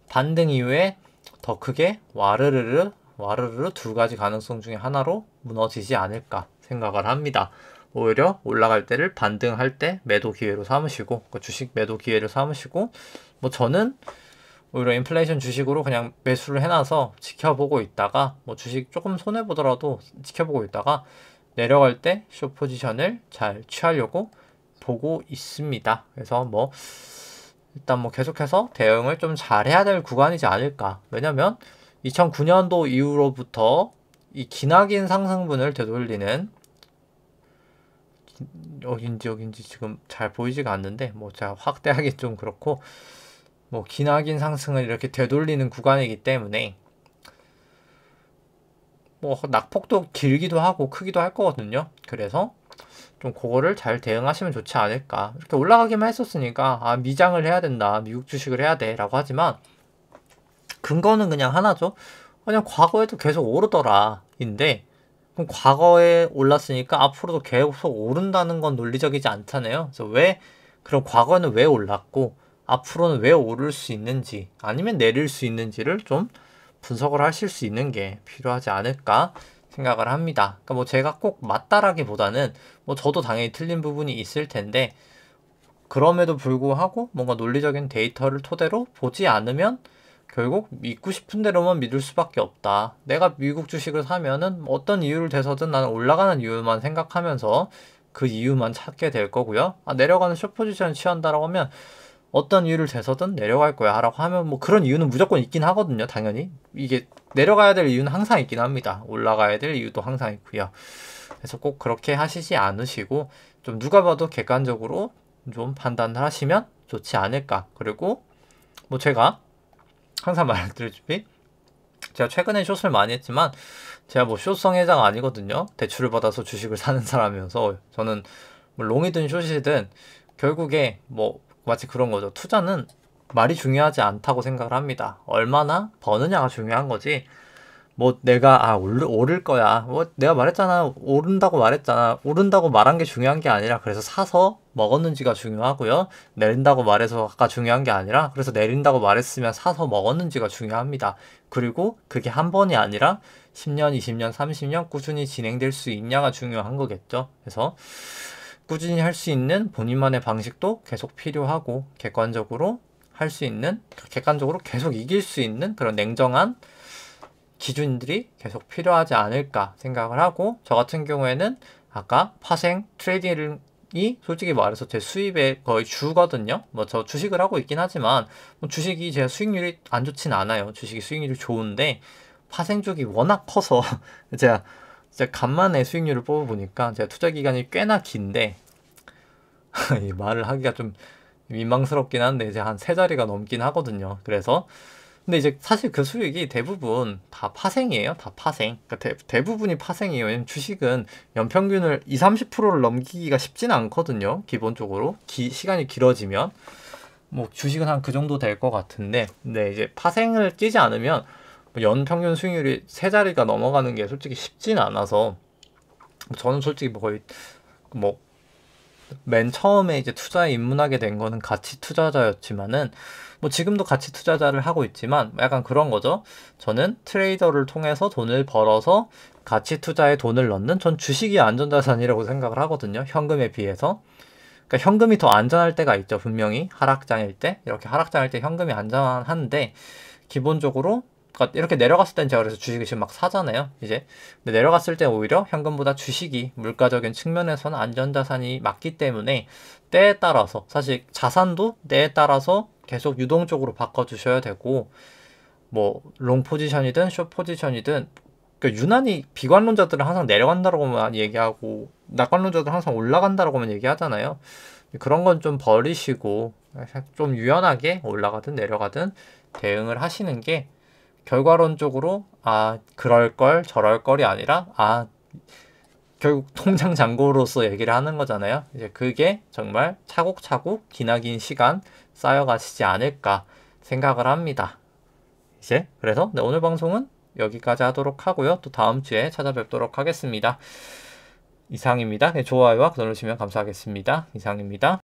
반등 이후에 더 크게 와르르르 두 가지 가능성 중에 하나로 무너지지 않을까 생각을 합니다. 오히려 올라갈 때를 반등할 때 매도 기회로 삼으시고, 주식 매도 기회를 삼으시고, 뭐 저는 오히려 인플레이션 주식으로 그냥 매수를 해놔서 지켜보고 있다가, 뭐 주식 조금 손해보더라도 지켜보고 있다가 내려갈 때 숏 포지션을 잘 취하려고 보고 있습니다. 그래서 뭐 일단 뭐 계속해서 대응을 좀 잘해야 될 구간이지 않을까. 왜냐면 2009년도 이후로부터 이 기나긴 상승분을 되돌리는, 여긴지 지금 잘 보이지가 않는데 뭐 제가 확대하기 좀 그렇고, 뭐 기나긴 상승을 이렇게 되돌리는 구간이기 때문에 뭐 낙폭도 길기도 하고 크기도 할 거거든요. 그래서 좀 그거를 잘 대응하시면 좋지 않을까. 이렇게 올라가기만 했었으니까 미장을 해야 된다, 미국 주식을 해야 돼 라고 하지만 근거는 그냥 하나죠. 그냥 과거에도 계속 오르더라 인데, 그럼 과거에 올랐으니까 앞으로도 계속 오른다는 건 논리적이지 않잖아요. 그래서 그럼 과거에는 왜 올랐고 앞으로는 왜 오를 수 있는지 아니면 내릴 수 있는지를 좀 분석을 하실 수 있는 게 필요하지 않을까 생각을 합니다. 그러니까 뭐 제가 꼭 맞다라기보다는 뭐 저도 당연히 틀린 부분이 있을 텐데, 그럼에도 불구하고 뭔가 논리적인 데이터를 토대로 보지 않으면 결국 믿고 싶은 대로만 믿을 수밖에 없다. 내가 미국 주식을 사면은 어떤 이유를 대서든 나는 올라가는 이유만 생각하면서 그 이유만 찾게 될 거고요. 내려가는 숏 포지션을 취한다라고 하면 어떤 이유를 대서든 내려갈 거야 라고 하면 뭐 그런 이유는 무조건 있긴 하거든요. 당연히 이게 내려가야 될 이유는 항상 있긴 합니다. 올라가야 될 이유도 항상 있고요. 그래서 꼭 그렇게 하시지 않으시고 좀 누가 봐도 객관적으로 좀 판단을 하시면 좋지 않을까. 그리고 뭐 제가 항상 말드리다시피 제가 최근에 숏을 많이 했지만 제가 뭐 숏성 회자가 아니거든요. 대출을 받아서 주식을 사는 사람이어서 저는 뭐 롱이든 숏이든 결국에 뭐 마치 그런 거죠. 투자는 말이 중요하지 않다고 생각을 합니다. 얼마나 버느냐가 중요한 거지. 뭐 내가 오를 거야. 뭐 내가 말했잖아. 오른다고 말했잖아. 오른다고 말한 게 중요한 게 아니라 그래서 사서 먹었는지가 중요하고요. 내린다고 말해서가 중요한 게 아니라 그래서 내린다고 말했으면 사서 먹었는지가 중요합니다. 그리고 그게 한 번이 아니라 10년, 20년, 30년 꾸준히 진행될 수 있냐가 중요한 거겠죠. 그래서 꾸준히 할 수 있는 본인만의 방식도 계속 필요하고, 객관적으로 할 수 있는, 객관적으로 계속 이길 수 있는 그런 냉정한 기준들이 계속 필요하지 않을까 생각을 하고, 저 같은 경우에는 아까 파생 트레이딩이 솔직히 말해서 제 수입의 거의 주거든요. 뭐 저 주식을 하고 있긴 하지만 뭐 주식이 제가 수익률이 안 좋진 않아요. 주식이 수익률이 좋은데 파생 쪽이 워낙 커서 제가 진짜 간만에 수익률을 뽑아보니까 제가 투자 기간이 꽤나 긴데 이 말을 하기가 좀 민망스럽긴 한데 이제 한 3자리가 넘긴 하거든요. 그래서 근데 이제 사실 그 수익이 대부분 다 파생이에요. 다 파생. 그러니까 대부분이 파생이에요. 왜냐면 주식은 연평균을 20-30%를 넘기기가 쉽지는 않거든요. 기본적으로. 시간이 길어지면. 뭐 주식은 한 그 정도 될 것 같은데, 근데 이제 파생을 끼지 않으면 연평균 수익률이 3자리가 넘어가는 게 솔직히 쉽지는 않아서, 저는 솔직히 뭐 거의 뭐 맨 처음에 이제 투자에 입문하게 된 거는 가치 투자자였지만은 뭐 지금도 가치 투자자를 하고 있지만 약간 그런 거죠. 저는 트레이더를 통해서 돈을 벌어서 가치 투자에 돈을 넣는, 전 주식이 안전자산이라고 생각을 하거든요. 현금에 비해서. 그러니까 현금이 더 안전할 때가 있죠. 분명히 하락장일 때, 이렇게 하락장일 때 현금이 안전한데, 기본적으로 그러니까 이렇게 내려갔을 땐 제가 그래서 주식을 지금 막 사잖아요. 이제 근데 내려갔을 때 오히려 현금보다 주식이 물가적인 측면에서는 안전자산이 맞기 때문에 때에 따라서, 사실 자산도 때에 따라서 계속 유동적으로 바꿔주셔야 되고, 뭐 롱 포지션이든 숏 포지션이든 그러니까 유난히 비관론자들은 항상 내려간다라고만 얘기하고 낙관론자들은 항상 올라간다라고만 얘기하잖아요. 그런 건 좀 버리시고 좀 유연하게 올라가든 내려가든 대응을 하시는 게 결과론적으로 그럴걸 저럴걸이 아니라 결국 통장 잔고로서 얘기를 하는 거잖아요. 이제 그게 정말 차곡차곡 기나긴 시간 쌓여가시지 않을까 생각을 합니다. 이제 그래서 오늘 방송은 여기까지 하도록 하고요. 또 다음 주에 찾아뵙도록 하겠습니다. 이상입니다. 좋아요와 구독 누르시면 감사하겠습니다. 이상입니다.